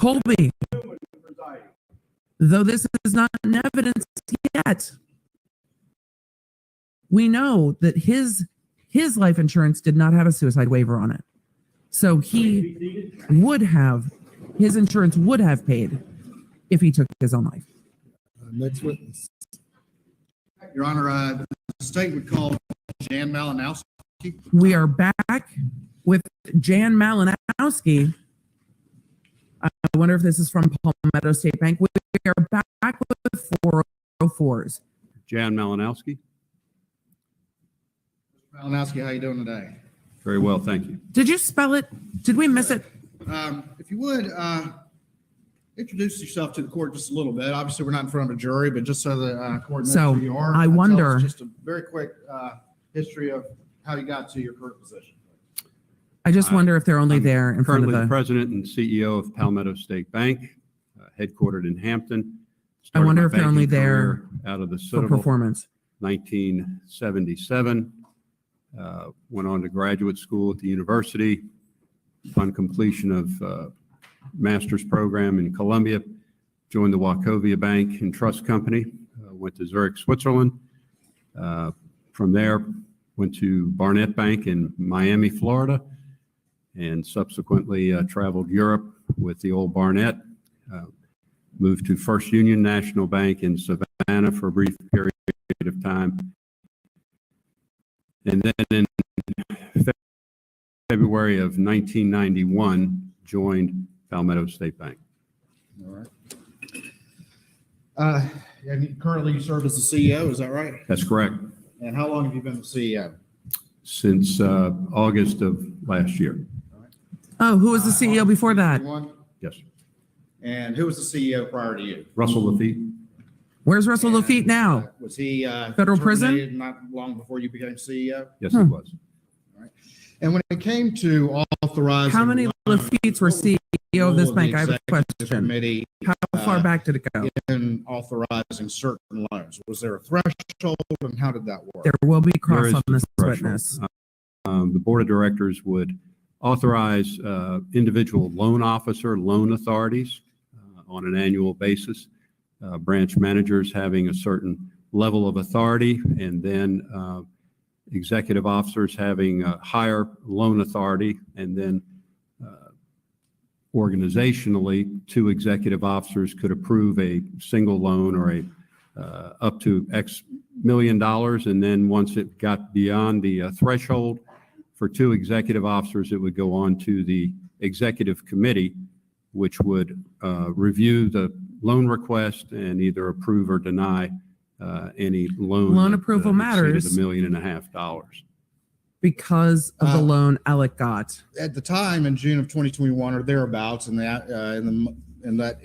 Colby, though this is not in evidence yet, we know that his life insurance did not have a suicide waiver on it. So he would have, his insurance would have paid if he took his own life. Next witness. Your Honor, the state would call Jan Malinowski. We are back with Jan Malinowski. I wonder if this is from Palmetto State Bank. We are back with 404s. Jan Malinowski. Malinowski, how you doing today? Very well, thank you. Did you spell it? Did we miss it? If you would, introduce yourself to the court just a little bit. Obviously, we're not in front of a jury, but just so the court knows So, who you are. I tell wonder- us just a very quick history of how you got to your current position. I just wonder if they're only there in front of Currently the the... president and CEO of Palmetto State Bank, headquartered in Hampton. I wonder Started my if they're only banking there career out of the for Citadel, performance. 1977. Went on to graduate school at the university. Upon completion of master's program in Columbia, joined the Wachovia Bank and Trust Company. Went to Zurich, Switzerland. From there, went to Barnett Bank in Miami, Florida, and subsequently traveled Europe with the old Barnett. Moved to First Union National Bank in Savannah for a brief period of time. And then in February of 1991, joined Palmetto State Bank. All right. And currently you serve as the CEO, is that right? That's correct. And how long have you been the CEO? Since August of last year. Oh, who was the CEO before that? Yes. And who was the CEO prior to you? Russell Lafitte. Where's Russell Lafitte now? Was he Federal prison? terminated not long before you became CEO? Yes, he was. And when it came to authorizing, How many Lafitte's were CEO of this bank? I have a Executive question. Committee How far back did it go? in authorizing certain loans, was there a threshold, and how did that work? There will be There cross is on this threshold. witness. The board of directors would authorize individual loan officer, loan authorities on an annual basis, branch managers having a certain level of authority, and then executive officers having a higher loan authority, and then organizationally, two executive officers could approve a single loan or a up to X million dollars, and then once it got beyond the threshold for two executive officers, it would go on to the executive committee, which would review the loan request and either approve or deny any loan. Loan that, approval exceeded matters. $1.5 million. Because of the loan Alec got. At the time in June of 2021 or thereabouts, in that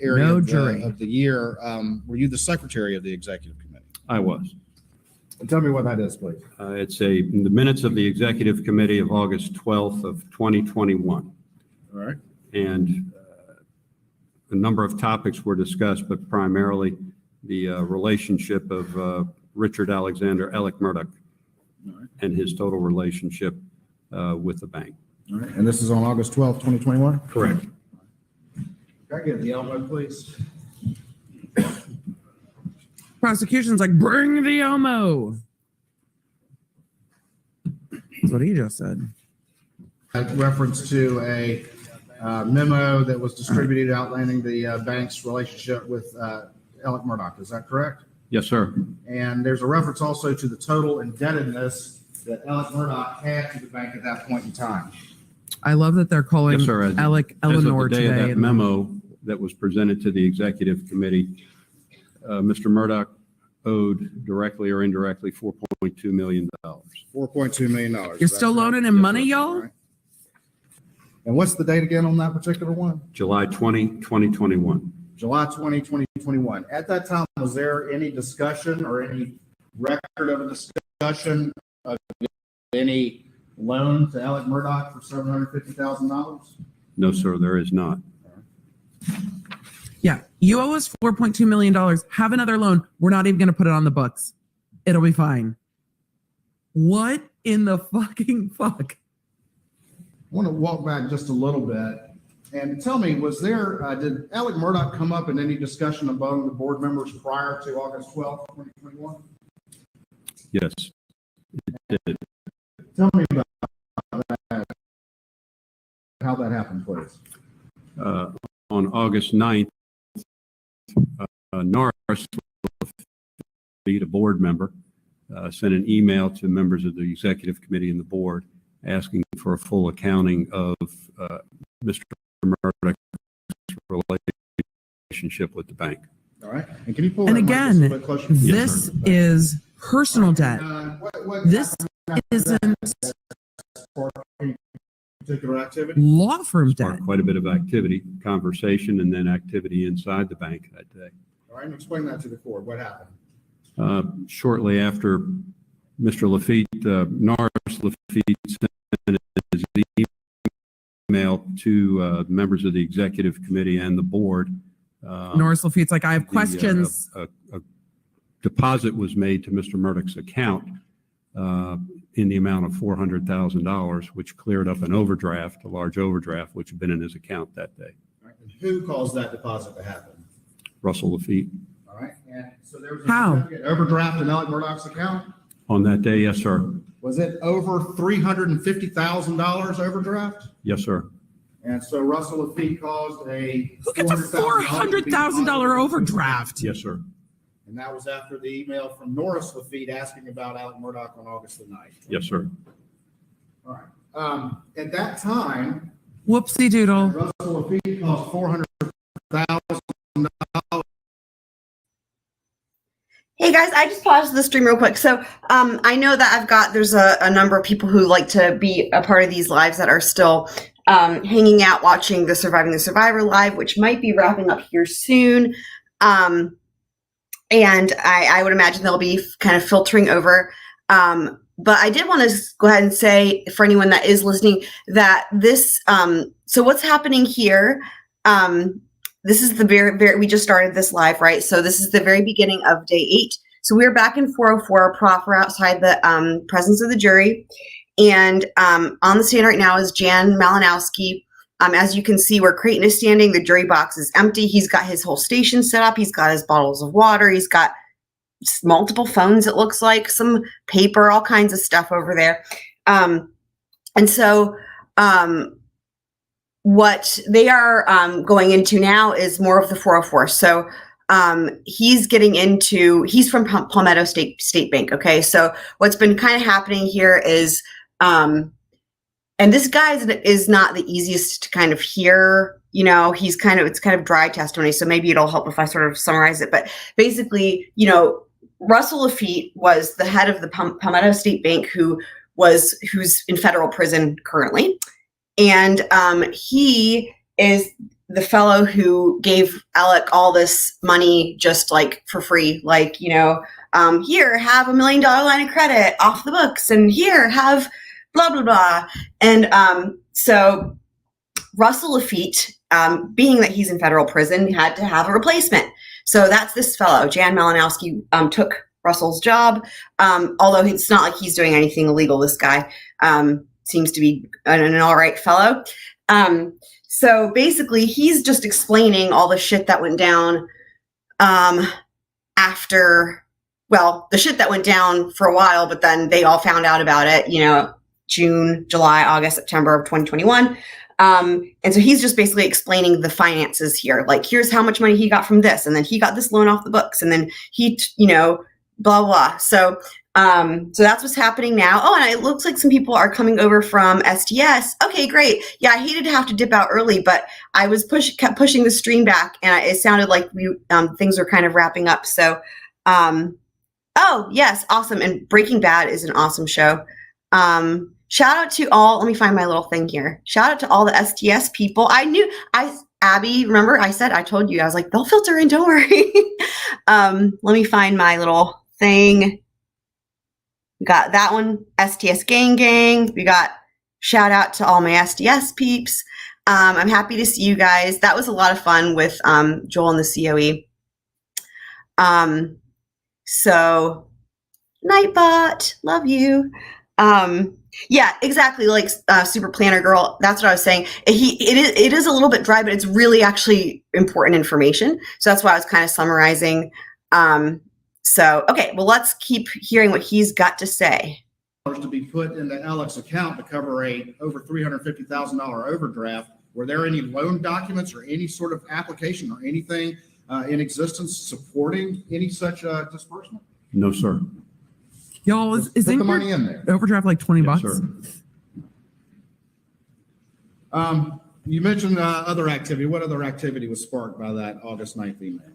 area No of, jury. of the year, were you the secretary of the executive committee? I was. Tell me what that is, please. It's the minutes of the executive committee of August 12th of 2021. All right. And a number of topics were discussed, but primarily the relationship of Richard Alexander Alex Murdaugh and his total relationship with the bank. All right. And this is on August 12th, 2021? Correct. Can I get the elbow, please? Prosecution's like, bring the Elmo. That's what he just said. Reference to a memo that was distributed outlining the bank's relationship with Alex Murdaugh. Is that correct? Yes, sir. And there's a reference also to the total indebtedness that Alex Murdaugh had to the bank at that point in time. I love that they're calling Yes, sir. Alec As of Eleanor the day of today. that memo that was presented to the executive committee, Mr. Murdaugh owed directly or indirectly $4.2 million. $4.2 million. You're still loaning him money, y'all? Right. And what's the date again on that particular one? July 20, 2021. July 20, 2021. At that time, was there any discussion or any record of a discussion of any loan to Alex Murdaugh for $750,000? No, sir, there is not. Yeah. You owe us $4.2 million. Have another loan. We're not even going to put it on the books. It'll be fine. What in the fucking fuck? I want to walk back just a little bit And tell me, was there, did Alex Murdaugh come up in any discussion among the board members prior to August 12th, 2021? Yes, it did. Tell me about that, how that happened, please. On August 9th, Norris, a board member, sent an email to members of the executive committee and the board asking for a full accounting of Mr. Murdaugh's relationship with the bank. All right. And can you pull And that mic just a again, bit closer? this is personal debt. This isn't particular activity? law firm debt. Sparked quite a bit of activity, conversation, and then activity inside the bank that day. All right, and explain that to the court. What happened? Shortly after Mr. Lafitte, Norris Lafitte sent his email to members of the executive committee and the board. Norris Lafitte's like, I have questions. A deposit was made to Mr. Murdaugh's account in the amount of $400,000, which cleared up an overdraft, a large overdraft, which had been in his account that day. All right, and who caused that deposit to happen? Russell Lafitte. All right, and so there was a How? significant overdraft in Alex Murdaugh's account? On that day, yes, sir. Was it over $350,000 overdraft? Yes, sir. And so Russell Lafitte caused a Who gets a $400,000 overdraft? Yes, sir. And that was after the email from Norris Lafitte asking about Alex Murdaugh on August the 9th. Yes, sir. All right. At that time, Whoopsie doodle. Russell Lafitte caused $400,000. Hey guys, I just paused the stream real quick. So I know that there's a number of people who like to be a part of these lives that are still hanging out watching the Surviving the Survivor live, which might be wrapping up here soon. And I would imagine they'll be kind of filtering over. But I did want to go ahead and say for anyone that is listening that this, so what's happening here, this is the very, we just started this live, right? So this is the very beginning of day 8. So we're back in 404, proffer outside the presence of the jury. And on the stand right now is Jan Malinowski. As you can see where Creighton is standing, the jury box is empty. He's got his whole station set up. He's got his bottles of water. He's got multiple phones, it looks like, some paper, all kinds of stuff over there. And so what they are going into now is more of the 404. So he's from Palmetto State Bank. Okay. So what's been kind of happening here is, and this guy is not the easiest to kind of hear, it's kind of dry testimony. So maybe it'll help if I sort of summarize it, but basically, Russell Lafitte was the head of the Palmetto State Bank who's in federal prison currently. And he is the fellow who gave Alec all this money just like for free, like, here, have $1 million line of credit off the books, and here, have blah, blah, blah. And so Russell Lafitte, being that he's in federal prison, had to have a replacement. So that's this fellow, Jan Malinowski, took Russell's job, although it's not like he's doing anything illegal. This guy seems to be an all right fellow. So basically, he's just explaining all the shit that went down the shit that went down for a while, but then they all found out about it, June, July, August, September of 2021. And so he's just basically explaining the finances here. Like, here's how much money he got from this, and then he got this loan off the books, and then he, blah, blah. So that's what's happening now. Oh, and it looks like some people are coming over from STS. Okay, great. Yeah, I hated to have to dip out early, but I was kept pushing the stream back, and it sounded like things were kind of wrapping up. So, oh yes, awesome. And Breaking Bad is an awesome show. Shout out to all, let me find my little thing here. Shout out to all the STS people. Abby, remember I told you, I was like, they'll filter in, don't worry. Let me find my little thing. We got that one, STS gang. We got shout out to all my STS peeps. I'm happy to see you guys. That was a lot of fun with Joel and the COE. So Nightbot, love you. Yeah, exactly. Like Super Planner Girl. That's what I was saying. It is a little bit dry, but it's really actually important information. So that's why I was kind of summarizing. So, okay, well, let's keep hearing what he's got to say. To be put into Alex account to cover a over $350,000 overdraft. Were there any loan documents or any sort of application or anything in existence supporting any such disbursement? No, sir. Y'all, is Put the Ingrid money in there. overdraft like 20 Yes, bucks? sir. You mentioned other activity. What other activity was sparked by that August 9th email?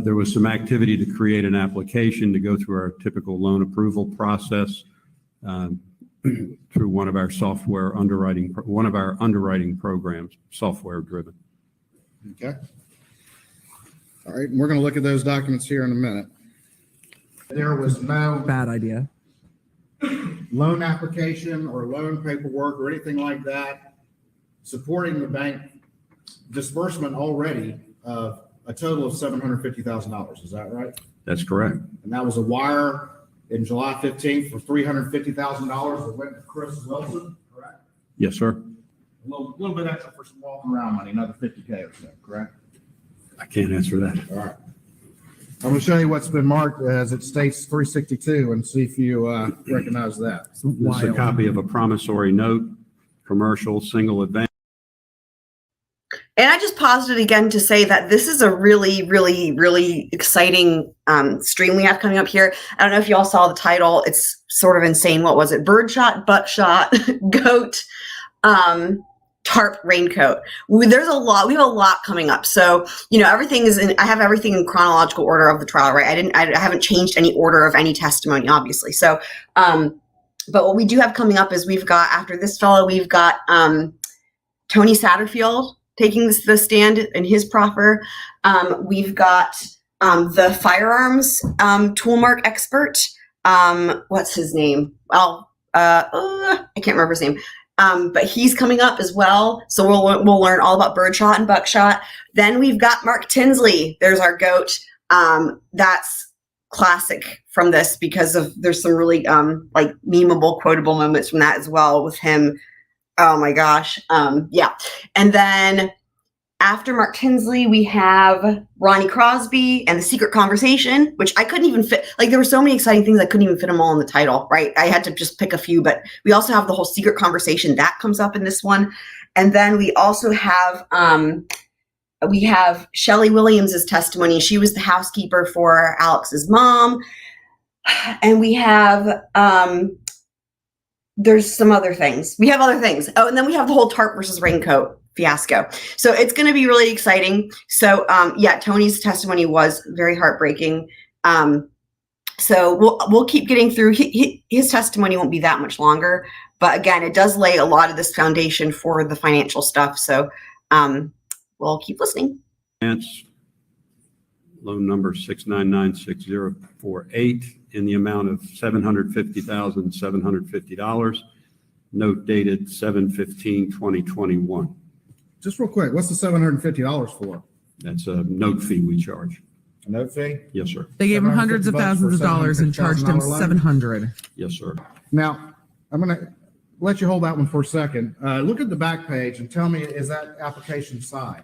There was some activity to create an application to go through our typical loan approval process through one of our underwriting programs, software driven. Okay. All right, and we're going to look at those documents here in a minute. There was no Bad idea. loan application or loan paperwork or anything like that supporting the bank disbursement already of a total of $750,000. Is that right? That's correct. And that was a wire in July 15th for $350,000 that went to Chris Wilson, correct? Yes, sir. A little bit extra for some walking around money, another $50K or so, correct? I can't answer that. All right. I'm going to show you what's been marked as it states 362 and see if you recognize that. This is a copy of a promissory note, commercial, single advance. And I just paused it again to say that this is a really, really, really exciting stream we have coming up here. I don't know if you all saw the title. It's sort of insane. What was it? Birdshot, Buckshot, Goat, Tarp, Raincoat. There's a lot. We have a lot coming up. So, everything is I have everything in chronological order of the trial, right? I haven't changed any order of any testimony, obviously. So, but what we do have coming up is we've got, after this fellow, we've got Tony Satterfield taking the stand in his proffer. We've got the firearms toolmark expert. What's his name? Well, I can't remember his name. But he's coming up as well. So we'll learn all about Birdshot and Buckshot. Then we've got Mark Tinsley. There's our goat. That's classic from this because there's some really like memeable, quotable moments from that as well with him. Oh my gosh. Yeah. And then after Mark Tinsley, we have Ronnie Crosby and The Secret Conversation, which I couldn't even fit. Like, there were so many exciting things I couldn't even fit them all in the title, right? I had to just pick a few, but we also have the whole Secret Conversation that comes up in this one. And then we also have, Shelley Williams's testimony. She was the housekeeper for Alex's mom. And we have, there's some other things. We have other things. Oh, and then we have the whole Tarp versus Raincoat fiasco. So it's going to be really exciting. So yeah, Tony's testimony was very heartbreaking. So we'll keep getting through. His testimony won't be that much longer, but again, it does lay a lot of this foundation for the financial stuff. So we'll keep listening. Loan number 6996048 in the amount of $750,750. Note dated 7/15/2021. Just real quick, what's the $750 for? That's a note fee we charge. A note fee? Yes, sir. They gave him hundreds of $750 thousands of for dollars and charged him $750,000 $700. Yes, sir. Now, I'm going to let you hold that one for a second. Look at the back page and tell me, is that application signed?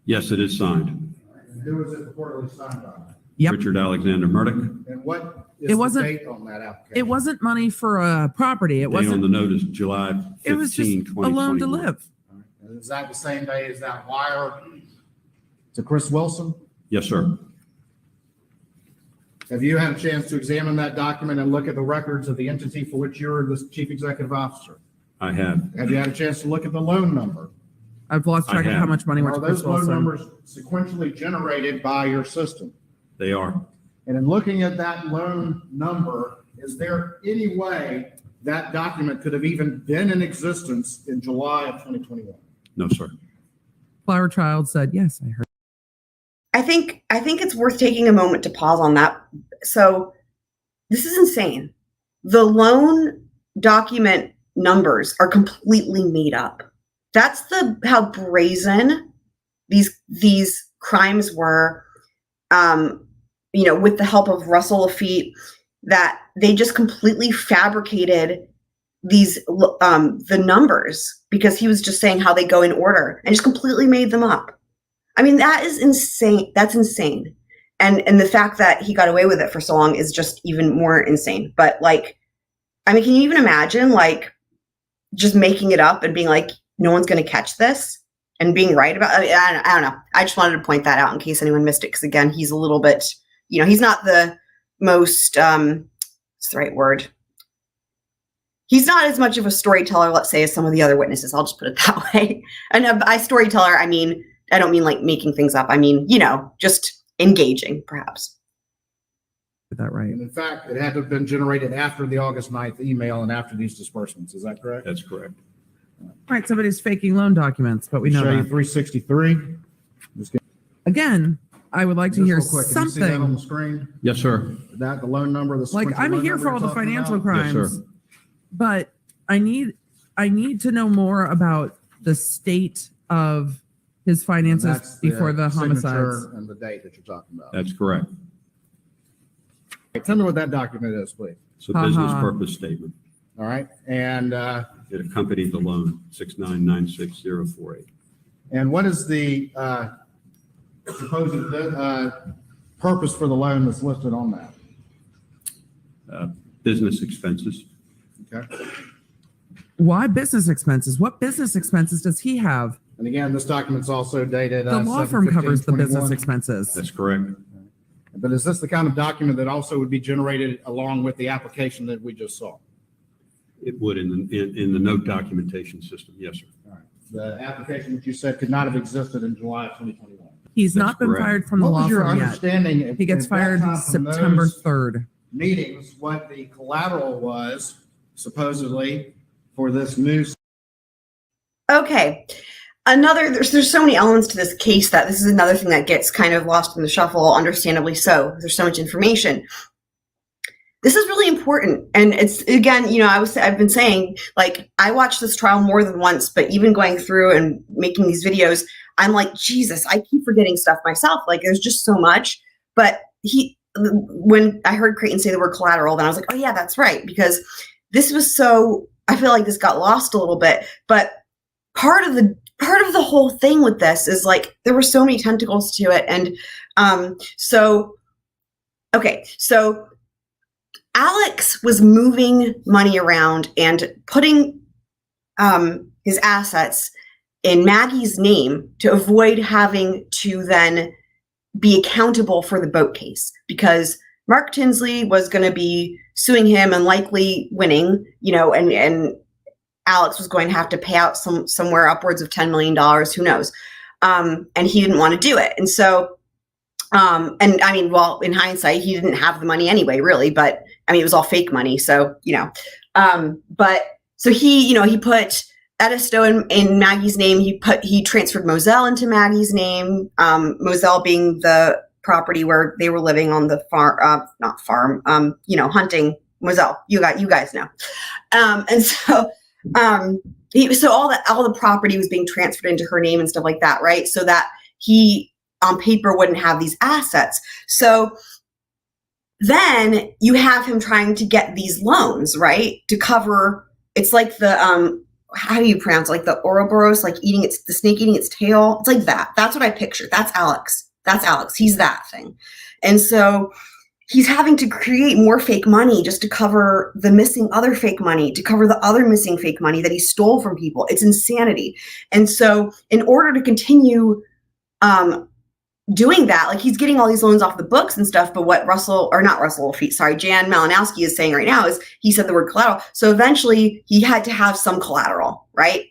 Yes, it is signed. And who is it reportedly signed by? Yep. Richard Alexander Murdaugh. And what It is the wasn't- date on that application? It wasn't money for a property. It Date on the wasn't. note is July 15, It was just a 2021. loan to live. And is that the same day as that wire to Chris Wilson? Yes, sir. Have you had a chance to examine that document and look at the records of the entity for which you're the chief executive officer? I have. Have you had a chance to look at the loan number? I've lost track I of have. how much money went Are to Chris those loan Wilson. numbers sequentially generated by your system? They are. And in looking at that loan number, is there any way that document could have even been in existence in July of 2021? No, sir. Flower Child said, yes, I heard. I think it's worth taking a moment to pause on that. So this is insane. The loan document numbers are completely made up. That's how brazen these crimes were. With the help of Russell Lafitte, that they just completely fabricated these the numbers because he was just saying how they go in order and just completely made them up. I mean, that is insane. That's insane. And the fact that he got away with it for so long is just even more insane. But like, I mean, can you even imagine like just making it up and being like, no one's going to catch this and being right about it? I don't know. I just wanted to point that out in case anyone missed it. Because again, he's a little bit, he's not the most, what's the right word? He's not as much of a storyteller, let's say, as some of the other witnesses. I'll just put it that way. And by storyteller, I mean, I don't mean like making things up. I mean, just engaging, perhaps. Is that right? And in fact, it had to have been generated after the August 9th email and after these disbursements. Is that correct? That's correct. Right. Somebody's faking loan documents, but we know Show you that. 363. Again, I would like to Just hear real quick, can you see that on the something. screen? Yes, sir. That the loan number, the Like, sequential I'm loan here number for all you're the talking financial about? crimes, Yes, sir. but I need to know more about the state of his And finances that's before the signature homicides. and the date that you're talking about. That's correct. Tell me what that document is, please. It's a business Uh-huh. purpose statement. All right. And It accompanied the loan, 6996048. what is the supposed purpose for the loan that's listed on that? Business expenses. Okay. Why business expenses? What business expenses does he have? And again, this document's also dated. The law firm covers the 7/15/21. business expenses. That's correct. But is this the kind of document that also would be generated along with the application that we just saw? It would in the note documentation system. Yes, sir. All right. The application that you said could not have existed in July of 2021. He's That's not been correct. fired from the What law was your firm yet. understanding? If- He gets at that fired time from September those 3rd. meetings, what the collateral was supposedly for this new. Okay. There's so many elements to this case that this is another thing that gets kind of lost in the shuffle, understandably so. There's so much information. This is really important. And it's, again, I've been saying, like, I watched this trial more than once, but even going through and making these videos, I'm like, Jesus, I keep forgetting stuff myself. Like, there's just so much. But when I heard Creighton say the word collateral, then I was like, oh yeah, that's right. Because this was I feel like this got lost a little bit. But part of the whole thing with this is like, there were so many tentacles to it. And so Alex was moving money around and putting his assets in Maggie's name to avoid having to then be accountable for the boat case, because Mark Tinsley was going to be suing him and likely winning, and Alex was going to have to pay out somewhere upwards of $10 million, who knows? And he didn't want to do it. And so, and I mean, well, in hindsight, he didn't have the money anyway, really, but I mean, it was all fake money. So, but so he put Edisto in Maggie's name. He transferred Moselle into Maggie's name. Moselle being the property where they were living on the farm, not farm, hunting. Moselle, you guys know. And so, so all the property was being transferred into her name and stuff like that, right? So that he on paper wouldn't have these assets. So then you have him trying to get these loans, right? To cover, it's like the, how do you pronounce it? Like the Ouroboros, like the snake eating its tail. It's like that. That's what I pictured. That's Alex. He's that thing. And so he's having to create more fake money just to cover the missing other fake money, to cover the other missing fake money that he stole from people. It's insanity. And so in order to continue doing that, like, he's getting all these loans off the books and stuff, but what Jan Malinowski is saying right now is he said the word collateral. So eventually he had to have some collateral, right?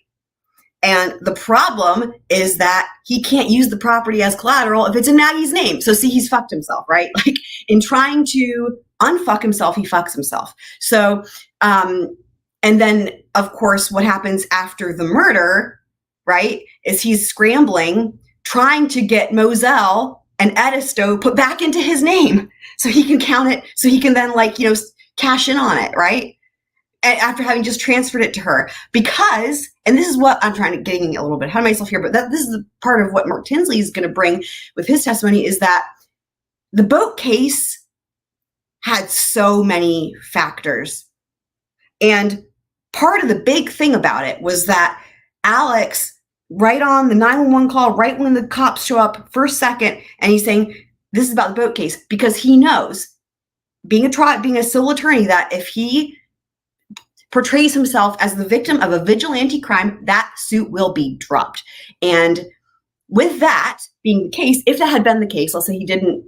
And the problem is that he can't use the property as collateral if it's in Maggie's name. So see, he's fucked himself, right? Like, in trying to unfuck himself, he fucks himself. So, and then of course, what happens after the murder, right, is he's scrambling, trying to get Moselle and Edisto put back into his name so he can count it, so he can then, like, cash in on it, right? And after having just transferred it to her, because, and this is what I'm trying to getting a little bit ahead of myself here, but this is the part of what Mark Tinsley is going to bring with his testimony, is that the boat case had so many factors. And part of the big thing about it was that Alex, right on the 911 call, right when the cops show up, first second, and he's saying, this is about the boat case, because he knows, being a civil attorney, that if he portrays himself as the victim of a vigilante crime, that suit will be dropped. And with that being the case, if that had been the case, let's say he didn't,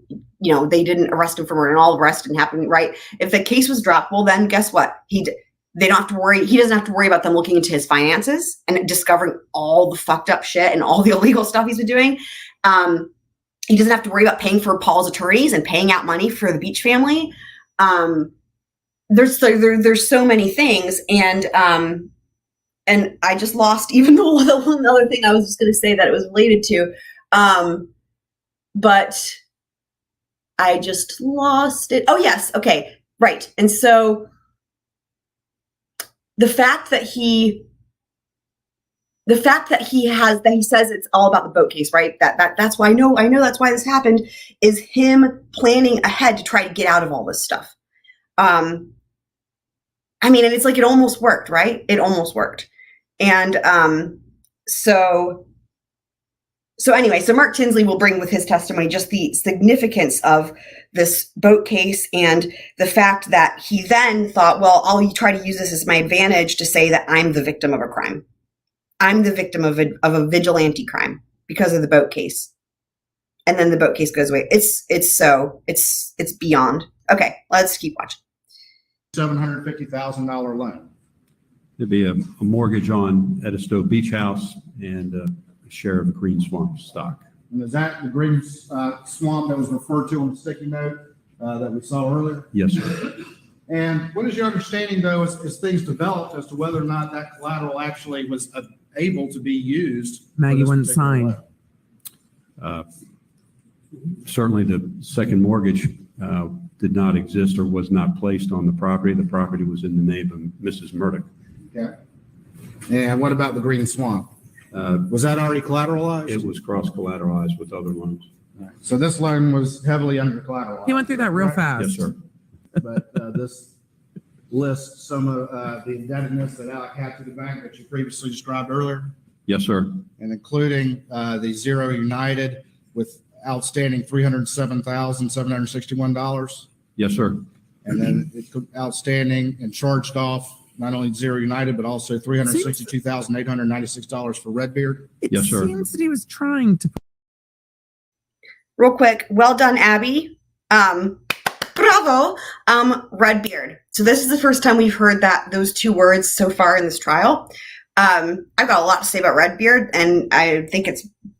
they didn't arrest him for murder and all the rest didn't happen, right? If the case was dropped, well, then guess what? They don't have to worry. He doesn't have to worry about them looking into his finances and discovering all the fucked up shit and all the illegal stuff he's been doing. He doesn't have to worry about paying for Paul's attorneys and paying out money for the Beach family. There's so many things, and I just lost even the one other thing I was just going to say that it was related to, but I just lost it. Oh yes, okay, right. And so the fact that he says it's all about the boat case, right? That's why I know that's why this happened, is him planning ahead to try to get out of all this stuff. And it's like it almost worked, right? It almost worked. And so anyway, so Mark Tinsley will bring with his testimony just the significance of this boat case and the fact that he then thought, well, I'll try to use this as my advantage to say that I'm the victim of a crime. I'm the victim of a vigilante crime because of the boat case. And then the boat case goes away. It's beyond. Okay, let's keep watching. $750,000 loan. There'd be a mortgage on Edisto Beach House and a share of Green Swamp stock. And is that the Green Swamp that was referred to on the sticky note that we saw earlier? Yes, sir. And what is your understanding, though, as things developed, as to whether or not that collateral actually was able to be used? Maggie wouldn't sign. Certainly the second mortgage did not exist or was not placed on the property. The property was in the name of Mrs. Murdaugh. Yeah. And what about the Green Swamp? Was that already collateralized? It was cross-collateralized with other loans. Right. So this loan was heavily under collateralized. He went through that real fast. Yes, sir. But this lists some of the indebtedness that Alec had to the bank that you previously described earlier, Yes, sir. and including the Zero United with outstanding $307,761. Yes, sir. And then outstanding and charged off not only Zero United, but also $362,896 for Redbeard. Yes, sir. It seems that he was trying to. Real quick, well done, Abby. Bravo. Redbeard. So this is the first time we've heard those two words so far in this trial. I've got a lot to say about Redbeard, and I think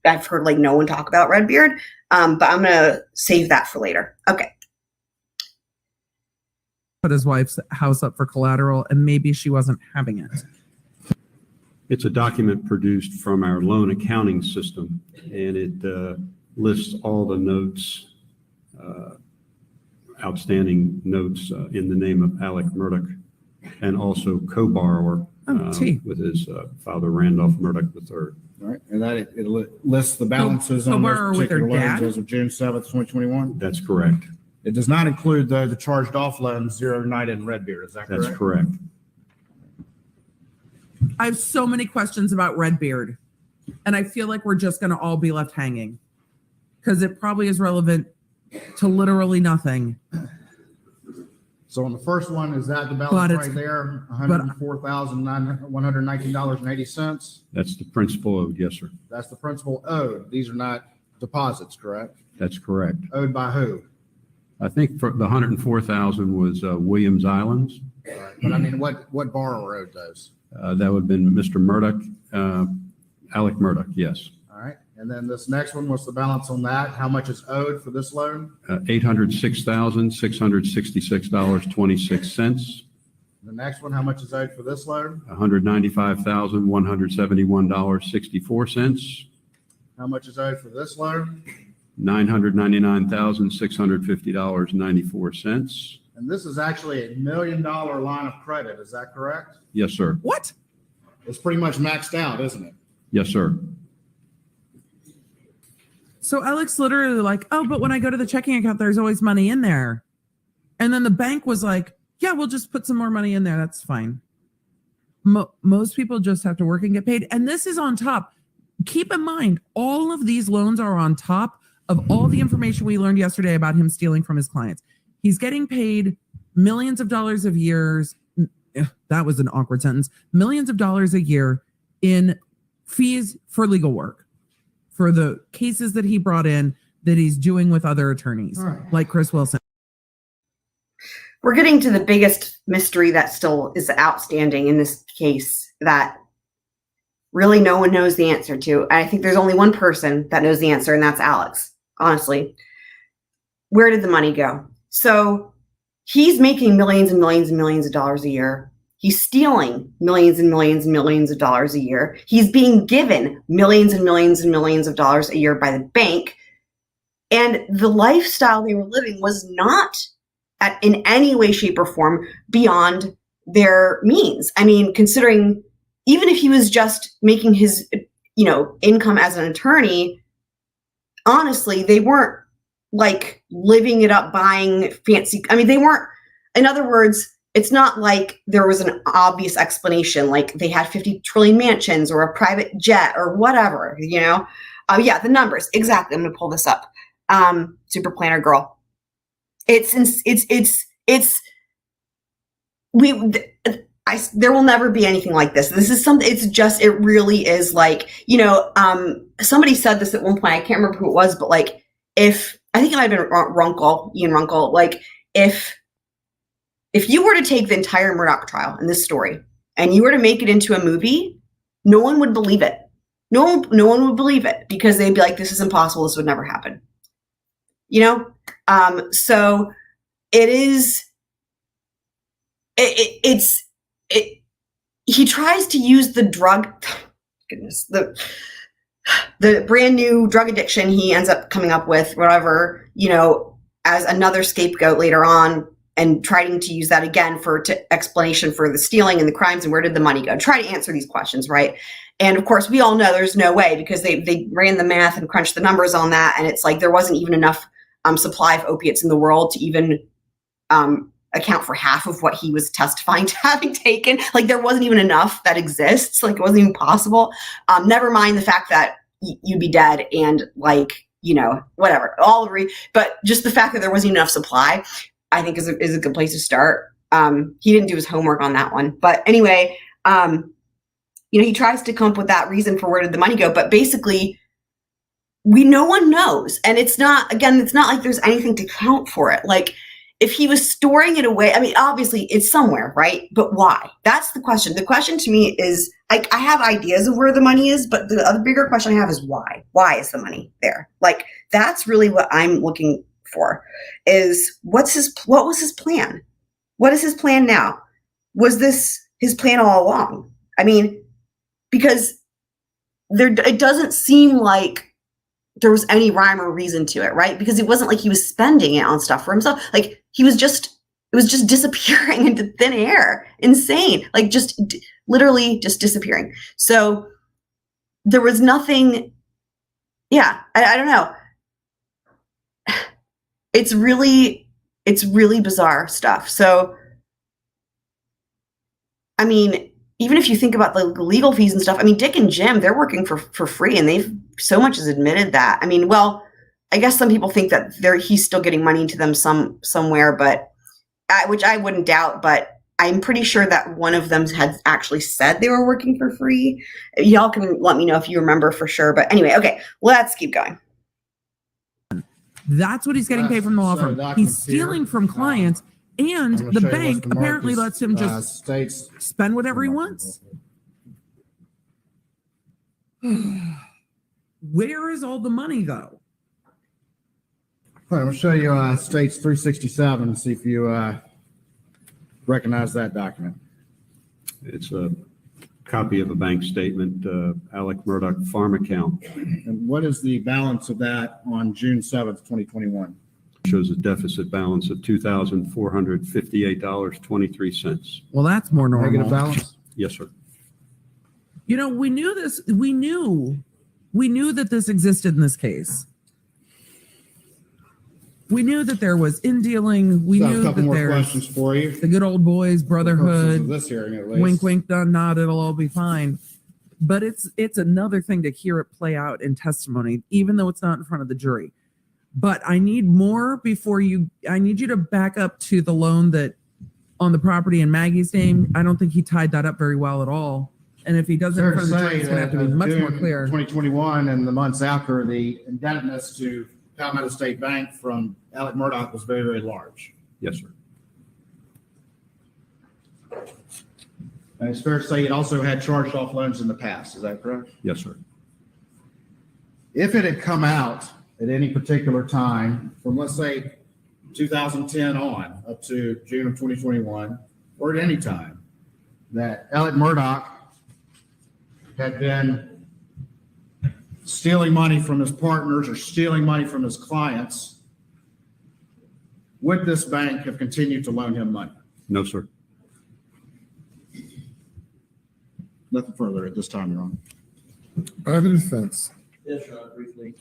I've heard like no one talk about Redbeard, but I'm gonna save that for later. Okay. Put his wife's house up for collateral, and maybe she wasn't having it. It's a document produced from our loan accounting system, and it lists all the notes, outstanding notes in the name of Alex Murdaugh, and also co-borrower with his father, Randolph Murdaugh III. All right, and that it lists the balances on Co-borrower those with her particular loans dad? as of June 7th, 2021. That's correct. It does not include the charged off loans, Zero United and Redbeard. Is that correct? That's correct. I have so many questions about Redbeard, and I feel like we're just going to all be left hanging because it probably is relevant to literally nothing. So on the first one, is that the But balance it's- right there? $104,119.80. That's the principal owed. Yes, sir. That's the principal owed. These are not deposits, correct? That's correct. Owed by who? I think for the 104,000 was Williams Islands. Right. But I mean, what borrower owed those? That would have been Mr. Murdaugh, Alex Murdaugh. Yes. All right. And then this next one, what's the balance on that? How much is owed for this loan? $806,666.26. The next one, how much is owed for this loan? $195,171.64. How much is owed for this loan? $999,650.94. And this is actually $1 million line of credit. Is that correct? Yes, sir. What? It's pretty much maxed out, isn't it? Yes, sir. So Alex literally like, oh, but when I go to the checking account, there's always money in there. And then the bank was like, yeah, we'll just put some more money in there. That's fine. Most people just have to work and get paid. And this is on top. Keep in mind, all of these loans are on top of all the information we learned yesterday about him stealing from his clients. He's getting paid millions of dollars a year. That was an awkward sentence. Millions of dollars a year in fees for legal work, for the cases that he brought in that he's doing with other attorneys, like Chris Wilson. We're getting to the biggest mystery that still is outstanding in this case that really no one knows the answer to. And I think there's only one person that knows the answer, and that's Alex, honestly. Where did the money go? So he's making millions and millions and millions of dollars a year. He's stealing millions and millions and millions of dollars a year. He's being given millions and millions and millions of dollars a year by the bank. And the lifestyle they were living was not in any way, shape, or form beyond their means. I mean, considering even if he was just making his, income as an attorney, honestly, they weren't like living it up, buying fancy. I mean, they weren't, in other words, it's not like there was an obvious explanation, like they had 50 trillion mansions or a private jet or whatever, yeah, the numbers. Exactly. I'm going to pull this up. Super planner girl. There will never be anything like this. This is something, it really is like, somebody said this at one point, I can't remember who it was, but like, I think it might have been Ian Runkle, like if you were to take the entire Murdaugh trial in this story and you were to make it into a movie, no one would believe it. No one would believe it because they'd be like, this is impossible. This would never happen. So it is, he tries to use the drug, the brand new drug addiction he ends up coming up with, whatever, as another scapegoat later on, and trying to use that again for explanation for the stealing and the crimes and where did the money go. Try to answer these questions, right? And of course, we all know there's no way because they ran the math and crunched the numbers on that, and it's like there wasn't even enough supply of opiates in the world to even account for half of what he was testifying to having taken. Like there wasn't even enough that exists. Like it wasn't even possible. Never mind the fact that you'd be dead and like, whatever, but just the fact that there wasn't enough supply, I think is a good place to start. He didn't do his homework on that one, but anyway, he tries to come up with that reason for where did the money go, but basically no one knows. And it's not like there's anything to count for it. Like if he was storing it away, I mean, obviously it's somewhere, right? But why? That's the question. The question to me is, I have ideas of where the money is, but the other bigger question I have is why? Why is the money there? Like, that's really what I'm looking for is what was his plan? What is his plan now? Was this his plan all along? I mean, because it doesn't seem like there was any rhyme or reason to it, right? Because it wasn't like he was spending it on stuff for himself. Like it was just disappearing into thin air. Insane. Like literally just disappearing. So there was nothing. Yeah. I don't know. It's really bizarre stuff. So, I mean, even if you think about the legal fees and stuff, I mean, Dick and Jim, they're working for free, and they've so much as admitted that. I mean, well, I guess some people think that he's still getting money to them somewhere, but which I wouldn't doubt. But I'm pretty sure that one of them had actually said they were working for free. Y'all can let me know if you remember for sure. But anyway, okay, let's keep going. That's what he's getting paid from the law firm. He's stealing from clients. And the bank apparently lets him just spend whatever he wants. Where is all the money, though? All right, I'm going to show you States 367 and see if you recognize that document. It's a copy of a bank statement, Alex Murdaugh farm account. And what is the balance of that on June 7th, 2021? Shows a deficit balance of $2,458.23. Well, that's more normal. Negative balance? Yes, sir. We knew this. We knew that this existed in this case. we knew that there was in dealing. We Got knew a couple that more there's questions for you. the good old boys For purposes of brotherhood. this hearing, at least. Wink, wink, nod, nod. It'll all be fine. But it's another thing to hear it play out in testimony, even though it's not in front of the jury. But I need more before you. I need you to back up to the loan that on the property in Maggie's name. I don't think he tied that up very well at all. And if he does it in Fair to front of the jury, say it's going to have to be that much more June clear. 2021 and the months after, the indebtedness to Palmetto State Bank from Alex Murdaugh was very, very large. Yes, sir. And it's fair to say it also had charged off loans in the past. Is that correct? Yes, sir. If it had come out at any particular time from, let's say, 2010 on up to June of 2021, or at any time, that Alex Murdaugh had been stealing money from his partners or stealing money from his clients, would this bank have continued to loan him money? No, sir. Nothing further at this time, Your Honor. Private defense. Yes, briefly.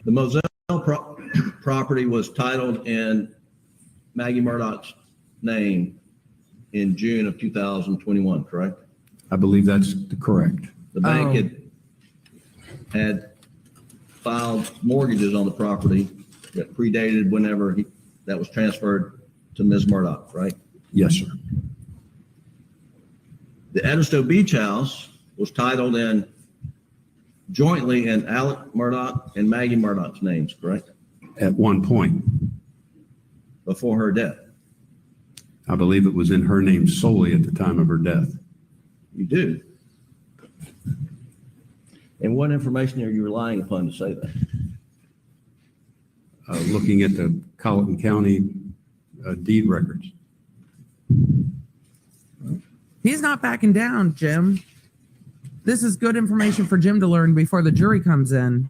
The Moselle property was titled in Maggie Murdaugh's name in June of 2021, correct? I believe that's correct. The bank Oh. had filed mortgages on the property that predated whenever that was transferred to Ms. Murdaugh, right? Yes, sir. The Edisto Beach House was titled in jointly in Alex Murdaugh and Maggie Murdaugh's names, correct? At one point, Before her death. I believe it was in her name solely at the time of her death. You do. And what information are you relying upon to say that? Looking at the Colleton County deed records. He's not backing down, Jim. This is good information for Jim to learn before the jury comes in.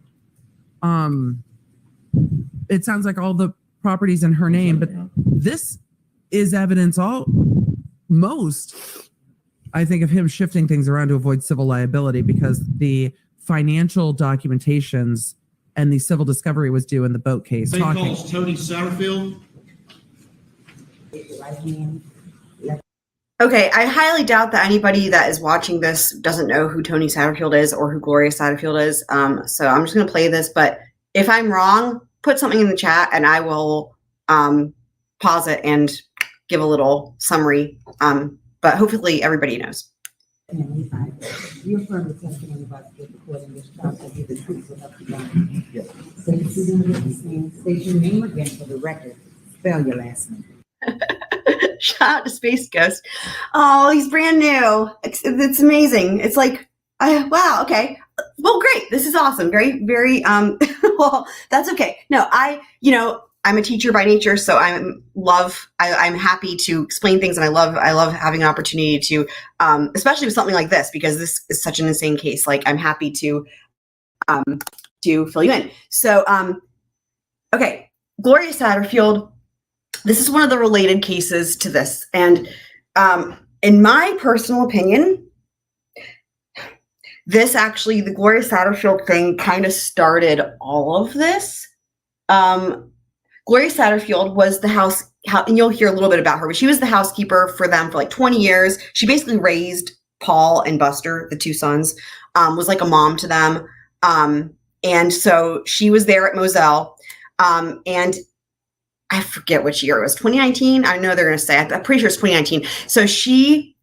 It sounds like all the properties in her name, but this is evidence most, I think, of him shifting things around to avoid civil liability because the financial documentations and the civil discovery was due in the boat case. They Talking. calls Tony Satterfield. Okay, I highly doubt that anybody that is watching this doesn't know who Tony Satterfield is or who Gloria Satterfield is. So I'm just going to play this. But if I'm wrong, put something in the chat and I will pause it and give a little summary. But hopefully everybody knows. You affirm the testimony about the court in this trial to be the truth without the lying. Yes. Say the truth in the witness name. State your name again for the record. Spell your last name. Shout out to Space Ghost. Oh, he's brand new. It's amazing. It's like, wow, okay. Well, great. This is awesome. Very, very, well, that's okay. No, I'm a teacher by nature, so I'm happy to explain things, and I love having an opportunity to, especially with something like this, because this is such an insane case. Like, I'm happy to fill you in. So, okay, Gloria Satterfield. This is one of the related cases to this, and in my personal opinion, the Gloria Satterfield thing kind of started all of this. Gloria Satterfield was the and you'll hear a little bit about her, but she was the housekeeper for them for like 20 years. She basically raised Paul and Buster, the two sons, was like a mom to them. And so she was there at Moselle. And I forget which year it was, 2019. I know they're going to say, I'm pretty sure it's 2019. So she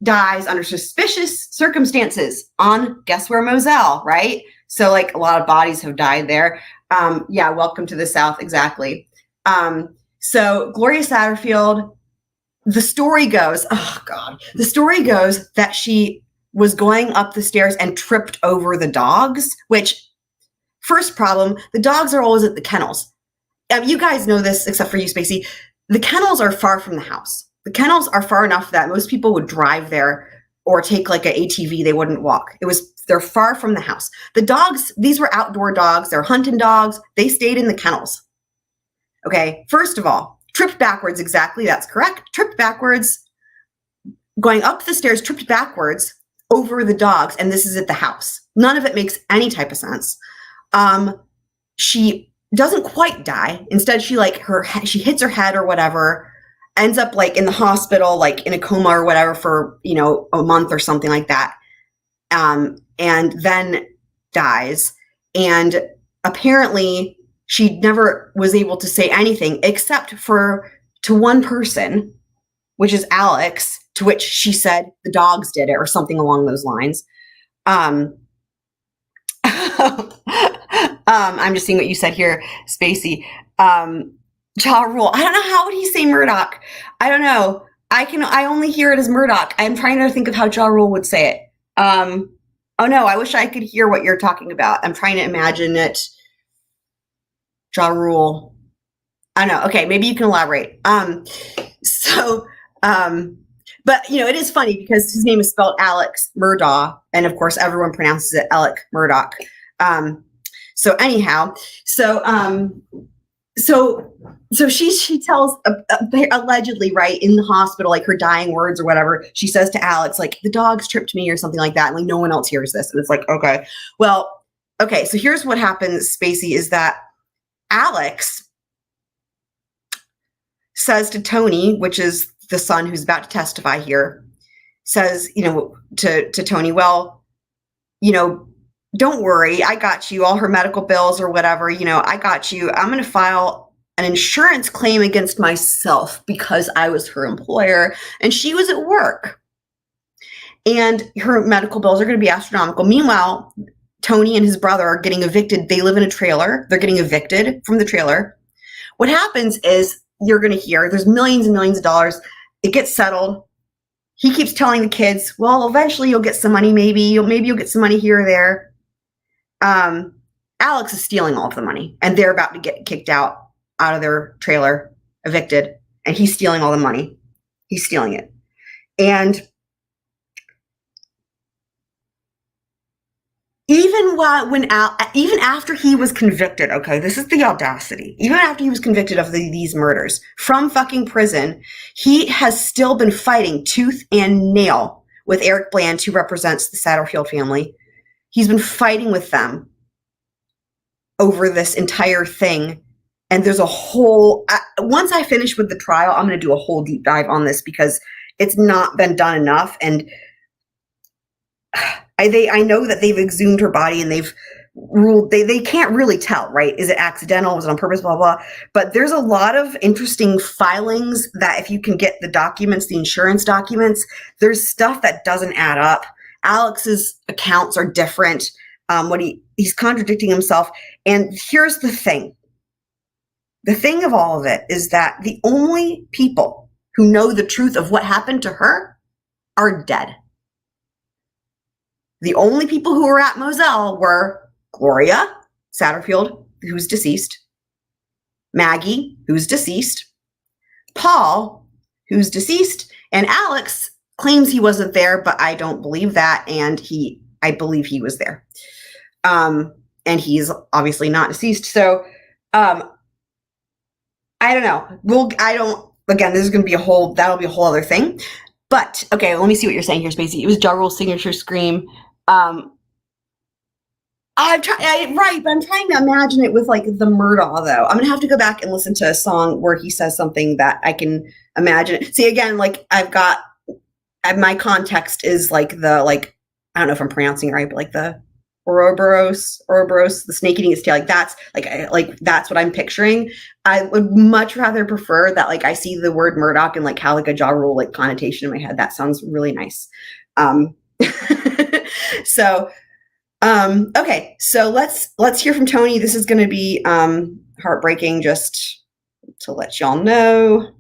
dies under suspicious circumstances on, guess where, Moselle, right? So like a lot of bodies have died there. Yeah, welcome to the South, exactly. So Gloria Satterfield, the story goes that she was going up the stairs and tripped over the dogs, which, first problem, the dogs are always at the kennels. You guys know this, except for you, Spacey. The kennels are far from the house. The kennels are far enough that most people would drive there or take like an ATV. They wouldn't walk. They're far from the house. The dogs, these were outdoor dogs. They're hunting dogs. They stayed in the kennels. Okay, first of all, tripped backwards. Exactly, that's correct. Tripped backwards, going up the stairs, tripped backwards over the dogs, and this is at the house. None of it makes any type of sense. She doesn't quite die. Instead, she hits her head or whatever, ends up like in the hospital, like in a coma or whatever for, a month or something like that. And then dies. And apparently she never was able to say anything except to one person, which is Alex, to which she said the dogs did it or something along those lines. I'm just seeing what you said here, Spacey. Ja Rule. I don't know, how would he say Murdaugh? I don't know. I only hear it as Murdaugh. I'm trying to think of how Ja Rule would say it. Oh no, I wish I could hear what you're talking about. I'm trying to imagine it. Ja Rule. I don't know. Okay, maybe you can elaborate. But it is funny because his name is spelled Alex Murdaugh, and of course everyone pronounces it Alex Murdaugh. So anyhow, so she tells allegedly, right, in the hospital, like her dying words or whatever, she says to Alex, like, the dogs tripped me or something like that. And like no one else hears this. And it's like, okay, well, okay. So here's what happens, Spacey, is that Alex says to Tony, which is the son who's about to testify here, says, to Tony, well, don't worry, I got you all her medical bills or whatever, I got you. I'm going to file an insurance claim against myself because I was her employer and she was at work. And her medical bills are going to be astronomical. Meanwhile, Tony and his brother are getting evicted. They live in a trailer. They're getting evicted from the trailer. What happens is, you're going to hear, there's millions and millions of dollars. It gets settled. He keeps telling the kids, well, eventually you'll get some money. Maybe you'll get some money here or there. Alex is stealing all of the money, and they're about to get kicked out of their trailer, evicted, and he's stealing all the money. He's stealing it. And even after he was convicted, okay, this is the audacity. Even after he was convicted of these murders from fucking prison, he has still been fighting tooth and nail with Eric Bland, who represents the Satterfield family. He's been fighting with them over this entire thing. And there's a whole, once I finish with the trial, I'm going to do a whole deep dive on this because it's not been done enough. And I know that they've exhumed her body and they've ruled, they can't really tell, right? Is it accidental? Was it on purpose? Blah, blah. But there's a lot of interesting filings that if you can get the documents, the insurance documents, there's stuff that doesn't add up. Alex's accounts are different. He's contradicting himself. And here's the thing. The thing of all of it is that the only people who know the truth of what happened to her are dead. The only people who were at Moselle were Gloria Satterfield, who's deceased, Maggie, who's deceased, Paul, who's deceased, and Alex claims he wasn't there, but I don't believe that, and I believe he was there. And he's obviously not deceased. So I don't know. Again, this is going to be that'll be a whole other thing. But okay, let me see what you're saying here, Spacey. It was Ja Rule's signature scream. But I'm trying to imagine it with like the Murdaugh though. I'm gonna have to go back and listen to a song where he says something that I can imagine. See, again, like my context is like I don't know if I'm pronouncing it right, but like the Ouroboros, the snake eating its tail. Like that's that's what I'm picturing. I would much rather prefer that I see the word Murdaugh and have a Ja Rule connotation in my head. That sounds really nice. So, okay, so let's hear from Tony. This is going to be heartbreaking, just to let y'all know.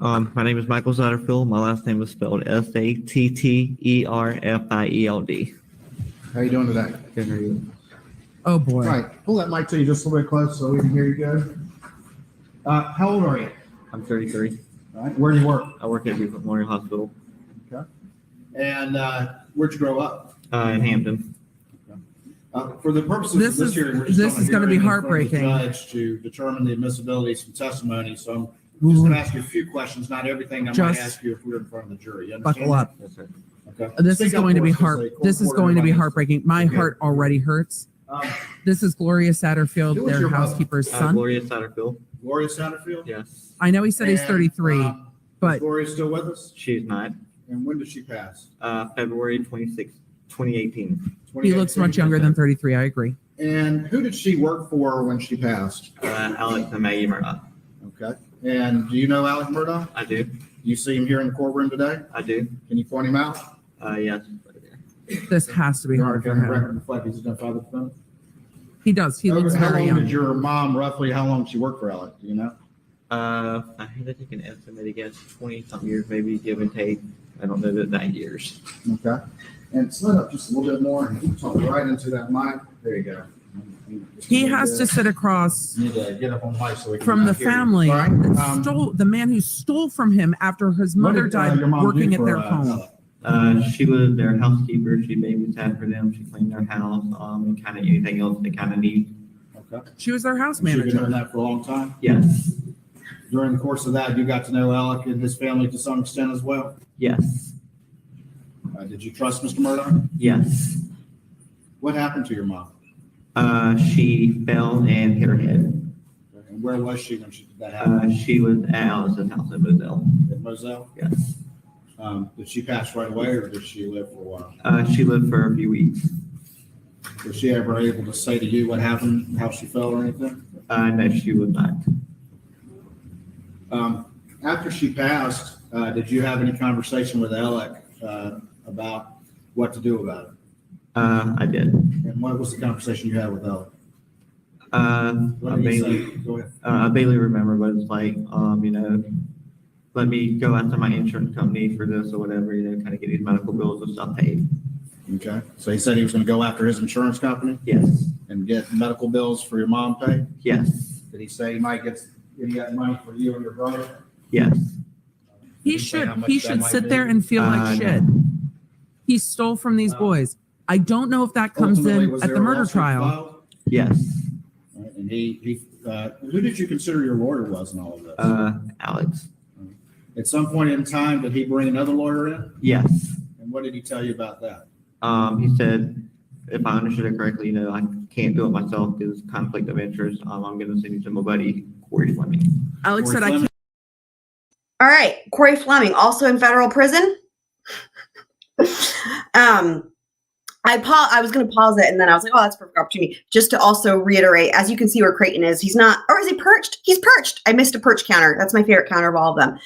My name is Michael Satterfield. My last name is spelled Satterfield. How you doing today? Good, how are you? Oh boy. All right, pull that mic to you just a little bit close so we can hear you good. How old are you? I'm 33. All right, where do you work? I work at Beaufort Memorial Hospital Okay. And where'd you grow up? in Hampton. For the purposes of this hearing, we're just this is going to be heartbreaking. Judge to determine the admissibility of some testimony. So I'm just going to ask you a few questions, not everything I might ask you if we're in front of the jury. You understand? Buckle up. Yes, sir. Okay. This Speak is up going to for be us, 'cause the this is court going to be reporter heartbreaking. My Okay. heart already hurts. Um, This is Gloria Satterfield, Who was their your mother? housekeeper's son. Gloria Satterfield. Gloria Satterfield? Yes. I know he said he's And, 33, is but Gloria still with us? She's not. And when did she pass? February 26, 2018. he looks much younger than 33. I agree. And who did she work for when she passed? Alex and Maggie Murdaugh. Okay. And do you know Alex Murdaugh? I do. You see him here in the courtroom today? I do. Can you point him out? Yes. This has to be hard for him. Record reflect he's identified with the phone. He does. He looks How very long did young. your mom, roughly, how long did she work for Alex? Do you know? I had to take an estimate, I guess, 20-something years, maybe, give and take. I don't know the exact years. Okay. And slow up just a little bit more and talk right into that mic. There you go. He has to sit across You need to get up on mic so we can from the hear you. family All right. that stole the man who stole from him after his What mother did, died your mom working do at for, their home. She was their housekeeper. She babysat for them. She cleaned their house, and kind of anything else they kind of need. Okay. She was their house She's been doing manager. that for a long time. Yes. During the course of that, you got to know Alec and his family to some extent as well. Yes. Did you trust Mr. Murdaugh? Yes. What happened to your mom? She fell and hit her head. And where was she when she did that happen? She was at Alice's house in Moselle. At Moselle? Yes. Did she pass right away or did she live for a while? She lived for a few weeks. Was she ever able to say to you what happened, how she fell or anything? No, she was not. After she passed, did you have any conversation with Alec about what to do about it? I did. And what was the conversation you had with Alec? I What did he say? barely, Go ahead. I barely remember, but it's like, let me go after my insurance company for this or whatever, kind of get these medical bills and stuff paid. Okay. So he said he was going to go after his insurance company Yes. and get medical bills for your mom paid? Yes. Did he say he might get money for you and your brother? Yes. He Did say how should much he that should might sit be? there and feel like No. shit. He stole from these boys. I don't know if that comes Ultimately, in was at there the a murder lawsuit trial. filed? Yes. Right, and who did you consider your lawyer was in all of this? Alex. At some point in time, did he bring another lawyer in? Yes. And what did he tell you about that? He said, if I understood it correctly, I can't do it myself because conflict of interest. I'm going to send you to my buddy, Corey Fleming. Alex said, Corey "I Fleming? can't." All right, Corey Fleming, also in federal prison. I was going to pause it, and then I was like, oh, that's a perfect opportunity. Just to also reiterate, as you can see where Creighton is, he's not, or is he perched? He's perched. I missed a perch counter. That's my favorite counter of all of them.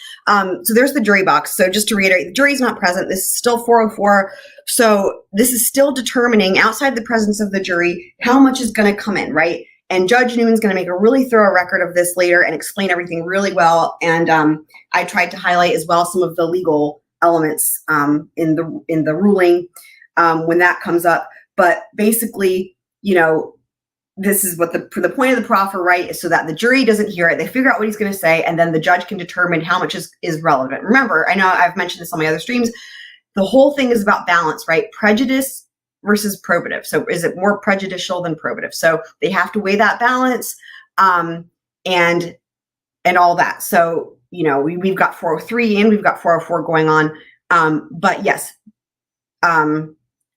So there's the jury box. So just to reiterate, the jury's not present. This is still 404. So this is still determining, outside the presence of the jury, how much is going to come in, right? And Judge Newman's going to make a really thorough record of this later and explain everything really well. And I tried to highlight as well some of the legal elements in the ruling when that comes up. But basically, this is what the point of the proffer, right, is so that the jury doesn't hear it. They figure out what he's going to say, and then the judge can determine how much is relevant. Remember, I know I've mentioned this on my other streams. The whole thing is about balance, right? Prejudice versus probative. So is it more prejudicial than probative? So they have to weigh that balance and all that. So, we've got 403 and we've got 404 going on. But yes,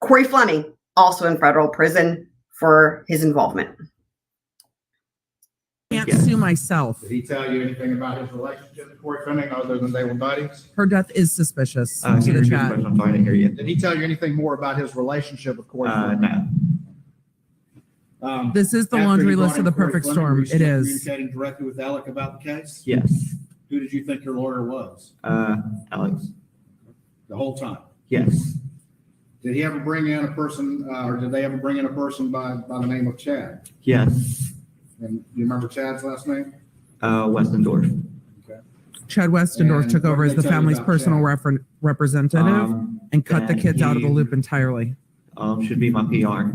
Corey Fleming, also in federal prison for his involvement. Can't Yes. sue myself. Did he tell you anything about his relationship with Corey Fleming other than they were buddies? Her death is suspicious. Can To you the repeat the chat. question? I'm sorry, I didn't hear you. Did he tell you anything more about his relationship with Corey Fleming? No. This is the After laundry you brought list of in the Corey perfect Fleming, storm. were you It still is. communicating directly with Alec about the case? Yes. Who did you think your lawyer was Alex. the whole time? Yes. Did he ever bring in a person, or did they ever bring in a person by the name of Chad? Yes. And do you remember Chad's last name? Westendorf. Okay. Chad Westendorf And took what over did as they the tell you family's about personal Chad? representative and cut the that kids out of the he, loop entirely. Should be my PR.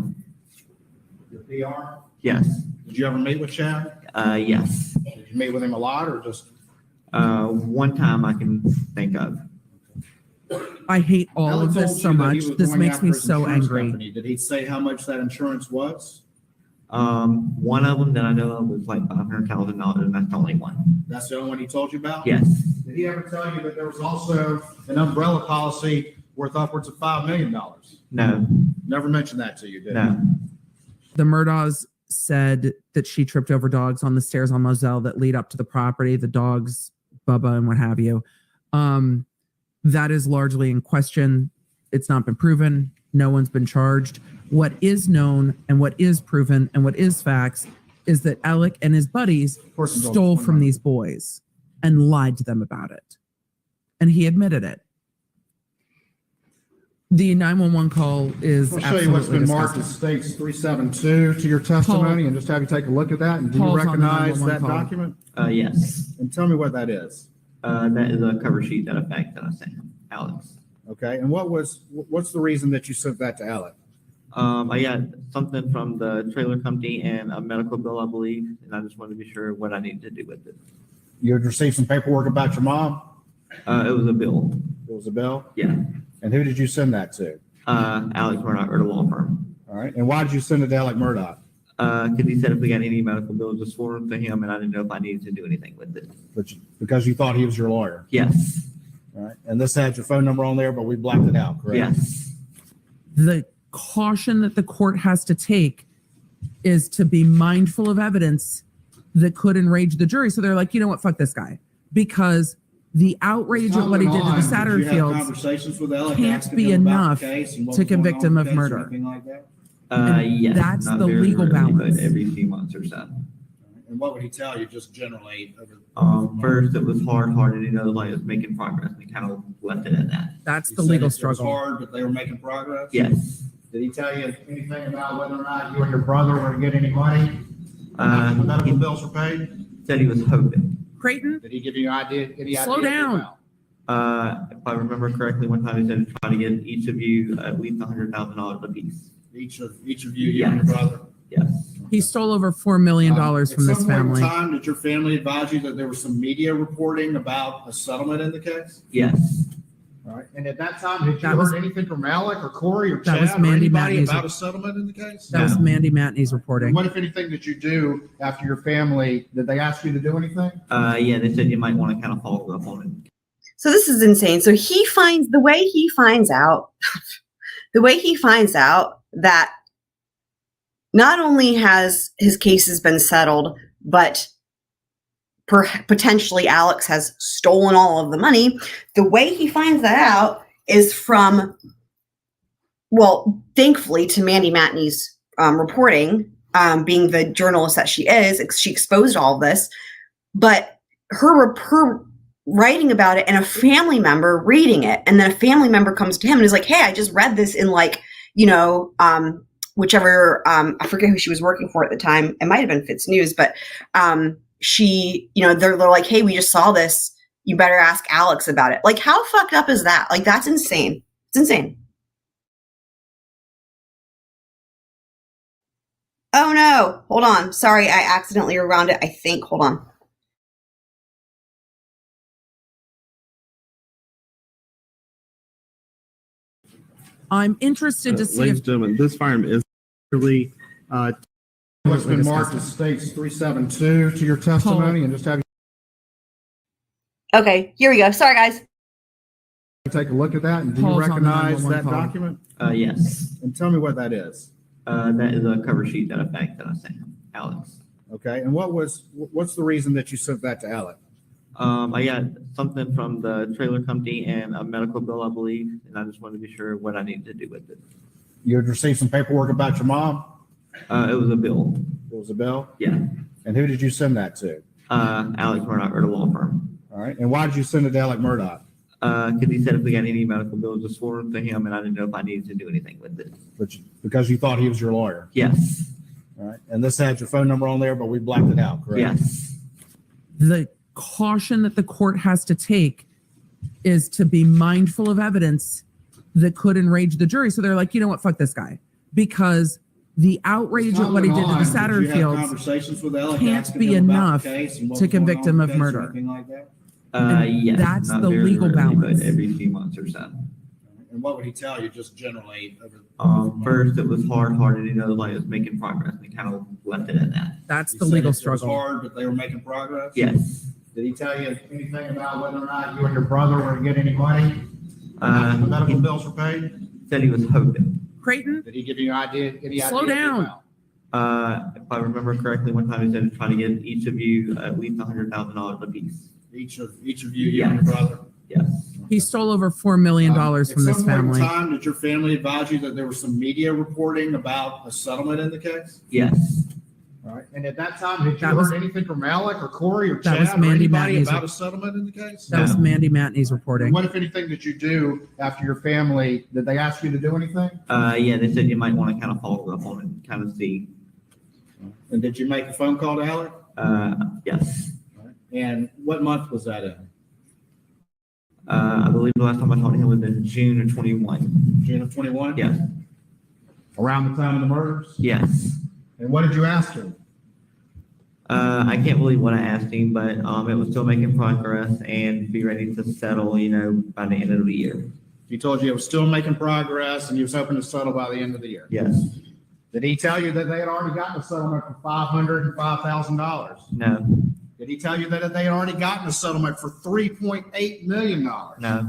Your PR? Yes. Did you ever meet with Chad? Yes. Did you meet with him a lot or just? One time I can think of. I hate all Alec of told this so you that he much. was This going makes after me his so insurance angry. company. Did he say how much that insurance was? One of them that I know of was like $500,000, and that's the only one. That's the only one he told you about? Yes. Did he ever tell you that there was also an umbrella policy worth upwards of $5 million. No, Never mentioned that to you, did he? no. The Murdaughs said that she tripped over dogs on the stairs on Moselle that lead up to the property, the dogs, Bubba and what have you. That is largely in question. It's not been proven. No one's been charged. What is known and what is proven and what is facts is that Alec and his buddies stole from these boys and lied to them about it. And he admitted it. The 911 call is I'll show you what's absolutely been marked disgusting. as states 372 to your testimony and just have you take a look at that. And do you Paul's on the recognize 911 that call. document? Yes. And tell me what that is. That is a cover sheet that I faxed that I sent Alex. Okay. And what's the reason that you sent that to Alec? I got something from the trailer company and a medical bill, I believe, and I just wanted to be sure what I needed to do with it. You had received some paperwork about your mom? It was a bill. It was a bill? Yeah. And who did you send that to? Alex Murdaugh, or the law firm. All right. And why did you send it to Alex Murdaugh? Because he said if we got any medical bills, just forward them to him, and I didn't know if I needed to do anything with it. Because you thought he was your lawyer. Yes. All right. And this had your phone number on there, but we blacked it out, correct? Yes. The caution that the court has to take is to be mindful of evidence that could enrage the jury. So they're like, you know what, fuck this guy. Because the outrage at what he did to the Satterfields can't be enough to convict him of murder. And Yes. that's Not the very legal rarely, balance. But every few months or so. And what would he tell you just generally? First, it was hard-hearted, like it was making progress, and he kind of left it at that. That's You the said legal it was struggle. hard, but they were making progress? Yes. Did he tell you anything about whether or not you and your brother were to get any money? When medical He bills were paid? said he was hoping. Creighton, Did he give you any idea? Slow down. If I remember correctly, one time he said try to get each of you at least $100,000 apiece. Each of you, you and your brother? Yes. he stole over $4 million from this family. At some point in time, did your family advise you that there was some media reporting about a settlement in the case? Yes. All right. And at that time, did you That was- heard anything from Alec or Corey or That was Chad or Mandy anybody Matney's- about a settlement in the case? That was Mandy Matney's reporting. And what, if anything, did you do after your family? Did they ask you to do anything? Yeah, they said you might want to kind of follow up on it. So this is insane. So the way he finds out that not only has his cases been settled, but potentially Alex has stolen all of the money. The way he finds that out is from, well, thankfully to Mandy Matney's reporting, being the journalist that she is, she exposed all of this, but her writing about it and a family member reading it. And then a family member comes to him and is like, hey, I just read this in whichever, I forget who she was working for at the time. It might've been Fitz News, but she, they're like, hey, we just saw this. You better ask Alex about it. Like, how fucked up is that? Like, that's insane. It's insane. Oh no, hold on. Sorry, I accidentally rewound it, I think. Hold on. I'm interested to see Ladies if and gentlemen, this firearm is really, What's been marked as states 372 to your testimony and just have you Okay, here we go. Sorry, guys. take a look at that. And do you Paul's on the recognize 911 that call. document? Yes. And tell me what that is. That is a cover sheet that I faxed that I sent Alex. Okay. And what's the reason that you sent that to Alec? I got something from the trailer company and a medical bill, I believe, and I just wanted to be sure what I needed to do with it. You had received some paperwork about your mom? It was a bill. It was a bill? Yeah. And who did you send that to? Alex Murdaugh, or the law firm. All right. And why did you send it to Alex Murdaugh? Because he said if we got any medical bills, just forward them to him, and I didn't know if I needed to do anything with it. Because you thought he was your lawyer? Yes. All right. And this had your phone number on there, but we blacked it out, correct? Yes. the caution that the court has to take is to be mindful of evidence that could enrage the jury. So they're like, you know what, fuck this guy. Because the outrage at what he did to the Satterfields can't be enough to convict him of murder. And Yes. that's Not the very legal rarely, balance. But every few months or so. And what would he tell you just generally? First, it was hard-hearted, like it was making progress, and he kind of left it at that. That's He the said legal it was struggle. hard, but they were making progress? Yes. Did he tell you anything about whether or not you and your brother were to get any money? The medical bills were paid? Said he was hoping. Creighton, Did he give you any idea? Slow of the down. amount? If I remember correctly, one time he said trying to get each of you at least $100,000 apiece. Each of you and your brother? Yes. he stole over $4 million from this At some point family. in time, did your family advise you that there was some media reporting about a settlement in the case? Yes. All right. And at that time, did you That was- heard anything from Alec or Corey or That was Chad or Mandy anybody Matney's- about a settlement in the case? That was Mandy Matney's reporting. What, if anything, did you do after your family? Did they ask you to do anything? Yeah, they said you might want to kind of follow up on it and kind of see. And did you make a phone call to Alec? Yes. And what month was that in? I believe the last time I talked to him was in June of 21. June of 21? Yes. Around the time of the murders? Yes. And what did you ask him? I can't believe what I asked him, but it was still making progress and be ready to settle, by the end of the year. He told you it was still making progress and he was hoping to settle by the end of the year. Yes. Did he tell you that they had already gotten a settlement for $500 and $5,000? No. Did he tell you that they had already gotten a settlement for $3.8 million? No.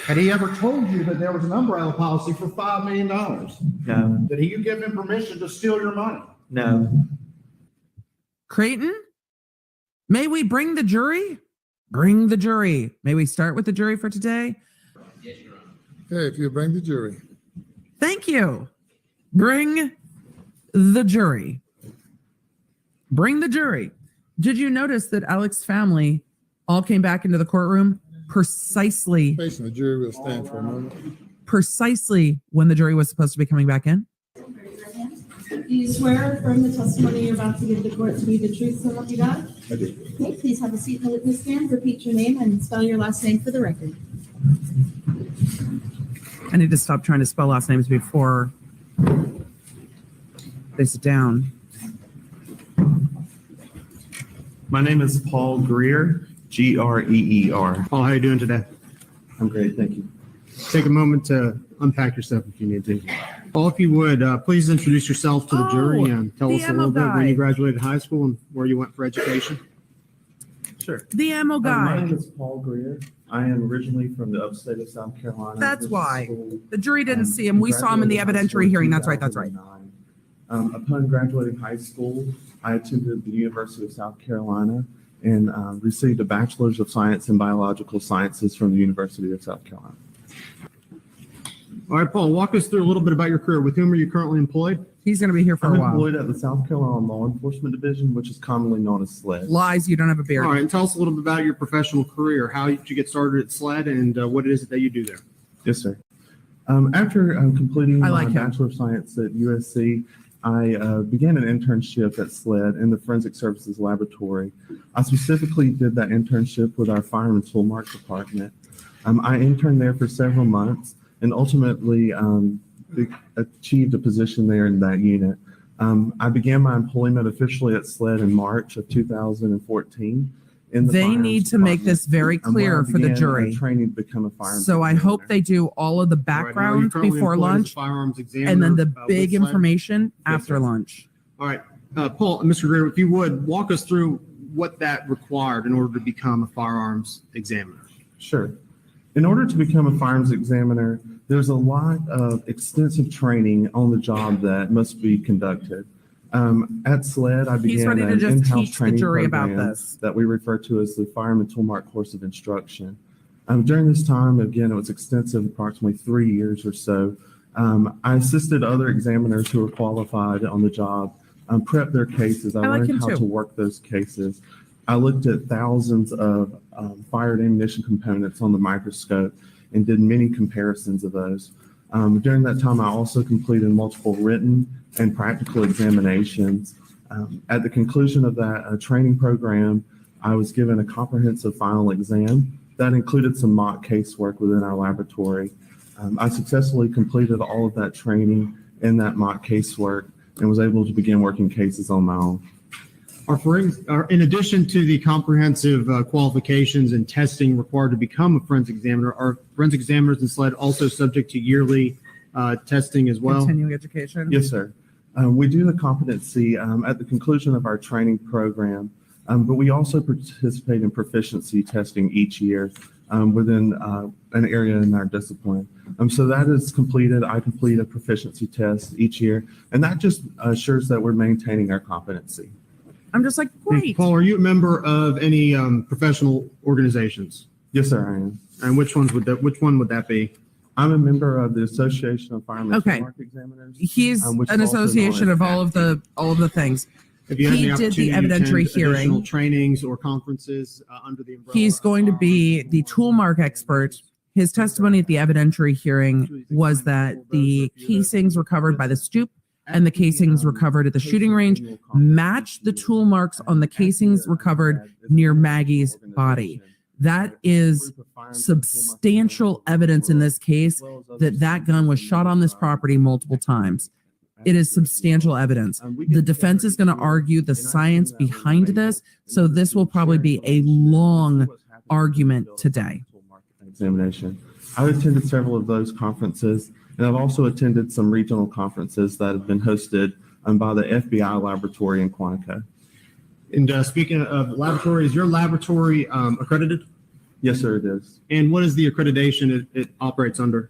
Had he ever told you that there was an umbrella policy for $5 million? No. Did you give him permission to steal your money? No. Creighton, may we bring the jury? Bring the jury. May we start with the jury for today? Okay, if you bring the jury. Thank you. Bring the jury. Bring the jury. Did you notice that Alex's family all came back into the courtroom precisely Patient, the jury will stand for a moment. when the jury was supposed to be coming back in? Do you swear or affirm the testimony you're about to give the court to be the truth, so help you God? I do. Okay, please have a seat in the witness stand, repeat your name and spell your last name for the record. I need to stop trying to spell last names before they sit down. My name is Paul Greer, Greer. Paul, how are you doing today? I'm great, thank you. Take a moment to unpack your stuff if you need to. Paul, if you would, please introduce yourself to the jury and tell the us a little bit ammo when you guy. graduated high school and where you went for education. Sure. The ammo My guy. name is Paul Greer. I am originally from the upstate of South Carolina. That's This is why. school. The jury didn't see him. We saw him in the Graduated high school evidentiary in hearing. That's right. That's right. 2009. Upon graduating high school, I attended the University of South Carolina and received a Bachelor's of Science in Biological Sciences from the University of South Carolina. All right, Paul, walk us through a little bit about your career. With whom are you currently employed? He's going to be here for I'm a while. employed at the South Carolina Law Enforcement Division, which is commonly known as SLED. Lies. You don't have a beard. All right, and tell us a little bit about your professional career. How did you get started at SLED and what it is that you do there? Yes, sir. After completing I my like him. Bachelor of Science at USC, I began an internship at SLED in the Forensic Services Laboratory. I specifically did that internship with our Fire and Tool Mark department. I interned there for several months and ultimately achieved a position there in that unit. I began my employment officially at SLED in March of 2014. In the They firearms need to make department, this very where I clear for the began, jury. training to become a firearms So I hope examiner. they do all of the All right, now, are you background currently before employed as a lunch firearms examiner, and then the with big SLED? information after sir. lunch. All right, Paul, Mr. Greer, if you would, walk us through what that required in order to become a firearms examiner. Sure. In order to become a firearms examiner, there's a lot of extensive training on the job that must be conducted. At SLED, I He's began ready to an just in-house teach the training jury about program this. that we refer to as the Fireman Toolmark Course of Instruction. During this time, again, it was extensive, approximately 3 years or so. I assisted other examiners who were qualified on the job, prep their cases. I like him learned how too. to work those cases. I looked at thousands of fired ammunition components on the microscope and did many comparisons of those. During that time, I also completed multiple written and practical examinations. At the conclusion of that training program, I was given a comprehensive final exam that included some mock casework within our laboratory. I successfully completed all of that training and that mock casework and was able to begin working cases on my own. In addition to the comprehensive qualifications and testing required to become a forensic examiner, are forensic examiners in SLED also subject to yearly testing as well? Continuing education. Yes, sir. We do the competency at the conclusion of our training program, but we also participate in proficiency testing each year. within an area in our discipline. So that is completed. I complete a proficiency test each year, and that just assures that we're maintaining our competency. I'm just like, great. Paul, are you a member of any professional organizations? Yes, sir, I am. And which one would that be? I'm a member of the Association of Firemen Okay. and Mark Examiners. He's which is an also known association as of all of the things. Have you had He the did the opportunity to evidentiary attend additional hearing. trainings or conferences under the umbrella? He's going to be the tool mark expert. His testimony at the evidentiary hearing was that the casings recovered by the stoop and the casings recovered at the shooting range match the tool marks on the casings recovered near Maggie's body. That is substantial evidence in this case that that gun was shot on this property multiple times. It is substantial evidence. The defense is going to argue the science behind this, so this will probably be a long argument today. Examination. I've attended several of those conferences, and I've also attended some regional conferences that have been hosted by the FBI laboratory in Quantico. And speaking of laboratory, is your laboratory accredited? Yes, sir, it is. And what is the accreditation it operates under?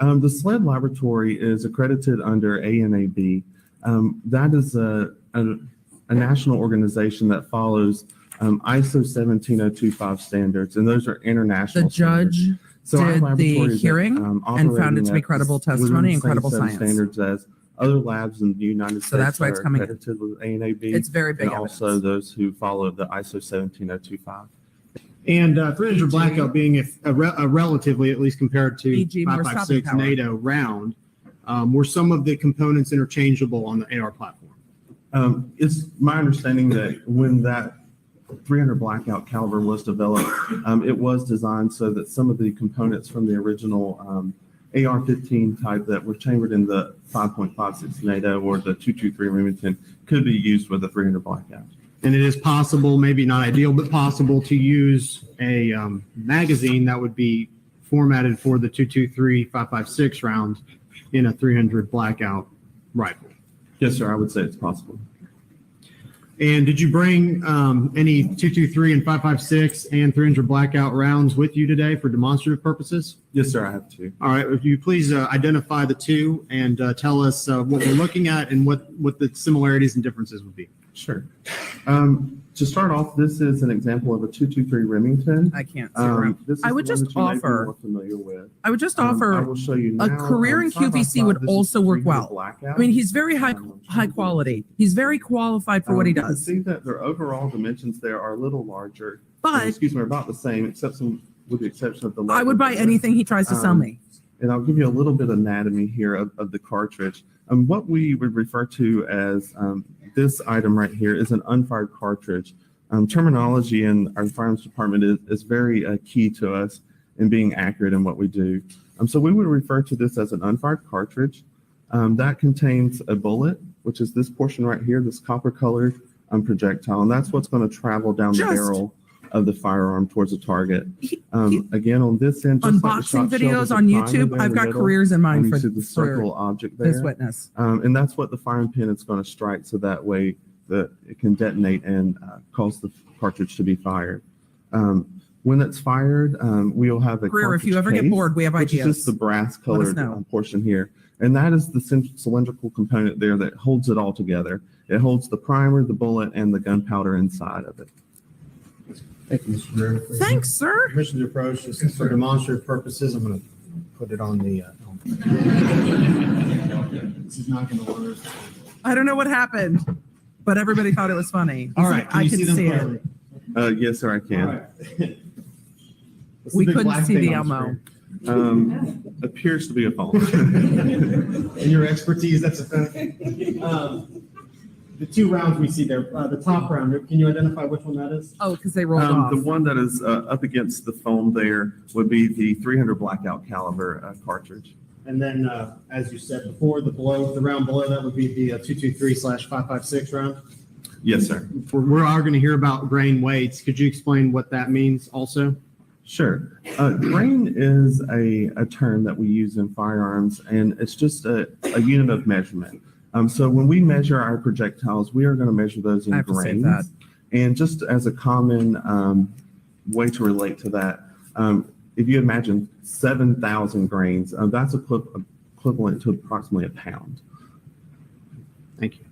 The SLED laboratory is accredited under ANAB. That is a national organization that follows ISO 17025 standards, and those are international. The judge our did laboratory the is, hearing and found operating it to be at credible within testimony the and same credible set of science. standards as other labs in the United States. So that's why it's that are coming in. accredited with ANAB. It's very big and also evidence. those who follow the ISO 17025. And 300 blackout being a relatively, at least compared to EG, more stopping 5.56 power. NATO round, were some of the components interchangeable on the AR platform? It's my understanding that when that 300 blackout caliber was developed, it was designed so that some of the components from the original AR-15 type that were chambered in the 5.56 NATO or the 223 Remington could be used with a 300 blackout. And it is possible, maybe not ideal, but possible to use a magazine that would be formatted for the 223 5.56 round in a 300 blackout rifle. Yes, sir, I would say it's possible. And did you bring any 223 and 5.56 and 300 blackout rounds with you today for demonstrative purposes? Yes, sir, I have two. All right, if you please identify the two and tell us what we're looking at and what the similarities and differences would be. Sure. To start off, this is an example of a 223 Remington. I can't see around. This is I would the one just that you may be offer- more familiar with. I would just I offer will show you a now. career in Side by QVC side, would this is also work 300 well. blackout. I mean, he's very high quality. He's very qualified for what he You can does. see that their overall dimensions there are a little larger. But Excuse me, about the same, with the exception of the. I would buy leather. anything he tries to sell me. And I'll give you a little bit of anatomy here of the cartridge. What we would refer to as this item right here is an unfired cartridge. Terminology in our firearms department is very key to us in being accurate in what we do. So we would refer to this as an unfired cartridge. That contains a bullet, which is this portion right here, this copper colored projectile. And that's what's going to travel down the barrel of the firearm towards a target. Again, on this end, just like the Unboxing shot shell, videos there's a on primer YouTube, there in I've the got middle, careers in mind and for, you see the circle object there. this witness. And that's what the firing pin is going to strike, so that way that it can detonate and cause the cartridge to be fired. When it's fired, we'll have a Career, if you cartridge ever get case, bored, we have which ideas. is just the brass colored know. portion here. And that is the cylindrical component there that holds it all together. It holds the primer, the bullet, and the gunpowder inside of it. Thank you, Mr. Drew. Thanks, sir. Permission to approach, just for demonstrative purposes, I'm going to put it on the. This is not going to work. I don't know what happened, but everybody thought it was funny. All right, I you can see them see clearly? it. Yes, sir, I can. All right. What's We the big couldn't black see thing the on Elmo. screen? Appears to be a phone. In your expertise, that's a fact. The two rounds we see there, the top round, can you identify which one that is? Oh, because they rolled off. The one that is up against the foam there would be the 300 blackout caliber cartridge. And then, as you said before, the round below that would be the 223/556 round. Yes, sir. We are going to hear about grain weights. Could you explain what that means also? Sure. Grain is a term that we use in firearms, and it's just a unit of measurement. So when we measure our projectiles, we are going to measure those in I have to save grains. that. And just as a common way to relate to that, If you imagine 7,000 grains, that's equivalent to approximately a pound. Thank you.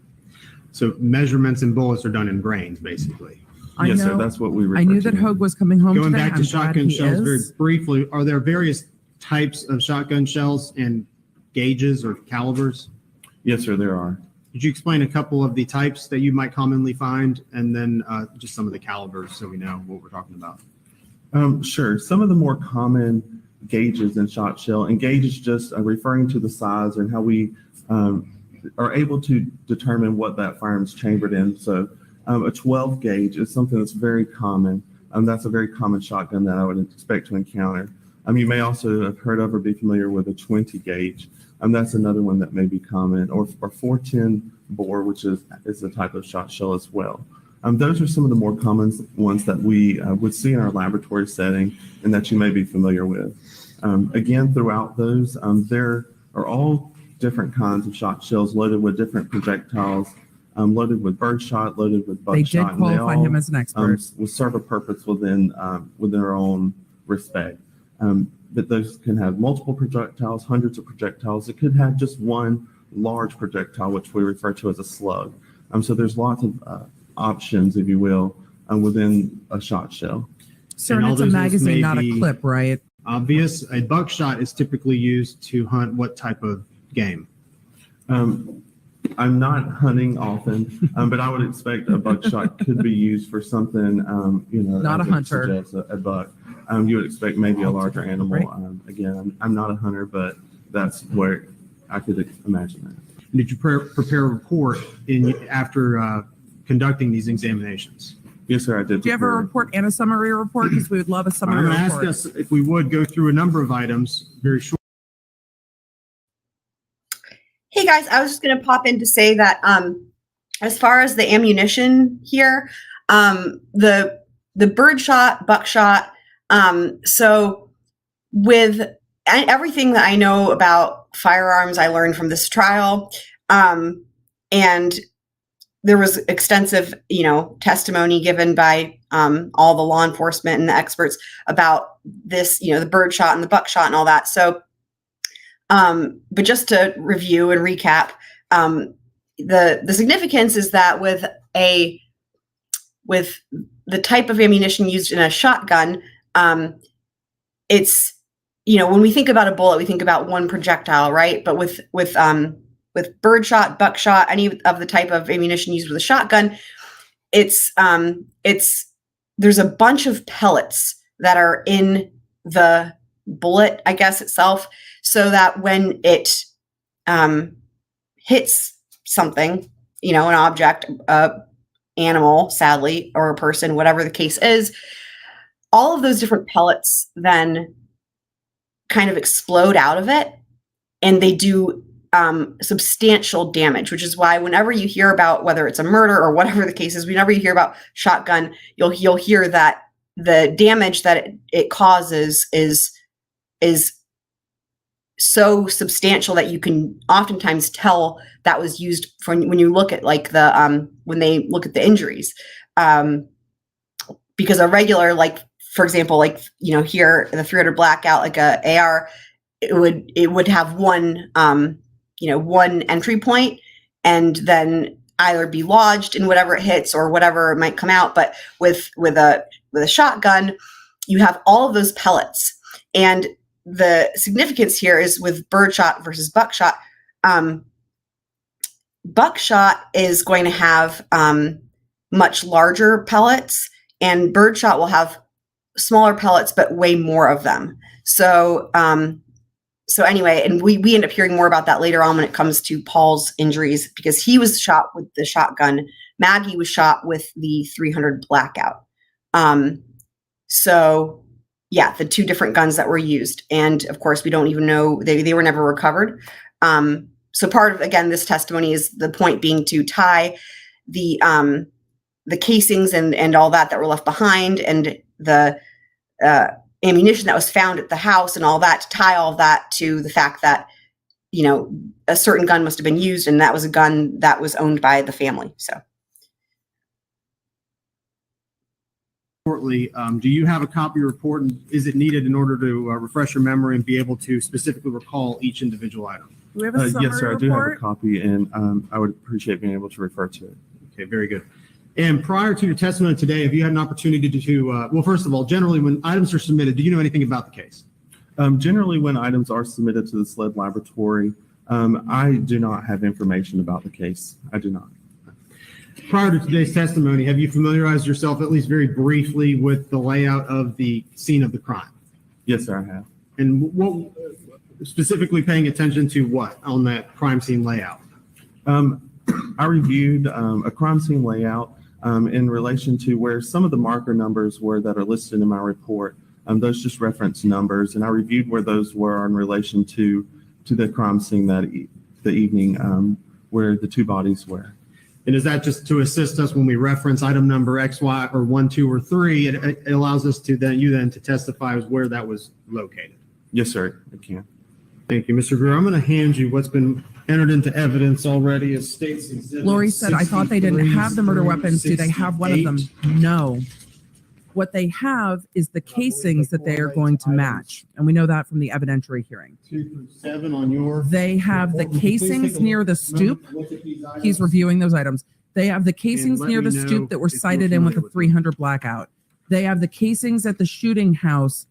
So measurements and bullets are done in grains, basically. Yes, sir. That's what we refer I knew to. that Hogue was coming home Going today. back to I'm shotgun glad he shells very is. briefly, are there various types of shotgun shells and gauges or calibers? Yes, sir, there are. Could you explain a couple of the types that you might commonly find, and then just some of the calibers so we know what we're talking about? Sure. Some of the more common gauges in shot shell, and gauge is just referring to the size and how we are able to determine what that firearm's chambered in. So a 12 gauge is something that's very common. That's a very common shotgun that I would expect to encounter. You may also have heard of or be familiar with a 20 gauge. That's another one that may be common, or 410 bore, which is a type of shot shell as well. Those are some of the more common ones that we would see in our laboratory setting and that you may be familiar with. Again, throughout those, there are all different kinds of shot shells loaded with different projectiles, loaded with birdshot, loaded with They buckshot. did qualify him as an expert. Will serve a purpose within their own respect. But those can have multiple projectiles, hundreds of projectiles. It could have just one large projectile, which we refer to as a slug. So there's lots of options, if you will, within a shot shell. Sir, And and all it's a those magazine, may not a be clip, right? Obvious. A buckshot is typically used to hunt what type of game? I'm not hunting often, but I would expect a buckshot could be used for something, Not a as it hunter. suggests, a buck. You would expect maybe a larger animal. Right. Again, I'm not a hunter, but that's where I could imagine that. Did you prepare a report after conducting these examinations? Yes, sir, I did. Do you have a prepare. report and a summary report? Because we would love a I'm summary going to ask report. us if we would go through a number of items very short. Hey guys, I was just going to pop in to say that as far as the ammunition here, the birdshot, buckshot, so with everything that I know about firearms, I learned from this trial, and there was extensive, testimony given by all the law enforcement and the experts about this, the birdshot and the buckshot and all that. So, but just to review and recap, the significance is that with the type of ammunition used in a shotgun, it's, when we think about a bullet, we think about one projectile, right? But with birdshot, buckshot, any of the type of ammunition used with a shotgun, there's a bunch of pellets that are in the bullet, I guess, itself, so that when it hits something, an object, animal, sadly, or a person, whatever the case is, all of those different pellets then kind of explode out of it, and they do substantial damage, which is why whenever you hear about whether it's a murder or whatever the case is, whenever you hear about shotgun, you'll hear that the damage that it causes is so substantial that you can oftentimes tell that was used for when you look at when they look at the injuries, because a regular, for example, here the 300 blackout, like a AR, it would have one one entry point, and then either be lodged in whatever it hits or whatever might come out. But with a shotgun, you have all of those pellets. And the significance here is with birdshot versus buckshot. Buckshot is going to have much larger pellets, and birdshot will have smaller pellets, but way more of them. So anyway, and we end up hearing more about that later on when it comes to Paul's injuries, because he was shot with the shotgun. Maggie was shot with the 300 blackout. So yeah, the two different guns that were used. And of course, we don't even know, they were never recovered. So part of, again, this testimony is the point being to tie the casings and all that were left behind, and the ammunition that was found at the house and all that, to tie all that to the fact that, a certain gun must have been used, and that was a gun that was owned by the family. So. shortly. Do you have a copy of your report, and is it needed in order to refresh your memory and be able to specifically recall each individual item? Do we have a summary Yes, sir. I do have a report? copy, and I would appreciate being able to refer to it. Okay, very good. And prior to your testimony today, have you had an opportunity to, well, first of all, generally when items are submitted, do you know anything about the case? Generally, when items are submitted to the SLED laboratory, I do not have information about the case. I do not. Prior to today's testimony, have you familiarized yourself, at least very briefly, with the layout of the scene of the crime? Yes, sir, I have. And what, specifically paying attention to what on that crime scene layout? I reviewed a crime scene layout in relation to where some of the marker numbers were that are listed in my report. Those just reference numbers, and I reviewed where those were in relation to the crime scene the evening where the two bodies were. And is that just to assist us when we reference item number X, Y, or 1, 2, or 3? It allows us to then to testify as where that was located. Yes, sir, I can. Thank you, Mr. Greer. I'm going to hand you what's been entered into evidence already as states exhibit. Lori said, I thought they didn't have the murder weapons. Do they have one of them? No. What they have is the casings that they are going to match. And we know that from the evidentiary hearing. 2 through 7 on your. They have the report. Would you please casings take a near the stoop. look at these items? He's reviewing those items. They have the casings let near me the know stoop that were if you're cited in with familiar a with 300 blackout. They have the casings at the shooting house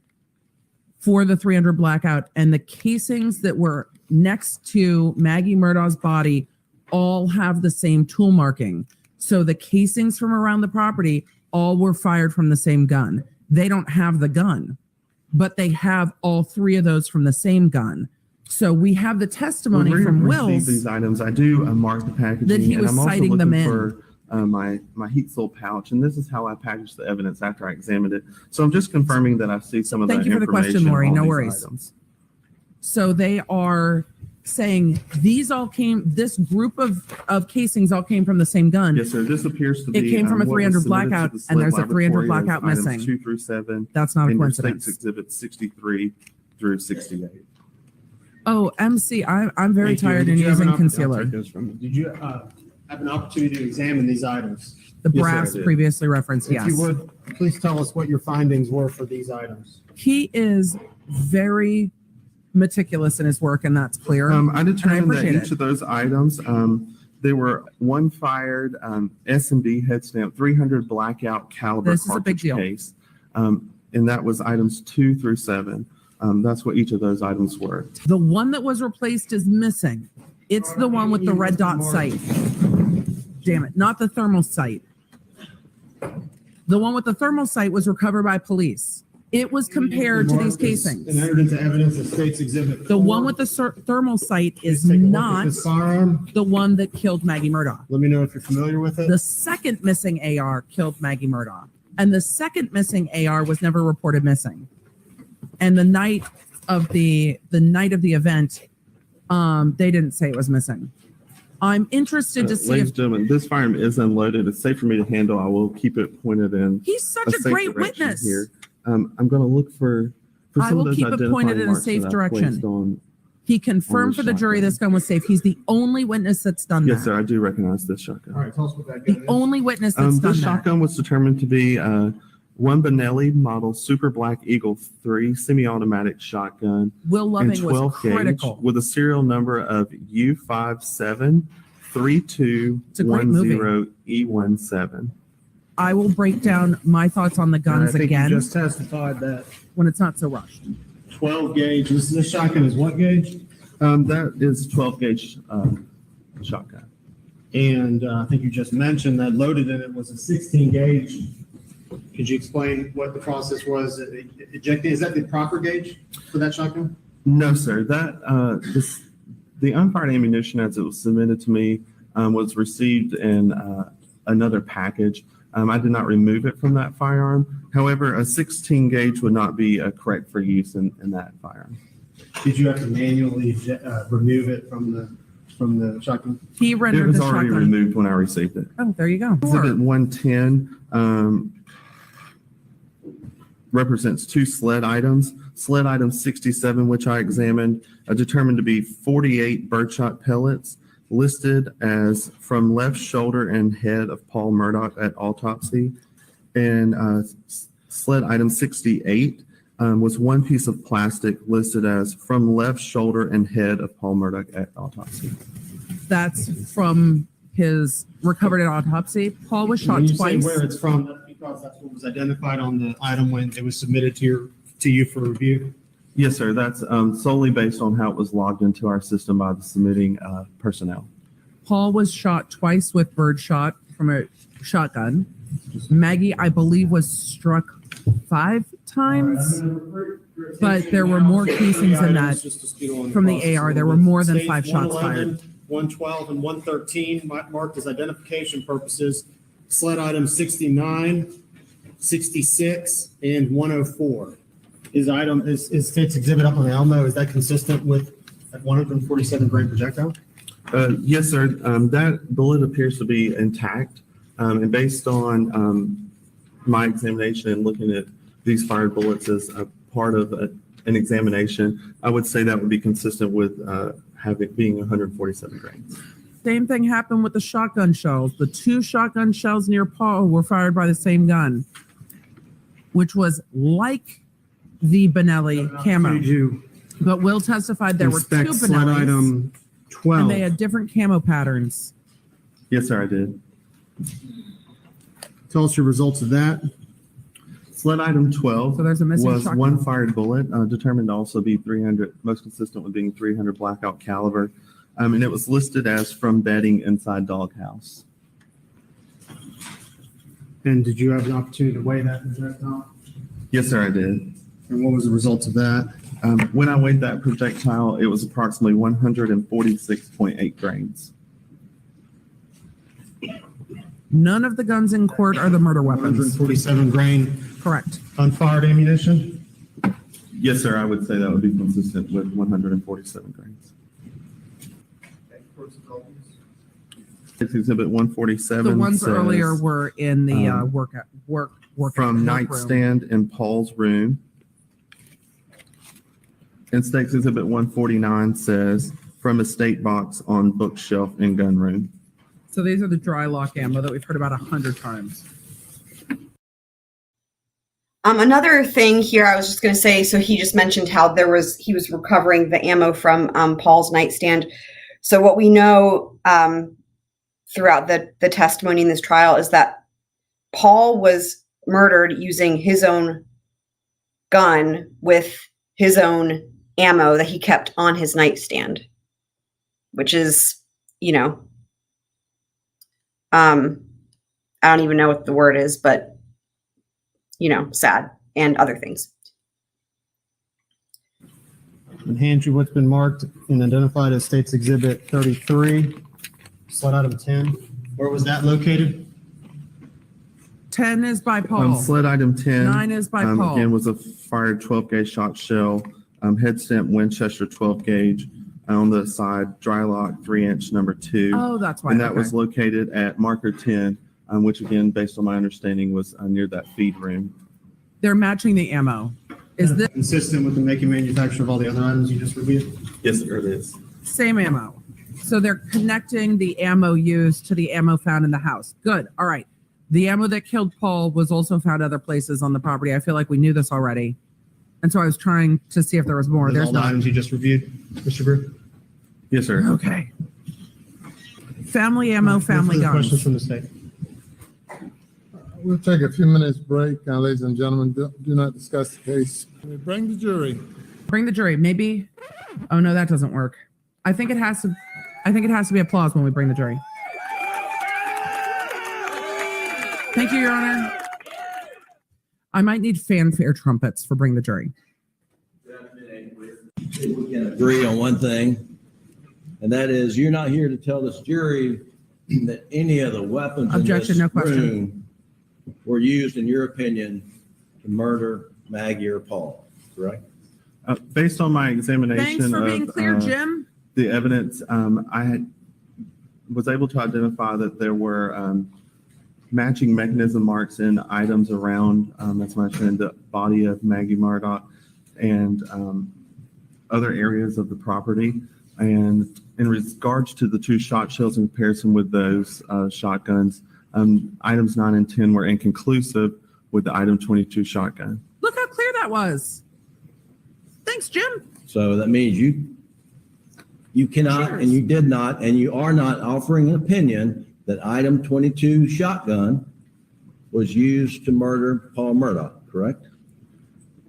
for the 300 blackout, and the casings that were next to Maggie Murdaugh's body all have the same tool marking. So the casings from around the property all were fired from the same gun. They don't have the gun, but they have all three of those from the same gun. So we have the testimony When we from receive Wills these items, I do mark the packaging, that he and was I'm also citing them looking in. for my heat seal pouch, and this is how I packaged the evidence after I examined it. So I'm just confirming that I see some of Thank the you for the question, information Lori. on No these worries. items. So they are saying these all came, this group of casings all came from the same gun. Yes, sir. This appears to be. It came from a what was 300 submitted to blackout, the and SLED there's a 300 laboratory as blackout items missing. 2 through 7. That's not a and your coincidence. State's Exhibit 63 through 68. Oh, MC, I'm very Thank you. tired Did and you have using an opp- concealer. I'll take those from you. Did you have an opportunity to examine these items? The Yes, sir, I brass did. previously referenced, If yes. you would, please tell us what your findings were for these items. He is very meticulous in his work, and that's clear. I determined that appreciate each it. of those items, they were one fired S&B head stamp 300 blackout caliber This is a big cartridge deal. case. And that was items 2 through 7. That's what each of those items were. The one that was replaced is missing. It's the one with the red dot sight. Damn it, not the thermal sight. The one with the thermal sight was recovered by police. It was compared to these And casings. entered into evidence as states exhibit. The 4. one with the thermal sight is Please take a look at not this firearm. the one that killed Maggie Murdaugh. Let me know if you're familiar with it. The second missing AR killed Maggie Murdaugh, and the second missing AR was never reported missing. And the night of the event, they didn't say it was missing. I'm interested to see Ladies if and gentlemen, this firearm is unloaded. It's safe for me to handle. I will keep it pointed in. he's such a safe great direction witness. here. I'm going to look for I some will of those keep it pointed identifying in a marks safe that I direction. placed on. He confirmed for the jury shotgun. this gun was safe. He's the only witness that's done Yes, that. sir. I do recognize this shotgun. All right, tell us what that gun The is. only witness that's done This that. shotgun was determined to be one Benelli model Super Black Eagle 3 semi-automatic shotgun Will and Loving was 12 critical. gauge with a serial number of U573210E17. I will break down my thoughts on the guns I think again you just testified that when it's not so rushed. 12 gauge. This shotgun is what gauge? That is 12 gauge shotgun. And I think you just mentioned that loaded in it was a 16 gauge. Could you explain what the process was ejecting? Is that the proper gauge for that shotgun? No, sir. The unfired ammunition as it was submitted to me was received in another package. I did not remove it from that firearm. However, a 16 gauge would not be correct for use in that firearm. Did you have to manually remove it from the shotgun? He It rendered was the already shotgun. removed when I received it. Oh, there you go. Exhibit 110 represents two sled items. Sled item 67, which I examined, determined to be 48 birdshot pellets listed as from left shoulder and head of Paul Murdaugh at autopsy. And sled item 68 was one piece of plastic listed as from left shoulder and head of Paul Murdaugh at autopsy. That's from his recovered at autopsy. Paul was shot When you twice. say where it's from, that's because that's what was identified on the item when it was submitted to you for review. Yes, sir. That's solely based on how it was logged into our system by the submitting personnel. Paul was shot twice with Birdshot from a shotgun. Maggie, I believe, was struck 5 times, but there were more casings than that from the AR. There were more than 5 shots fired. 112 and 113 marked as identification purposes. Sled item 69, 66, and 104. Is State's exhibit up on the Elmo, is that consistent with that 147 grain projectile? Yes, sir. That bullet appears to be intact. And based on my examination and looking at these fired bullets as a part of an examination, I would say that would be consistent with being 147 grains. Same thing happened with the shotgun shells. The 2 shotgun shells near Paul were fired by the same gun, which was like the Benelli camo. But Will testified there were 2 Inspect sled Benellis, item 12. and they had different camo patterns. Yes, sir, I did. Tell us your results of that. Sled item 12 So there's a missing was shotgun. one fired bullet, determined to also be 300, most consistent with being 300 blackout caliber. And it was listed as from bedding inside doghouse. And did you have an opportunity to weigh that projectile? Yes, sir, I did. And what was the results of that? When I weighed that projectile, it was approximately 146.8 grains. None of the guns in court are the murder weapons. 147 grain Correct. unfired ammunition? Yes, sir, I would say that would be consistent with 147 grains. It's exhibit 147. The ones says, earlier were in the work from room. nightstand in Paul's room. And State's exhibit 149 says from estate box on bookshelf in gun room. So these are the dry lock ammo that we've heard about 100 times. Another thing here, I was just going to say, so he just mentioned how he was recovering the ammo from Paul's nightstand. So what we know throughout the testimony in this trial is that Paul was murdered using his own gun with his own ammo that he kept on his nightstand, which is, I don't even know what the word is, but sad, and other things. And hand you what's been marked and identified as State's Exhibit 33, slide item 10. Where was that located? 10 is by Paul. Sled item 10. 9 is by Paul. Again, was a fired 12 gauge shot shell, head stamp Winchester 12 gauge on the side, dry lock 3-inch number 2. Oh, that's why. And that okay. was located at marker 10, which again, based on my understanding, was near that feed room. They're matching the ammo. Is this Consistent with the make and manufacture of all the other items you just reviewed? Yes, sir, it is. same ammo? So they're connecting the ammo used to the ammo found in the house. Good. All right. The ammo that killed Paul was also found other places on the property. I feel like we knew this already. And so I was trying to see if there was more. There's all the not. items you just reviewed, Mr. Brew? Yes, sir. Okay. Family ammo, family No further questions guns. from the state. We'll take a few minutes break, ladies and gentlemen. Do not discuss the case. Bring the jury. Bring the jury. Maybe. Oh no, that doesn't work. I think it has to be applause when we bring the jury. Thank you, Your Honor. I might need fanfare trumpets for bring the jury. We can agree on one thing, and that is you're not here to tell this jury that any of the weapons Objection, in no this question. room were used, in your opinion, to murder Maggie or Paul, correct? Based on my Thanks examination for being of clear, Jim. the evidence, was able to identify that there were matching mechanism marks in items around, as mentioned, the body of Maggie Murdaugh and other areas of the property. And in regards to the 2 shot shells in comparison with those shotguns, items 9 and 10 were inconclusive, with the item 22 shotgun. Look how clear that was. Thanks, Jim. So that means you cannot, Cheers. and you did not, and you are not offering an opinion that item 22 shotgun was used to murder Paul Murdaugh, correct?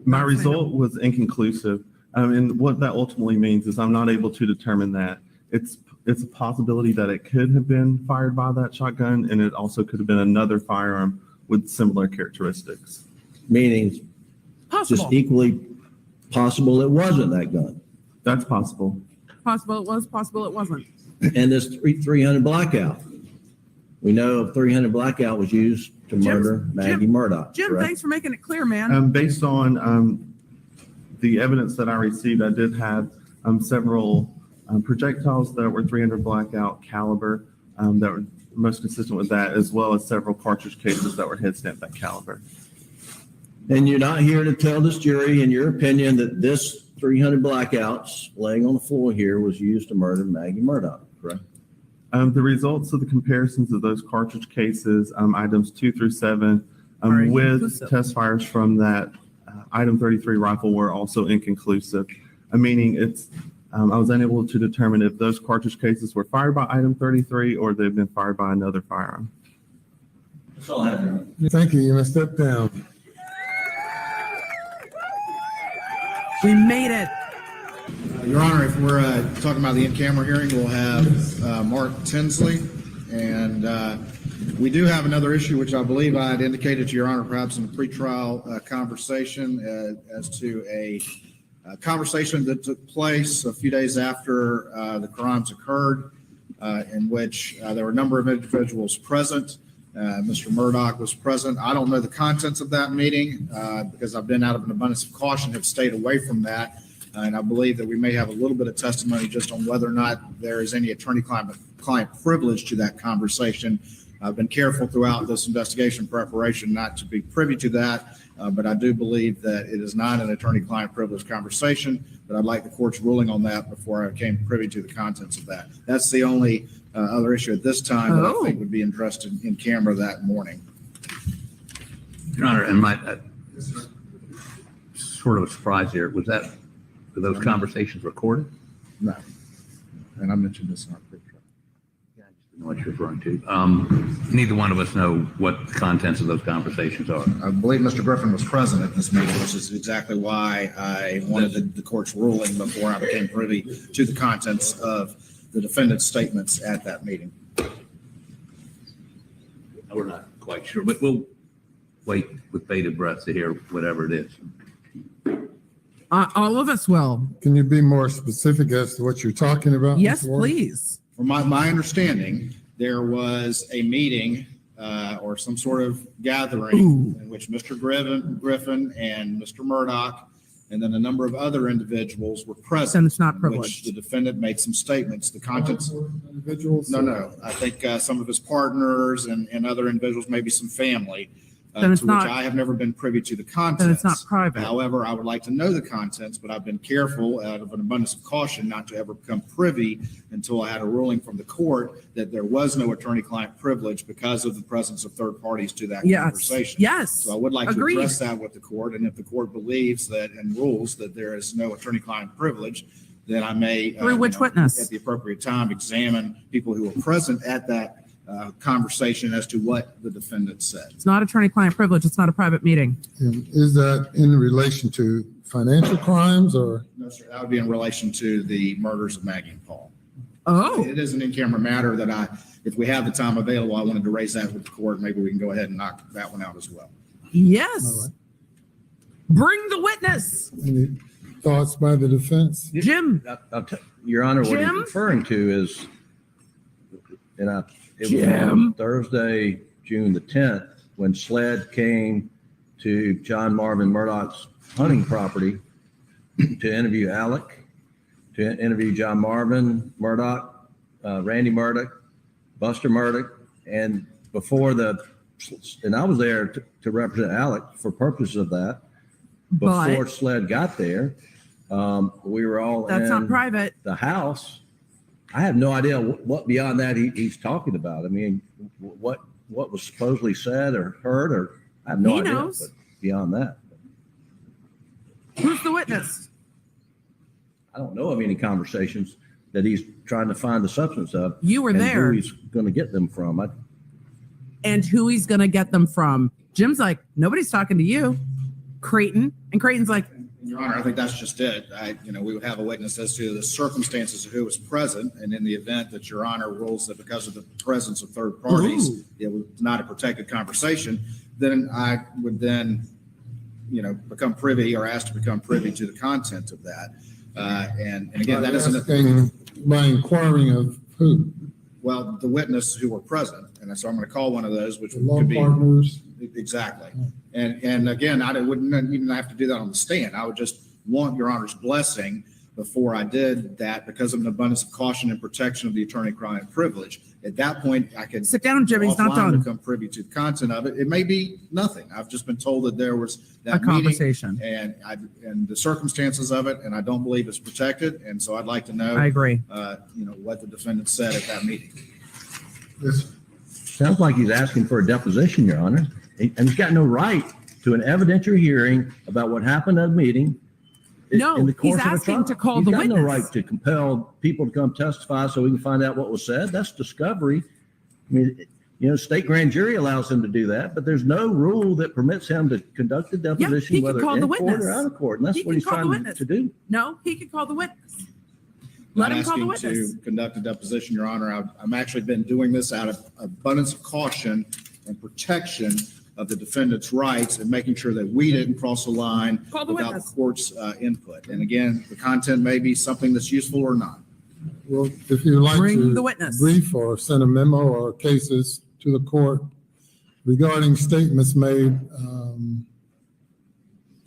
My result was inconclusive. And what that ultimately means is I'm not able to determine that. It's a possibility that it could have been fired by that shotgun, and it also could have been another firearm with similar characteristics. Meaning Possible. just equally possible it wasn't that gun. That's possible. Possible it was, possible it wasn't. And this 300 blackout. We know 300 blackout was used to murder Maggie Murdaugh. Jim, correct? thanks for making it clear, man. Based on the evidence that I received, I did have several projectiles that were 300 blackout caliber that were most consistent with that, as well as several cartridge cases that were head stamped that caliber. And you're not here to tell this jury, in your opinion, that this 300 blackouts laying on the floor here was used to murder Maggie Murdaugh, correct? The results of the comparisons of those cartridge cases, items 2 through 7, Are with inconclusive. test fires from that item 33 rifle were also inconclusive. Meaning I was unable to determine if those cartridge cases were fired by item 33 or they've been fired by another firearm. That's all I have. Thank you. You may step down. We made it. Your Honor, if we're talking about the in-camera hearing, we'll have Mark Tinsley. And we do have another issue, which I believe I had indicated to Your Honor, perhaps in a pretrial conversation as to a conversation that took place a few days after the crimes occurred, in which there were a number of individuals present. Mr. Murdaugh was present. I don't know the contents of that meeting because I've been out of an abundance of caution, have stayed away from that. And I believe that we may have a little bit of testimony just on whether or not there is any attorney-client privilege to that conversation. I've been careful throughout this investigation preparation not to be privy to that, but I do believe that it is not an attorney-client privilege conversation, but I'd like the court's ruling on that before I became privy to the contents of that. That's the only other issue at this time that I think would be addressed in camera that morning. Your Honor, and my sort of a surprise here, were those conversations recorded? No. And I mentioned this in our pretrial. Yeah, I just didn't know what you're referring to. Neither one of us know what the contents of those conversations are. I believe Mr. Griffin was present at this meeting, which is exactly why I wanted the court's ruling before I became privy to the contents of the defendant's statements at that meeting. We're not quite sure, but we'll wait with bated breath to hear whatever it is. All of us will. Can you be more specific as to what you're talking about? Yes, Mr. Warren? please. From my understanding, there was a meeting or some sort of gathering in which Mr. Griffin and Mr. Murdaugh and then a number of other individuals were present. Then it's not in which privileged. the defendant made some statements. The contents. Individuals? No. I think some of his partners and other individuals, maybe some family, Then it's to not- which I have never been privy to the contents. Then it's not private. However, I would like to know the contents, but I've been careful out of an abundance of caution not to ever become privy until I had a ruling from the court that there was no attorney-client privilege because of the presence of third parties to that Yes. conversation. Yes. So I would like Agreed. to address that with the court, and if the court believes that and rules that there is no attorney-client privilege, then I may Through which witness? at the appropriate time examine people who were present at that conversation as to what the defendant said. It's not attorney-client privilege. It's not a private meeting. And is that in relation to financial crimes or? No, sir, that would be in relation to the murders of Maggie and Paul. Oh, It is an in-camera matter that if we have the time available, I wanted to raise that with the court. Maybe we can go ahead and knock that one out as well. All yes. right. Bring the witness. Any thoughts by the defense? Jim. Your Honor, what Jim? he's referring to is, it was Jim? on Thursday, June the 10th, when SLED came to John Marvin Murdaugh's hunting property to interview Alec, to interview John Marvin Murdaugh, Randy Murdaugh, Buster Murdaugh, and and I was there to represent Alec for purposes of that. Before But SLED got there, we were all that's not in private. the house. I have no idea what beyond that he's talking about. I mean, what was supposedly said or heard, or I have no He idea, knows. but beyond that, Who's the witness? I don't know of any conversations that he's trying to find the substance of. You were and there. Who he's going to get them from. And who he's going to get them from. Jim's like, nobody's talking to you, Creighton. And Creighton's like, Your Honor, I think that's just it. We would have a witness as to the circumstances of who was present, and in the event that Your Honor rules that because of the presence of third parties, Ooh. it was not a protected conversation, then I would become privy or asked to become privy to the content of that. And again, that isn't, Asking by inquiring of who? well, the witness who were present. And so I'm going to call one of those, which The law could be. partners? Exactly. And again, I wouldn't even have to do that on the stand. I would just want Your Honor's blessing before I did that because of an abundance of caution and protection of the attorney-client privilege. At that point, I could. sit down, Jim. He's not offline done. Become privy to the content of it. It may be nothing. I've just been told that there was A that meeting conversation. and the circumstances of it, and I don't believe it's protected. And so I'd like to know, I agree. what the defendant said at that meeting. Yes. Sounds like he's asking for a deposition, Your Honor. And he's got no right to an evidentiary hearing about what happened at a meeting. No, in the course he's of a asking trial. to call He's the got no witness. right to compel people to come testify so we can find out what was said. That's discovery. I mean, state grand jury allows him to do that, but there's no rule that permits him to conduct a deposition, he can whether call in the court witness. or out of court. And that's He what can he's call the trying witness. to do. No, he could call the witness. Let him call the Asking witness. to conduct a deposition, Your Honor. I'm actually been doing this out of abundance of caution and protection of the defendant's rights and making sure that we didn't cross the line Call the without the witness. court's input. And again, the content may be something that's useful or not. Well, if you'd like Bring the to witness. brief or send a memo or cases to the court regarding statements made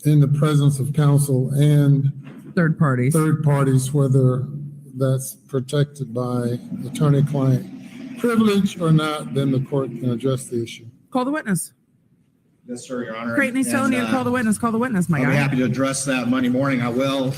in the presence of counsel and Third parties. third parties, whether that's protected by attorney-client privilege or not, then the court can address the issue. Call the witness. Yes, sir, Your Honor. Creighton, he's telling you to call the witness. Call the witness, my I'll be guy. happy to address that Monday morning. I will.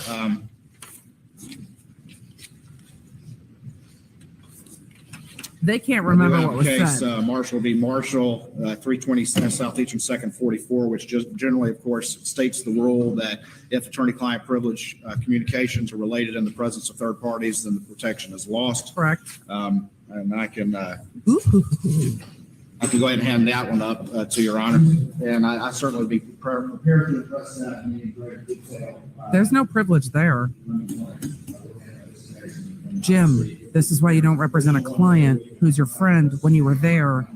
They can't remember what was Case, said. Marshall v. Marshall, 320 Southeastern 2nd 44, which just generally, of course, states the rule that if attorney-client privilege communications are related in the presence of third parties, then the protection is lost. Correct. And I can Ooh. go ahead and hand that one up to Your Honor. And I certainly be prepared to address that in greater detail. There's no privilege there. Jim, this is why you don't represent a client who's your friend when you were there.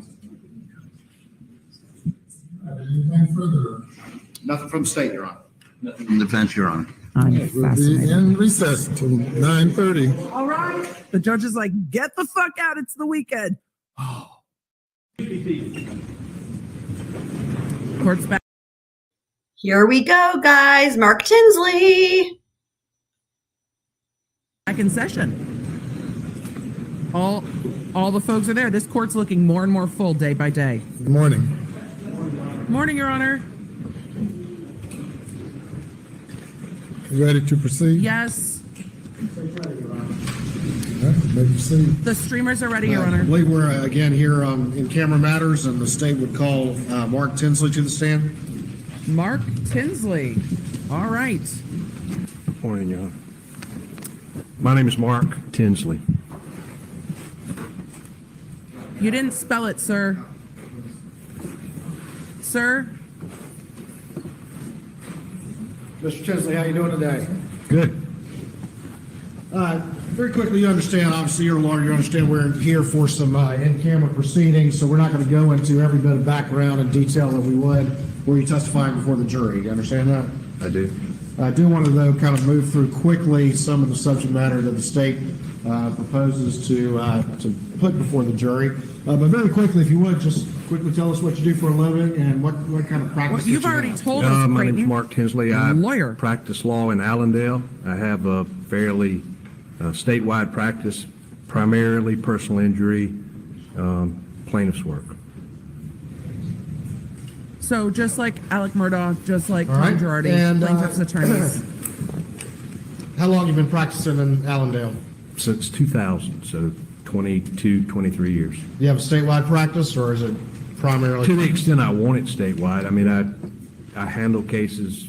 Anything further? Nothing from the state, Your Honor. Nothing from the defense, Your Honor. I'm We'll be fascinated. in recess till 9:30. All right. The judge is like, get the fuck out. It's the weekend. Court's back. Here we go, guys. Mark Tinsley. Back in session. All the folks are there. This court's looking more and more full day by day. Good morning. Morning, Your Honor. You ready to proceed? Yes, Yeah, may proceed. the streamers are ready, Your I Honor. believe we're again here in camera matters, and the state would call Mark Tinsley to the stand. Mark Tinsley. All right. Morning, Your Honor. My name is Mark Tinsley. You didn't spell it, sir. Sir? Mr. Tinsley, how you doing today? Good. Very quickly, you understand, obviously you're a lawyer, you understand we're here for some in-camera proceedings, so we're not going to go into every bit of background and detail that we would were you testifying before the jury. You understand that? I do. I do want to, though, kind of move through quickly some of the subject matter that the state proposes to put before the jury. But very quickly, if you would, just quickly tell us what you do for a living and what kind of practice Well, you've that you already have. told us, My name is Creighton. Mark Tinsley. I Lawyer. practice law in Allendale. I have a fairly statewide practice, primarily personal injury, plaintiff's work. So just like Alex Murdaugh, just like All Tom right. Girardi, And, plaintiff's attorneys. How long have you been practicing in Allendale? Since 2000, so 22, 23 years. Do you have a statewide practice, or is it primarily? To the extent I want it statewide, I mean, I handle cases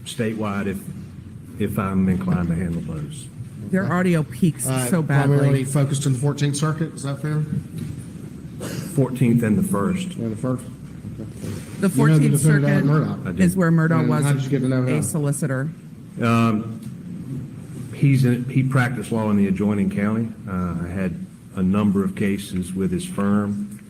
statewide if I'm inclined to handle those. Their audio peaks so Primarily badly. focused on the 14th Circuit, is that fair? 14th and the 1st. Yeah, the first? The You know the 14th defendant, Alex Circuit Murdaugh? I do. is where Murdaugh And was how did you get to know him? a solicitor. He practiced law in the adjoining county. I had a number of cases with his firm,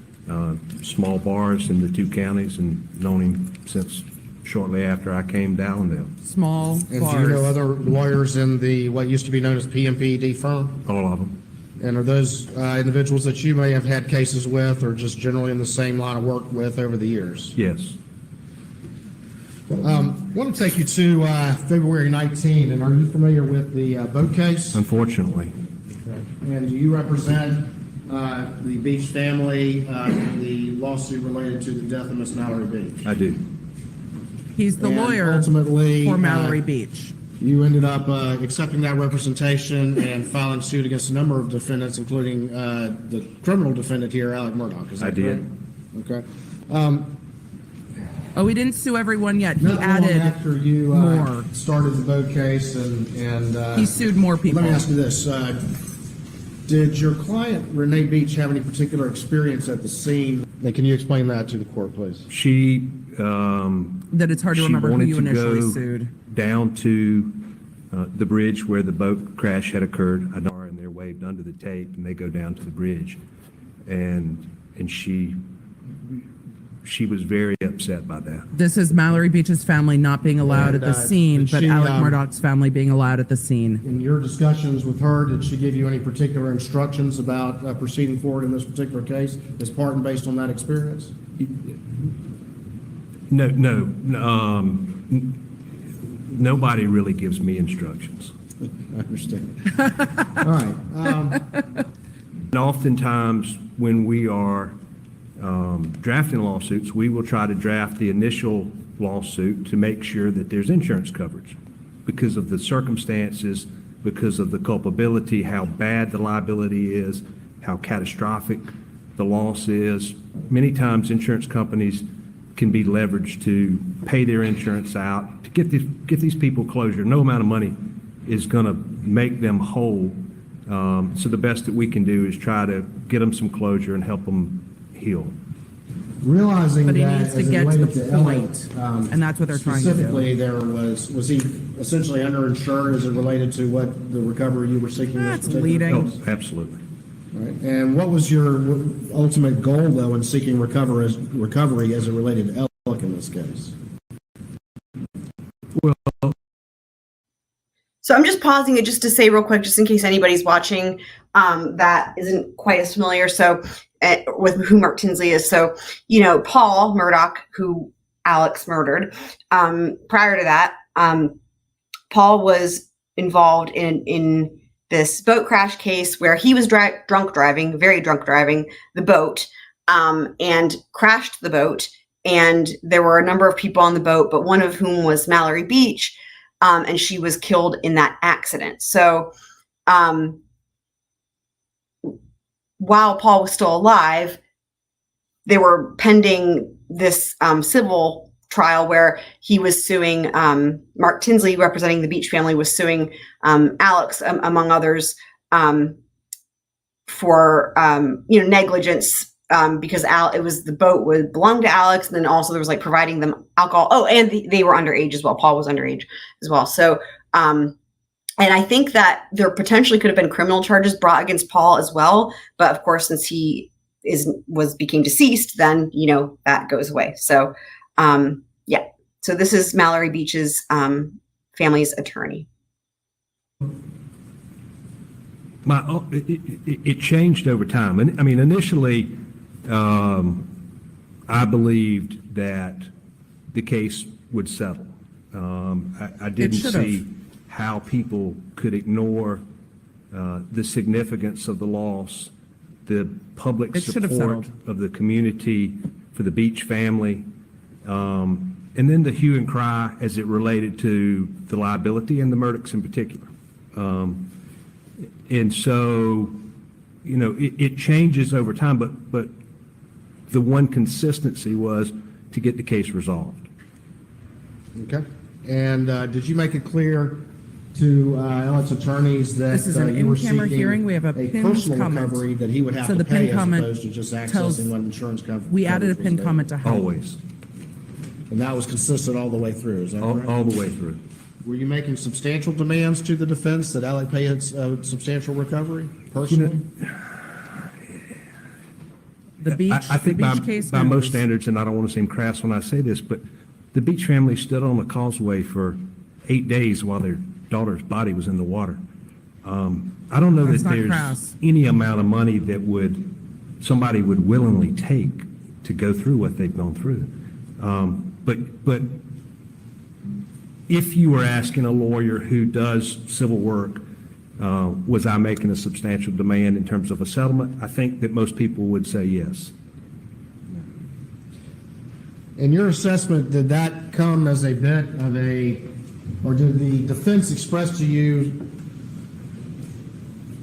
small bars in the two counties, and known him since shortly after I came to Allendale. Small And do you know bars. other lawyers in the, what used to be known as PMPED firm? All of them. And are those individuals that you may have had cases with or just generally in the same line of work with over the years? Yes. I want to take you to February 19, and are you familiar with the boat case? Unfortunately. And do you represent the Beach family, the lawsuit related to the death of Miss Mallory Beach? I do. He's the And lawyer ultimately, for Mallory Beach. You ended up accepting that representation and filing suit against a number of defendants, including the criminal defendant here, Alex Murdaugh. Is that I did. correct? Okay. Oh, he didn't sue everyone yet. He Not long added after you more. started the boat case and He sued more people. let me ask you this. Did your client, Renee Beach, have any particular experience at the scene? And can you explain that to the court, please? She That it's hard to she remember who wanted you to initially go sued. down to the bridge where the boat crash had occurred. I know her, and they're waved under the tape, and they go down to the bridge, and she was very upset by that. This is Mallory Beach's family not being allowed And, at the scene, did but she, Alex Murdaugh's family being allowed at the scene. In your discussions with her, did she give you any particular instructions about proceeding forward in this particular case as part and based on that experience? No, nobody really gives me instructions. I understand. All right. And oftentimes, when we are drafting lawsuits, we will try to draft the initial lawsuit to make sure that there's insurance coverage because of the circumstances, because of the culpability, how bad the liability is, how catastrophic the loss is. Many times, insurance companies can be leveraged to pay their insurance out, to get these people closure. No amount of money is going to make them whole. So the best that we can do is try to get them some closure and help them heal. Realizing But he that needs to as it get to related the to point, Elliott, and that's what they're trying to do. specifically, was he essentially underinsured as it related to what the recovery you were seeking? in this That's particular leading. case? Oh, absolutely. Right. And what was your ultimate goal, though, in seeking recovery as it related to Elliott in this case? So I'm just pausing it just to say real quick, just in case anybody's watching that isn't quite as familiar. So with who Mark Tinsley is. So, Paul Murdaugh, who Alex murdered, prior to that, Paul was involved in this boat crash case where he was very drunk driving the boat and crashed the boat. And there were a number of people on the boat, but one of whom was Mallory Beach. And she was killed in that accident. So while Paul was still alive, they were pending this civil trial where he was suing Mark Tinsley, representing the Beach family, was suing Alex, among others, for negligence. Because the boat would belong to Alex, and then also there was like providing them alcohol. Oh, and they were underage as well. Paul was underage as well. So, and I think that there potentially could have been criminal charges brought against Paul as well. But of course, since he became deceased, then that goes away. So, yeah. So this is Mallory Beach's family's attorney. It changed over time. And I mean, initially, I believed that the case would settle. I didn't see how people could ignore the significance of the loss, the public support of the community for the Beach family, and then the hue and cry as it related to the liability and the Murdaughs in particular. And so, it changes over time, but the one consistency was to get the case resolved. Okay. And did you make it clear to Alex attorneys that This is an you were in-camera seeking hearing. We have a pinned personal comment. recovery that he would have So to the pay pinned as comment opposed to just tells- accessing what insurance coverage? We added a was pinned there? comment to help. Always, And that was consistent all the way through, is that correct? all the way through. Were you making substantial demands to the defense that Alec pay a substantial recovery personally? The beach, I think the by, beach case. by no, most was- standards, and I don't want to seem crass when I say this, but the Beach family stood on the causeway for 8 days while their daughter's body was in the water. I don't know That's that not there's crass. any amount of money that somebody would willingly take to go through what they've gone through. But if you were asking a lawyer who does civil work, was I making a substantial demand in terms of a settlement? I think that most people would say yes. In your assessment, did that come as a bit of or did the defense express to you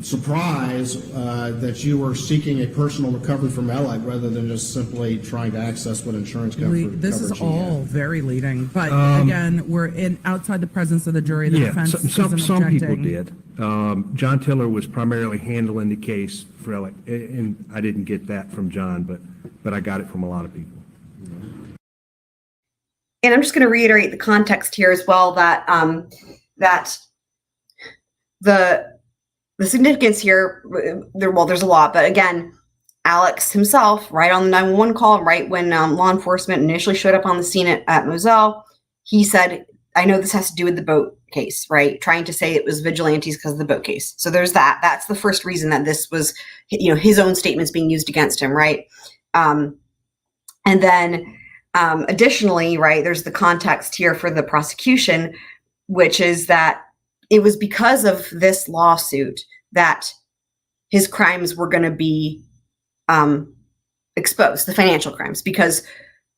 surprise that you were seeking a personal recovery from Alec rather than just simply trying to access what insurance coverage? This is you had? all very leading, but again, we're outside the presence of the jury. The Yeah, defense some isn't people objecting. did. John Tiller was primarily handling the case for Alec, and I didn't get that from John, but I got it from a lot of people. And I'm just going to reiterate the context here as well, that that the significance here, there's a lot, but again, Alex himself, right on the 911 call, right when law enforcement initially showed up on the scene at Moselle, he said, I know this has to do with the boat case, right? Trying to say it was vigilantes because of the boat case. So there's that. That's the first reason that this was, his own statements being used against him, right? And then additionally, right, there's the context here for the prosecution, which is that it was because of this lawsuit that his crimes were going to be exposed, the financial crimes, because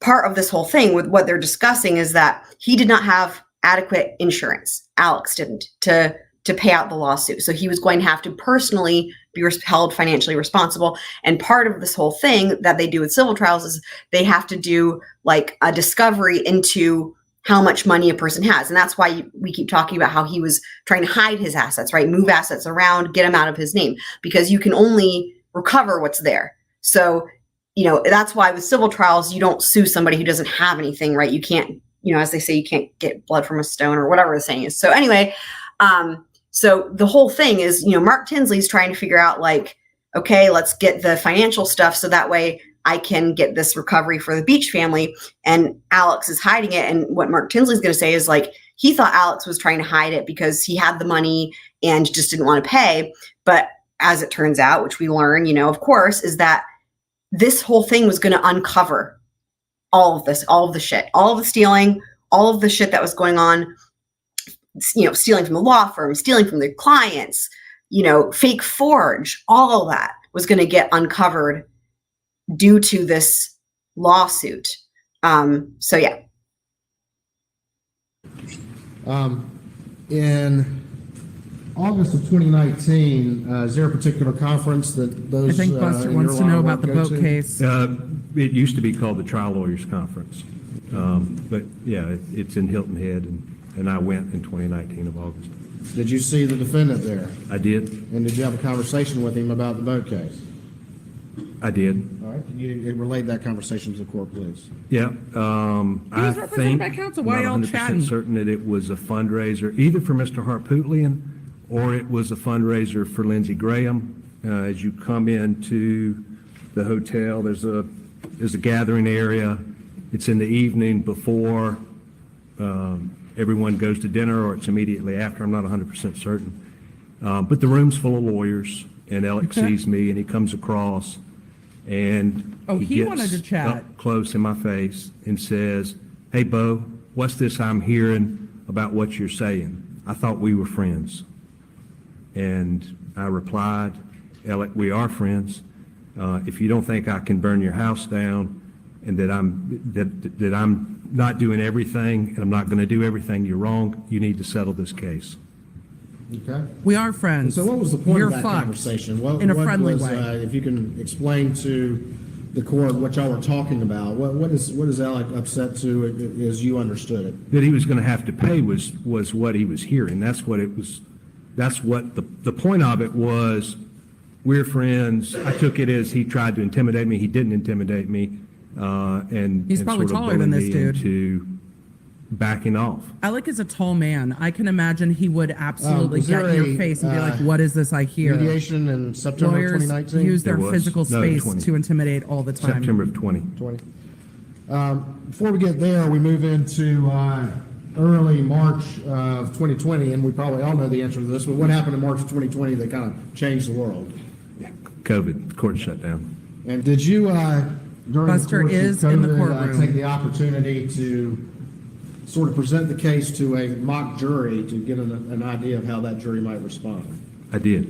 part of this whole thing with what they're discussing is that he did not have adequate insurance. Alex didn't to pay out the lawsuit. So he was going to have to personally be held financially responsible. And part of this whole thing that they do with civil trials is they have to do like a discovery into how much money a person has. And that's why we keep talking about how he was trying to hide his assets, right? Move assets around, get them out of his name, because you can only recover what's there. So, that's why with civil trials, you don't sue somebody who doesn't have anything, right? You can't, as they say, you can't get blood from a stone or whatever the saying is. So anyway, so the whole thing is, Mark Tinsley's trying to figure out like, okay, let's get the financial stuff so that way I can get this recovery for the Beach family. And Alex is hiding it. And what Mark Tinsley's going to say is like, he thought Alex was trying to hide it because he had the money and just didn't want to pay. But as it turns out, which we learn, of course, is that this whole thing was going to uncover all of this, all of the shit, all of the stealing, all of the shit that was going on, stealing from the law firm, stealing from their clients, fake forge, all of that was going to get uncovered due to this lawsuit. So yeah. In August of 2019, is there a particular conference that those? I think Buster in wants your to line know of about the work go boat to? case. It used to be called the Trial Lawyers Conference. But yeah, it's in Hilton Head, and I went in 2019 of August. Did you see the defendant there? I did. And did you have a conversation with him about the boat case? I did. All right. Can you relate that conversation to the court, please? Yeah. I represented think, by counsel. Why not y'all chatting? 100% certain that it was a fundraiser either for Mr. Harpootlian or it was a fundraiser for Lindsey Graham. As you come into the hotel, there's a gathering area. It's in the evening before everyone goes to dinner, or it's immediately after. I'm not 100% certain. But the room's full of lawyers, and Alex sees me, and he comes across, and he gets wanted to chat. up close in my face and says, "Hey, Bo, what's this I'm hearing about what you're saying? I thought we were friends." And I replied, "Alec, we are friends. If you don't think I can burn your house down and that I'm not doing everything and I'm not going to do everything, you're wrong. You need to settle this case." Okay. We are friends. So what was the point You're of that fucked conversation? in a what friendly was, way. If you can explain to the court what y'all were talking about. What is Alec upset to as you understood it? That he was going to have to pay was what he was hearing. That's what it was. That's what the point of it was. We're friends. I took it as he tried to intimidate me. He didn't intimidate me. And He's probably sort of taller than bullied this me dude. into backing off. Alec is a tall man. I can imagine he would absolutely Was there get in your a, face and be like, what is this I hear? Mediation in September Lawyers 2019? use their There was. physical No, space 20. to intimidate all the time. September of 20. 20. Before we get there, we move into early March of 2020, and we probably all know the answer to this, but what happened in March of 2020 that kind of changed the world? COVID, court shut down. And did you, during Buster the course is of in the COVID, courtroom. take the opportunity to sort of present the case to a mock jury to get an idea of how that jury might respond? I did.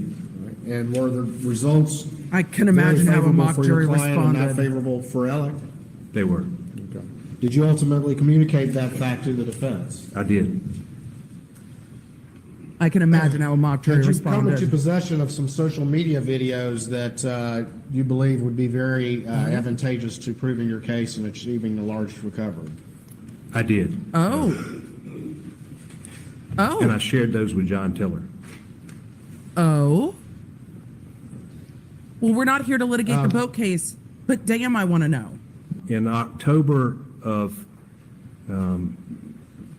And were the results I can imagine how a favorable mock for your jury client and not responded. favorable for Alec? They were. Okay. Did you ultimately communicate that fact to the defense? I did. I can imagine how a mock jury Did you come into responded. possession of some social media videos that you believe would be very advantageous to proving your case and achieving a large recovery? I did. Oh. And I Oh. shared those with John Tiller. Oh. Well, we're not here to litigate the boat case, but damn, I want to know. In October of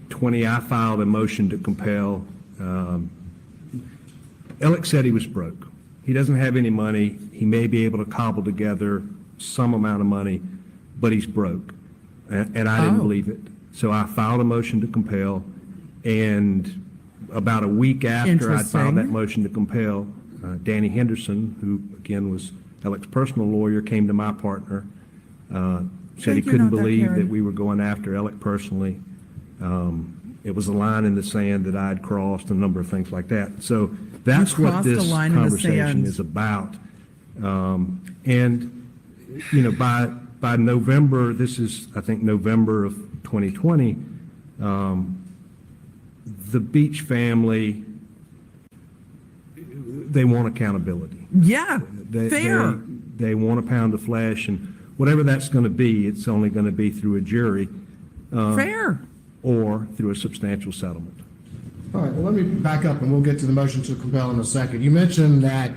20, I filed a motion to compel. Alex said he was broke. He doesn't have any money. He may be able to cobble together some amount of money, but he's broke. And I didn't Oh. believe it. So I filed a motion to compel, and about a week after I filed that Interesting. motion to compel, Danny Henderson, who again was Alex's personal lawyer, came to my partner, said he Thank you, couldn't not that believe Karen. that we were going after Alec personally. It was a line in the sand that I'd crossed, a number of things like that. So that's what crossed a this line in the conversation sand. is about. And, you know, by November, this is, I think, November of 2020, the Beach family, they want accountability. Yeah. They, Fair. They want a pound of flesh, and whatever that's going to be, it's only going to be through a jury. Fair. Or through a substantial settlement. All right, well, let me back up and we'll get to the motion to compel in a second. You mentioned that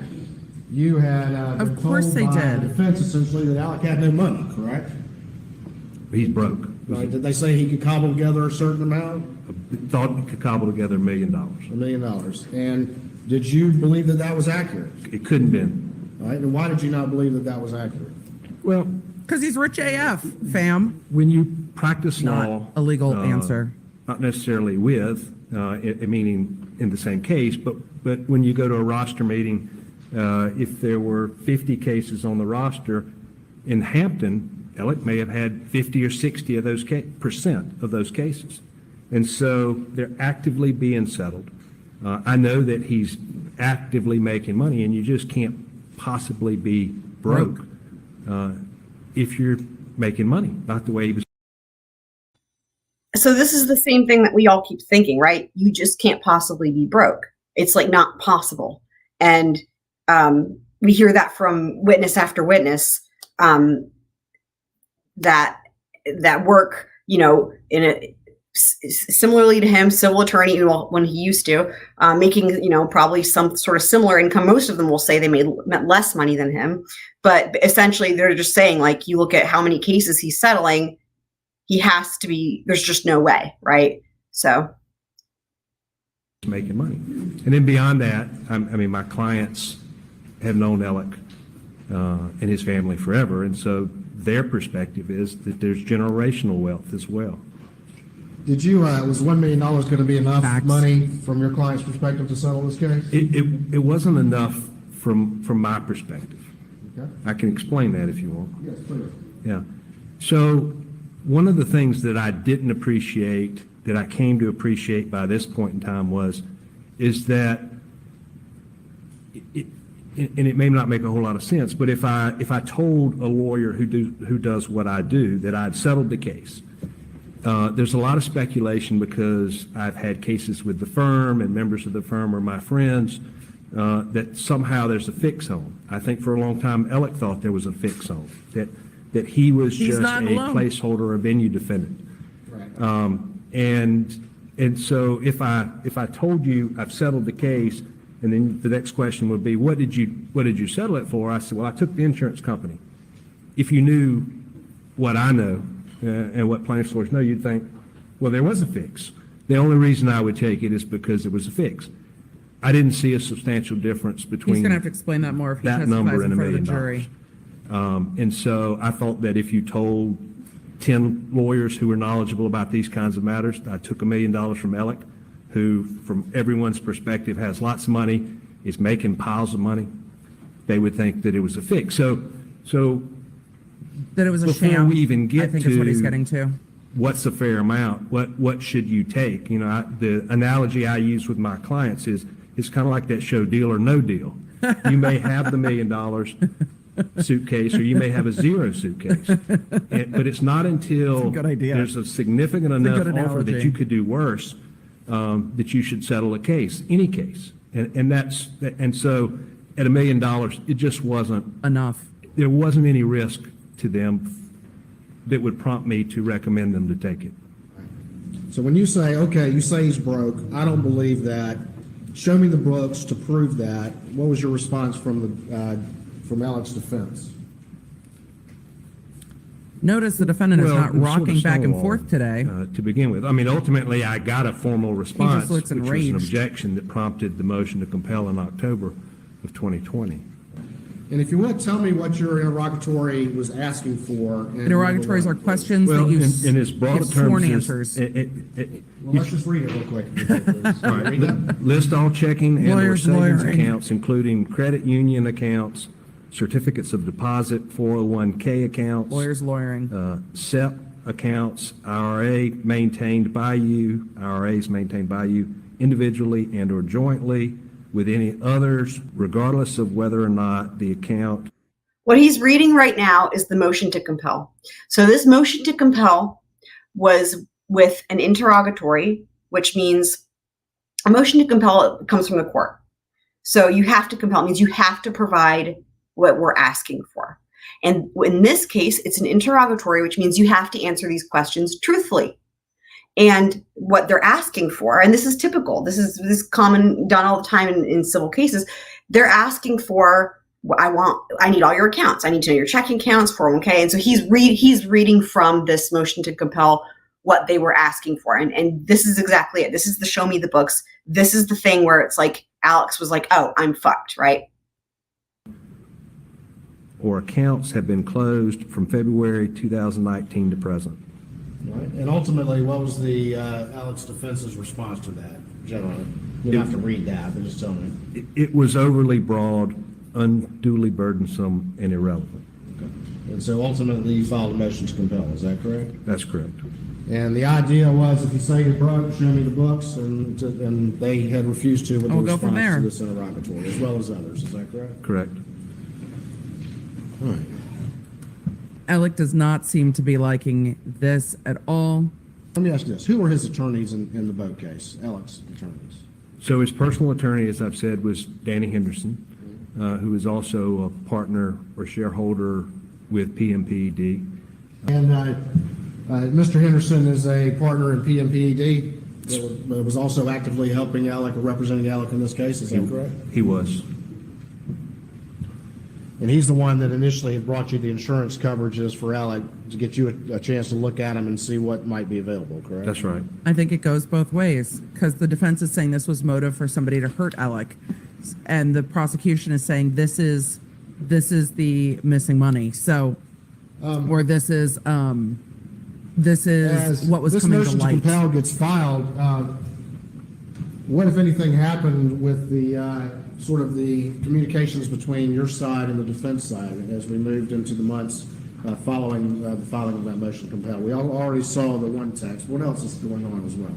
you had been Of course told they by did. the defense essentially that Alec had no money, correct? He's broke. Right, did they say he could cobble together a certain amount? Thought he could cobble together $1 million. $1 million. And did you believe that that was accurate? It couldn't been. All right, and why did you not believe that that was accurate? Well, Because he's rich AF, fam. when you practice Not law. a legal answer. Not necessarily with, meaning in the same case, but when you go to a roster meeting, if there were 50 cases on the roster in Hampton, Alec may have had 50 or 60 of those percent of those cases. And so they're actively being settled. I know that he's actively making money, and you just can't possibly be broke if you're making money, not the way he was. So this is the same thing that we all keep thinking, right? You just can't possibly be broke. It's like not possible. And we hear that from witness after witness that work, you know, in a similarly to him, civil attorney when he used to, making, you know, probably some sort of similar income. Most of them will say they made less money than him, but essentially they're just saying, like, you look at how many cases he's settling, he has to be, there's just no way, right? So. Making money. And then beyond that, I mean, my clients have known Alec and his family forever. And so their perspective is that there's generational wealth as well. Did you, was $1 million going to be enough Facts. money from your client's perspective to settle this case? It wasn't enough from my perspective. Okay. I can explain that if you want. Yes, please. Yeah. So one of the things that I didn't appreciate, that I came to appreciate by this point in time is that, and it may not make a whole lot of sense, but if I told a lawyer who does what I do that I'd settled the case, there's a lot of speculation because I've had cases with the firm and members of the firm are my friends, that somehow there's a fix on. I think for a long time, Alec thought there was a fix on, that that he was He's just not a alone. placeholder, a venue defendant. Right. And so if I told you I've settled the case, and then the next question would be, what did you settle it for? I said, well, I took the insurance company. If you knew what I know and what plaintiff's lawyers know, you'd think, well, there was a fix. The only reason I would take it is because it was a fix. I didn't see a substantial difference between He's going to have to explain that more if he that testifies number in and $1 front of the million. jury. And so I thought that if you told 10 lawyers who were knowledgeable about these kinds of matters, I took $1 million from Alex, who from everyone's perspective has lots of money, is making piles of money, they would think that it was a fix. So That it was a before sham. we even get I think is what he's to getting to. what's a fair amount, what should you take? You know, the analogy I use with my clients is it's kind of like that show Deal or No Deal. You may have the $1 million suitcase, or you may have a zero suitcase. But it's not until good idea. there's a significant a enough good offer that analogy. you could do worse, that you should settle a case, any case. And so at $1 million, it just wasn't Enough. there wasn't any risk to them that would prompt me to recommend them to take it. So when you say, okay, you say he's broke, I don't believe that, show me the books to prove that, what was your response from Alex's defense? Notice the defendant is Well, not it was sort rocking of back and stonewall, forth today. To begin with. I mean, ultimately, I got a formal response, looks which was an enraged. objection that prompted the motion to compel in October of 2020. And if you would, tell me what your interrogatory was asking for. and Interrogatories are questions Well, that you in its broad give sworn terms, answers. Well, let's just read it real quick. All right, list all checking and or Lawyers savings lawyering. accounts, including credit union accounts, certificates of deposit, 401k accounts, Lawyers lawyering. SEP accounts, IRAs maintained by you individually and or jointly with any others, regardless of whether or not the account. What he's reading right now is the motion to compel. So this motion to compel was with an interrogatory, which means a motion to compel comes from the court. So you have to compel, it means you have to provide what we're asking for. And in this case, it's an interrogatory, which means you have to answer these questions truthfully. And what they're asking for, and this is typical, this is common, done all the time in civil cases, they're asking for, I need all your accounts. I need to know your checking accounts, 401k. And so he's reading from this motion to compel what they were asking for. And this is exactly it. This is the show me the books. This is the thing where it's like, Alex was like, oh, I'm fucked, right? Or accounts have been closed from February 2019 to present. Right. And ultimately, what was the Alex defense's response to that, generally? You don't have to read that, but just tell me. It was overly broad, unduly burdensome, and irrelevant. Okay. And so ultimately, you filed a motion to compel, is that correct? That's correct. And the idea was, if you say you're broke, show me the books, and they had refused to with the We'll go from response there. to this interrogatory, as well as others, is that correct? Correct. All right. Alec does not seem to be liking this at all. Let me ask you this, who were his attorneys in the boat case, Alex's attorneys? So his personal attorney, as I've said, was Danny Henderson, who is also a partner or shareholder with PMPED. And Mr. Henderson is a partner in PMPED that was also actively helping Alec or representing Alec in this case, is that correct? He was. And he's the one that initially had brought you the insurance coverages for Alec to get you a chance to look at them and see what might be available, correct? That's right. I think it goes both ways because the defense is saying this was motive for somebody to hurt Alec, and the prosecution is saying this is the missing money. So, or this is what was coming to This motion to light. compel gets filed, what, if anything, happened with the sort of the communications between your side and the defense side as we moved into the months following the filing of that motion to compel? We already saw the one text. What else is going on as well?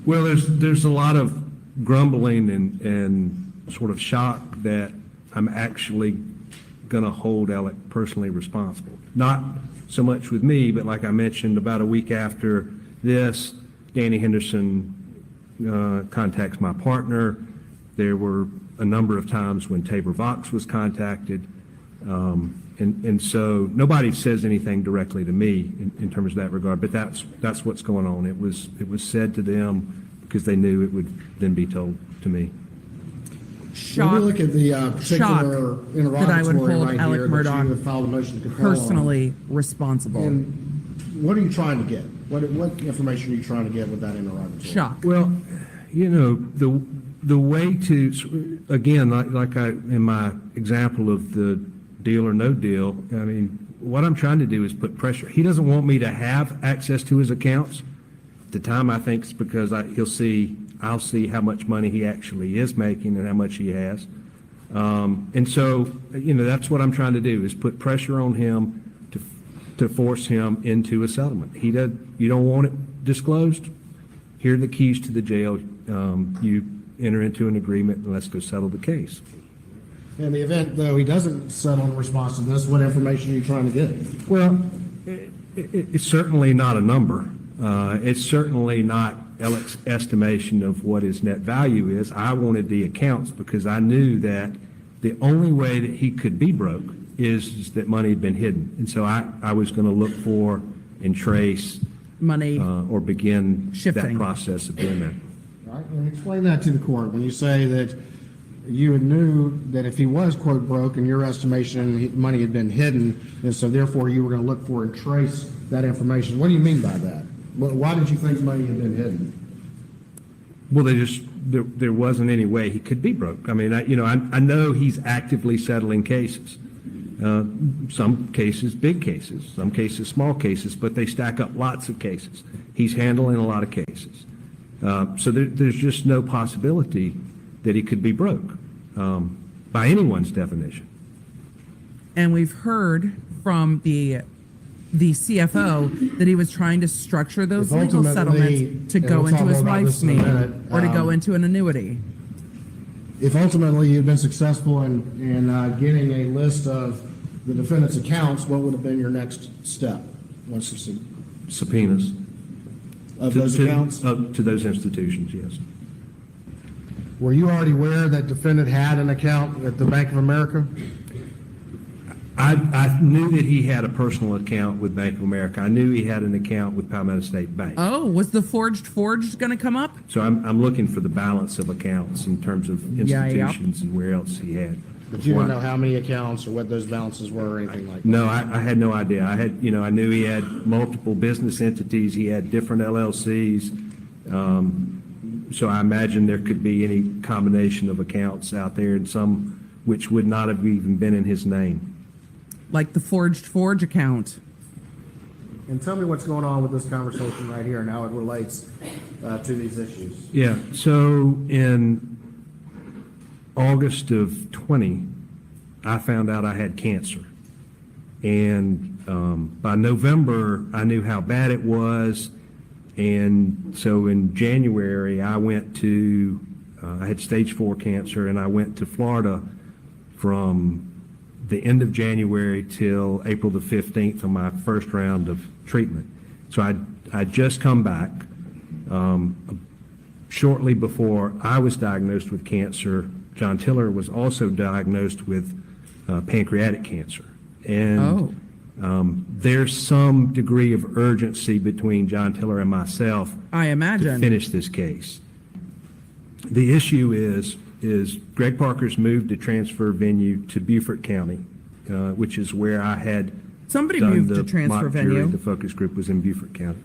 Well, there's a lot of grumbling and sort of shock that I'm actually going to hold Alec personally responsible. Not so much with me, but like I mentioned, about a week after this, Danny Henderson contacts my partner. There were a number of times when Tabor Vox was contacted, And so nobody says anything directly to me in terms of that regard, but that's what's going on. It was said to them because they knew it would then be told to me. When we look at the particular that I would interrogatory hold right Alex here that you Murdaugh have filed a motion to compel on, personally responsible. and what are you trying to get? What information are you trying to get with that interrogatory? Shock. Well, you know, the way to, again, like in my example of the deal or no deal, I mean, what I'm trying to do is put pressure. He doesn't want me to have access to his accounts. At the time, I think it's because I'll see how much money he actually is making and how much he has. And so, you know, that's what I'm trying to do, is put pressure on him to force him into a settlement. You don't want it disclosed? Here are the keys to the jail. You enter into an agreement and let's go settle the case. In the event, though, he doesn't settle in response to this, what information are you trying to get? Well, it's certainly not a number. It's certainly not Alex's estimation of what his net value is. I wanted the accounts because I knew that the only way that he could be broke is that money had been hidden. And so I was going to look for and trace Money or begin shifting. that process of doing that. All right, and explain that to the court. When you say that you knew that if he was, quote, broke, in your estimation, money had been hidden, and so therefore you were going to look for and trace that information. What do you mean by that? Why did you think money had been hidden? Well, there wasn't any way he could be broke. I mean, I know he's actively settling cases. Some cases, big cases, some cases, small cases, but they stack up lots of cases. He's handling a lot of cases. So there's just no possibility that he could be broke by anyone's definition. And we've heard from the CFO that he was trying to structure those If legal ultimately, settlements to and go we'll into talk his more about wife's this in a name minute, or to go into an annuity. If ultimately you'd been successful in getting a list of the defendant's accounts, what would have been your next step? Once you see Subpoenas. of those accounts? To those institutions, yes. Were you already aware that defendant had an account at the Bank of America? I knew that he had a personal account with Bank of America. I knew he had an account with Palmetto State Bank. Oh, was the forged going to come up? So I'm looking for the balance of accounts in terms of institutions and where else he had. But you didn't know how many accounts or what those balances were or anything like that? No, I had no idea. I knew he had multiple business entities. He had different LLCs. So I imagine there could be any combination of accounts out there, and some which would not have even been in his name. Like the forge account. And tell me what's going on with this conversation right here and how it relates to these issues. Yeah, so in August of 20, I found out I had cancer. And by November, I knew how bad it was. And so in January, I went to, I had stage 4 cancer, and I went to Florida from the end of January till April the 15th on my first round of treatment. So I'd just come back. Shortly before I was diagnosed with cancer, John Tiller was also diagnosed with pancreatic cancer. And there's some degree of urgency between John Tiller and myself, I imagine, to finish this case. The issue is Greg Parker's moved to transfer venue to Beaufort County, which is where I had somebody done moved the to transfer mock jury. venue. The focus group was in Beaufort County.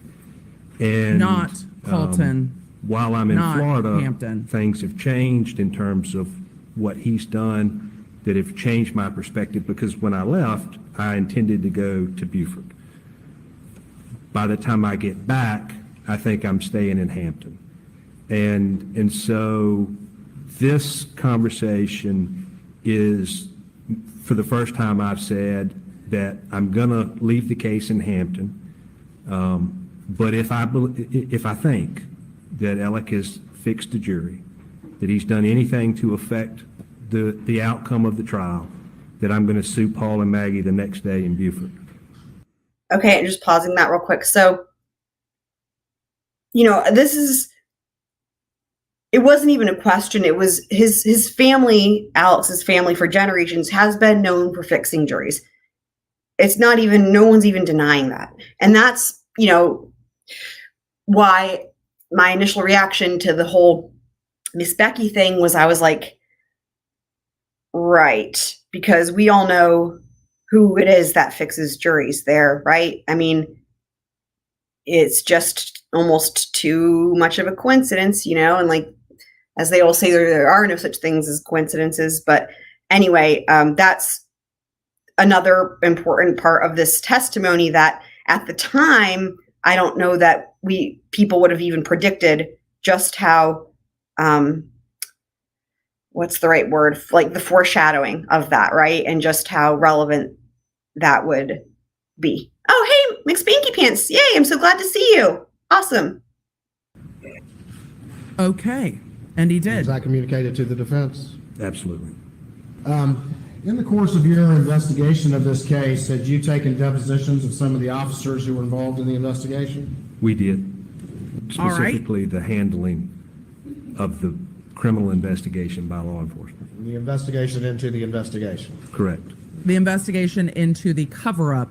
And Not Colton. While I'm in not Florida, Hampton. things have changed in terms of what he's done that have changed my perspective, because when I left, I intended to go to Beaufort. By the time I get back, I think I'm staying in Hampton. And so this conversation is, for the first time I've said that I'm going to leave the case in Hampton. But if I think that Alec has fixed the jury, that he's done anything to affect the outcome of the trial, that I'm going to sue Paul and Maggie the next day in Beaufort. Okay, and just pausing that real quick. So, it wasn't even a question. It was his family, Alex's family, for generations has been known for fixing juries. it's not even, no one's even denying that. And that's, you know, why my initial reaction to the whole Miss Becky thing was I was like, right, because we all know who it is that fixes juries there, right? I mean, it's just almost too much of a coincidence, you know, and like, as they all say, there are no such things as coincidences. But anyway, that's another important part of this testimony that at the time, I don't know that people would have even predicted just how, what's the right word? Like the foreshadowing of that, right? And just how relevant that would be. Oh, hey, McSpanky Pants. Yay, I'm so glad to see you. Awesome. Okay. And he did. Was that communicated to the defense? Absolutely. In the course of your investigation of this case, had you taken depositions of some of the officers who were involved in the investigation? We did. All right. Specifically, the handling of the criminal investigation by law enforcement. The investigation into the investigation. Correct. The investigation into the cover-up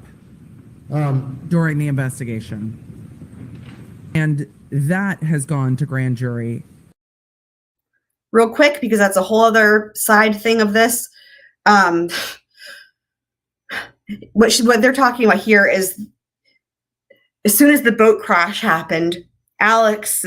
during the investigation. And that has gone to grand jury. Real quick, because that's a whole other side thing of this. What they're talking about here is as soon as the boat crash happened, Alex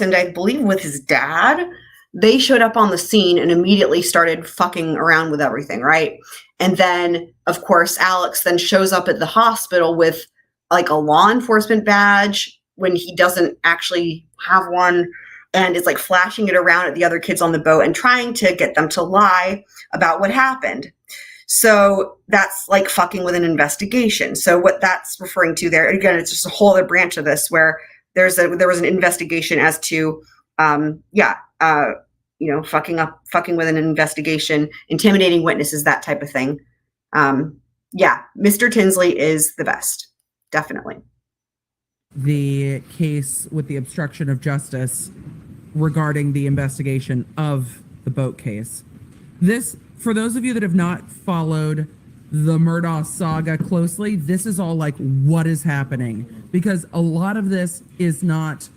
and I believe with his dad, they showed up on the scene and immediately started fucking around with everything, right? And then, of course, Alex then shows up at the hospital with like a law enforcement badge when he doesn't actually have one, and is like flashing it around at the other kids on the boat and trying to get them to lie about what happened. So that's like fucking with an investigation. So what that's referring to there, again, it's just a whole other branch of this where there was an investigation as to, fucking with an investigation, intimidating witnesses, that type of thing. Mr. Tinsley is the best, definitely. The case with the obstruction of justice regarding the investigation of the boat case. This, for those of you that have not followed the Murdaugh saga closely, this is all like what is happening, because a lot of this is not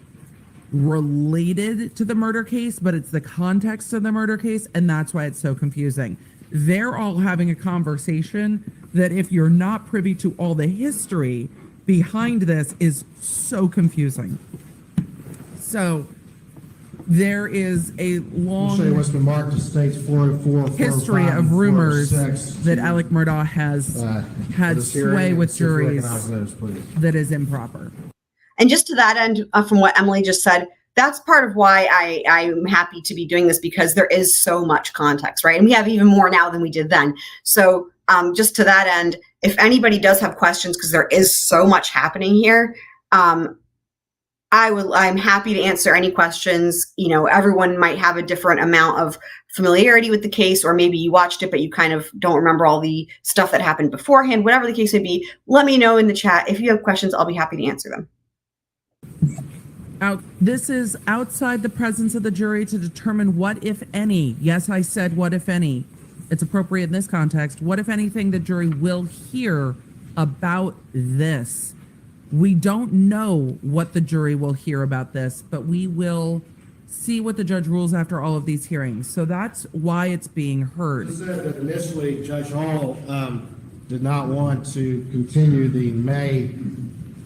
related to the murder case, but it's the context of the murder case, and that's why it's so confusing. They're all having a conversation that, if you're not privy to all the history behind this, is so confusing. So there is a long what's been marked as states 404, history of rumors that Alex Murdaugh has had sway with juries that is improper. And just to that end, from what Emily just said, that's part of why I'm happy to be doing this, because there is so much context, right? And we have even more now than we did then. So just to that end, if anybody does have questions, because there is so much happening here, I'm happy to answer any questions. You know, everyone might have a different amount of familiarity with the case, or maybe you watched it, but you kind of don't remember all the stuff that happened beforehand. Whatever the case may be, let me know in the chat. If you have questions, I'll be happy to answer them. This is outside the presence of the jury to determine what, if any, yes, I said what, if any, it's appropriate in this context, what, if anything, the jury will hear about this. We don't know what the jury will hear about this, but we will see what the judge rules after all of these hearings. So that's why it's being heard. Initially, Judge Hall did not want to continue the May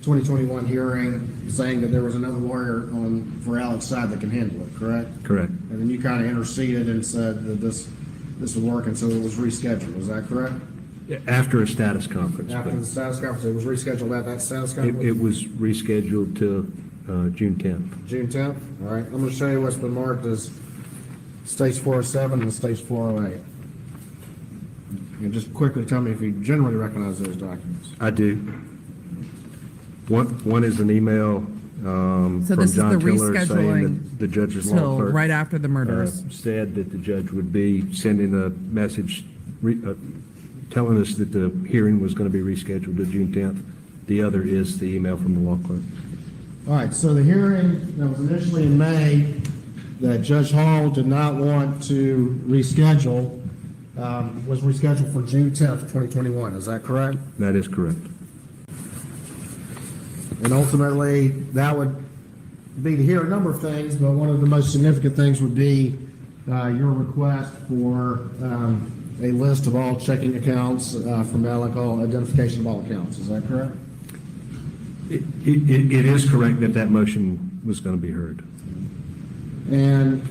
2021 hearing, saying that there was another lawyer for Alex's side that can handle it, correct? Correct. And then you kind of interceded and said that this would work, and so it was rescheduled. Is that correct? After a status conference. After the status conference, it was rescheduled at that status conference? It was rescheduled to June 10th. June 10th? All right. I'm going to show you what's been marked as Stage 407 and Stage 408. And just quickly tell me if you generally recognize those documents. I do. One is an email So from this is John the Tiller saying rescheduling that the judge's law till clerk right after the murders. said that the judge would be sending a message telling us that the hearing was going to be rescheduled to June 10th. The other is the email from the law clerk. All right, so the hearing that was initially in May that Judge Hall did not want to reschedule was rescheduled for June 10th, 2021. Is that correct? That is correct. And ultimately, that would be to hear a number of things, but one of the most significant things would be your request for a list of all checking accounts from Alec, all identification of all accounts. Is that correct? It is correct that that motion was going to be heard. And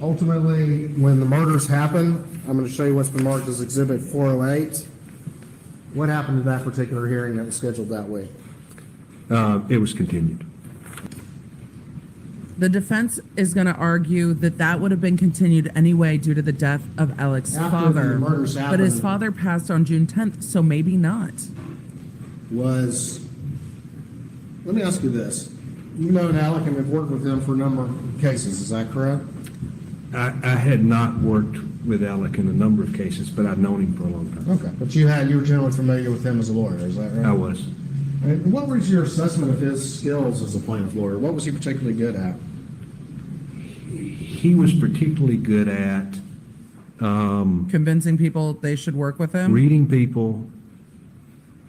ultimately, when the murders happened, I'm going to show you what's been marked as Exhibit 408. What happened to that particular hearing that was scheduled that way? It was continued. The defense is going to argue that that would have been continued anyway due to the death of Alex's After father. the murders But his happened- father passed on June 10th, so maybe not. Let me ask you this. You've known Alec and have worked with him for a number of cases, is that correct? I had not worked with Alec in a number of cases, but I've known him for a long time. Okay, but you were generally familiar with him as a lawyer, is that right? I was. And what was your assessment of his skills as a plaintiff lawyer? What was he particularly good at? He was particularly good at Convincing people they should work with him. reading people,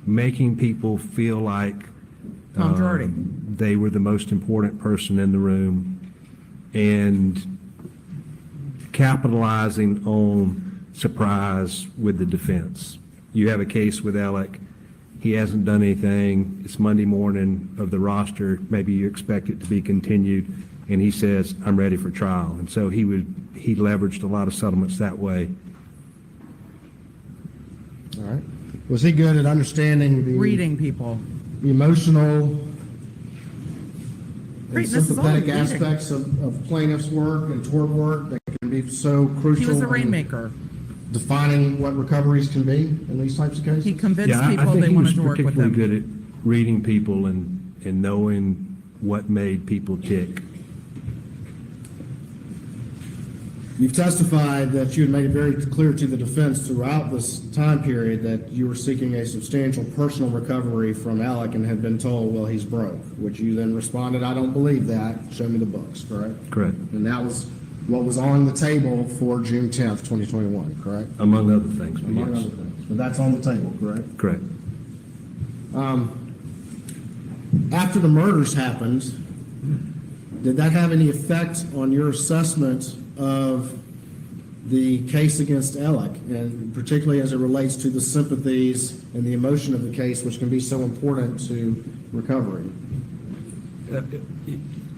making people feel like Tom Girardi. they were the most important person in the room, and capitalizing on surprise with the defense. You have a case with Alec. He hasn't done anything. It's Monday morning of the roster. Maybe you expect it to be continued. And he says, I'm ready for trial. And so he leveraged a lot of settlements that way. All right. Was he good at understanding the Reading people. the emotional Great, and this is all sympathetic reading. aspects of plaintiff's work and tort work that can be so crucial? He was a in rainmaker. Defining what recoveries can be in these types of cases? He convinced Yeah, I people think they he was wanted to work with particularly him. good at reading people and knowing what made people tick. You've testified that you had made it very clear to the defense throughout this time period that you were seeking a substantial personal recovery from Alec and had been told, well, he's broke, which you then responded, I don't believe that. Show me the books, correct? Correct. And that was what was on the table for June 10th, 2021, correct? Among other things, but Among yes. other things. But that's on the table, correct? Correct. After the murders happened, did that have any effect on your assessment of the case against Alec, and particularly as it relates to the sympathies and the emotion of the case, which can be so important to recovery?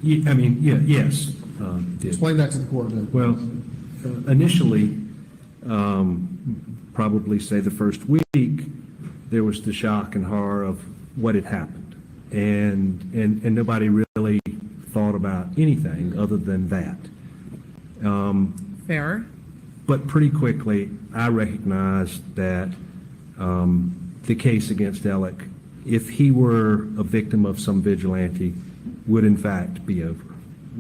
Yes. it did. Explain that to the court then. Well, initially, probably say the first week, there was the shock and horror of what had happened. And nobody really thought about anything other than that. Fair. But pretty quickly, I recognized that the case against Alec, if he were a victim of some vigilante, would in fact be over.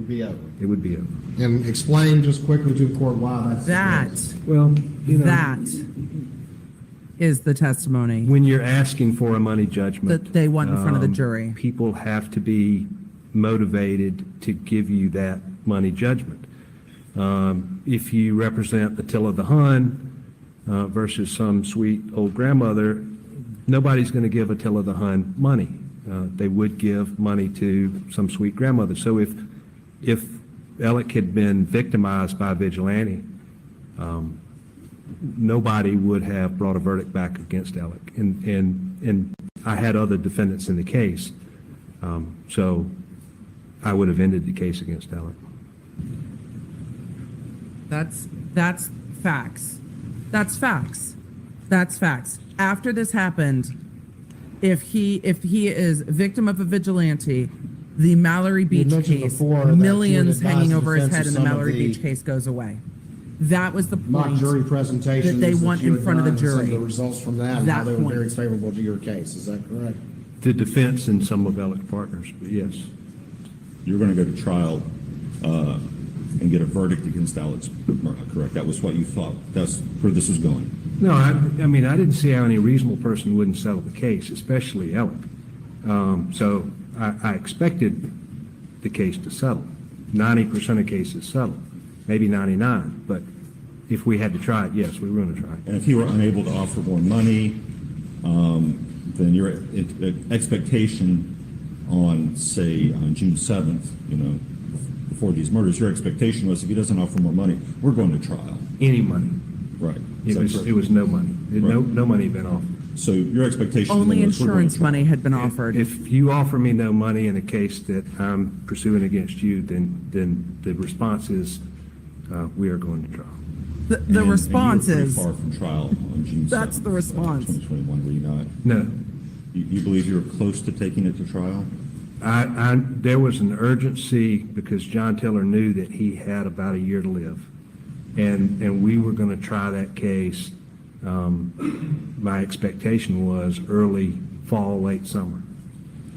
Be over. It would be over. And explain just quickly to the court why that's the That, case. Well, you know, that is the testimony when you're asking for a money judgment, that they want in front of the jury. people have to be motivated to give you that money judgment. If you represent Attila the Hun versus some sweet old grandmother, nobody's going to give Attila the Hun money. They would give money to some sweet grandmother. So if Alec had been victimized by a vigilante, nobody would have brought a verdict back against Alec. And I had other defendants in the case, so I would have ended the case against Alec. That's facts. That's facts. That's facts. After this happened, if he is victim of a vigilante, the Mallory Beach mentioned case, before that you millions had hanging advised over his defense head of and the some of Mallory the Beach case goes away. That was the mock point jury presentations that they want you in had front of the done and some jury. the results from that and how That they were very point. favorable to your case. Is that correct? The defense and some of Alec's partners, but yes. You're going to go to trial and get a verdict against Alex Murdaugh, correct? That was what you thought. That's where this was going. No, I mean, I didn't see how any reasonable person wouldn't settle the case, especially Alec. So I expected the case to settle. 90% of cases settle, maybe 99, but if we had to try it, yes, we were going to try it. And if you were unable to offer more money, then your expectation on, say, on June 7th, before these murders, your expectation was if he doesn't offer more money, we're going to trial. Any money. Right. It was no money. No money had been offered. So your expectation. Only was we're going to insurance trial. money had been offered. If you offer me no money in a case that I'm pursuing against you, then the response is, we are going to trial. The response and you were is, pretty far from trial on June 7th. that's the response. 2021, were you not? No. You believe you were close to taking it to trial? There was an urgency because John Teller knew that he had about a year to live. And we were going to try that case. My expectation was early fall, late summer.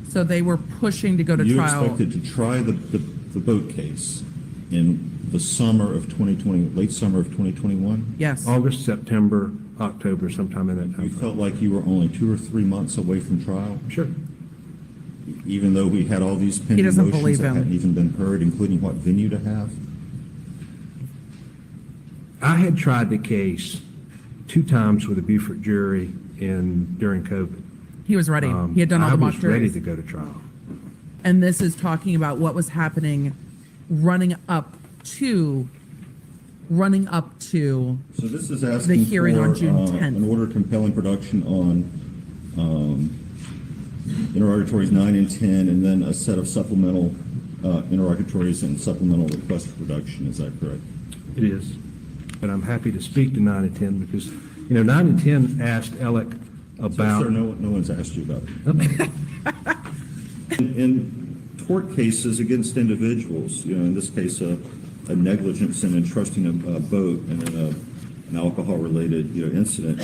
So they were pushing to go to You trial. expected to try the boat case in the summer of 2020, late summer of 2021? Yes. August, September, October, sometime in that time. You felt like you were only 2 or 3 months away from trial? Sure. Even though we had all these pending doesn't motions believe that him. hadn't even been heard, including what venue to have? I had tried the case 2 times with a Beaufort jury during COVID. He was ready. He had done all the mock I was ready juries. to go to trial. And this is talking about what was happening running up to So this is asking the hearing for on June 10th. an order compelling production on interrogatories 9 and 10, and then a set of supplemental interrogatories and supplemental request for production. Is that correct? It is. But I'm happy to speak to 9 and 10 because, 9 and 10 asked Alec about. Sir, no one's asked you about it. In tort cases against individuals, in this case, a negligence in entrusting a boat and in an alcohol-related, incident,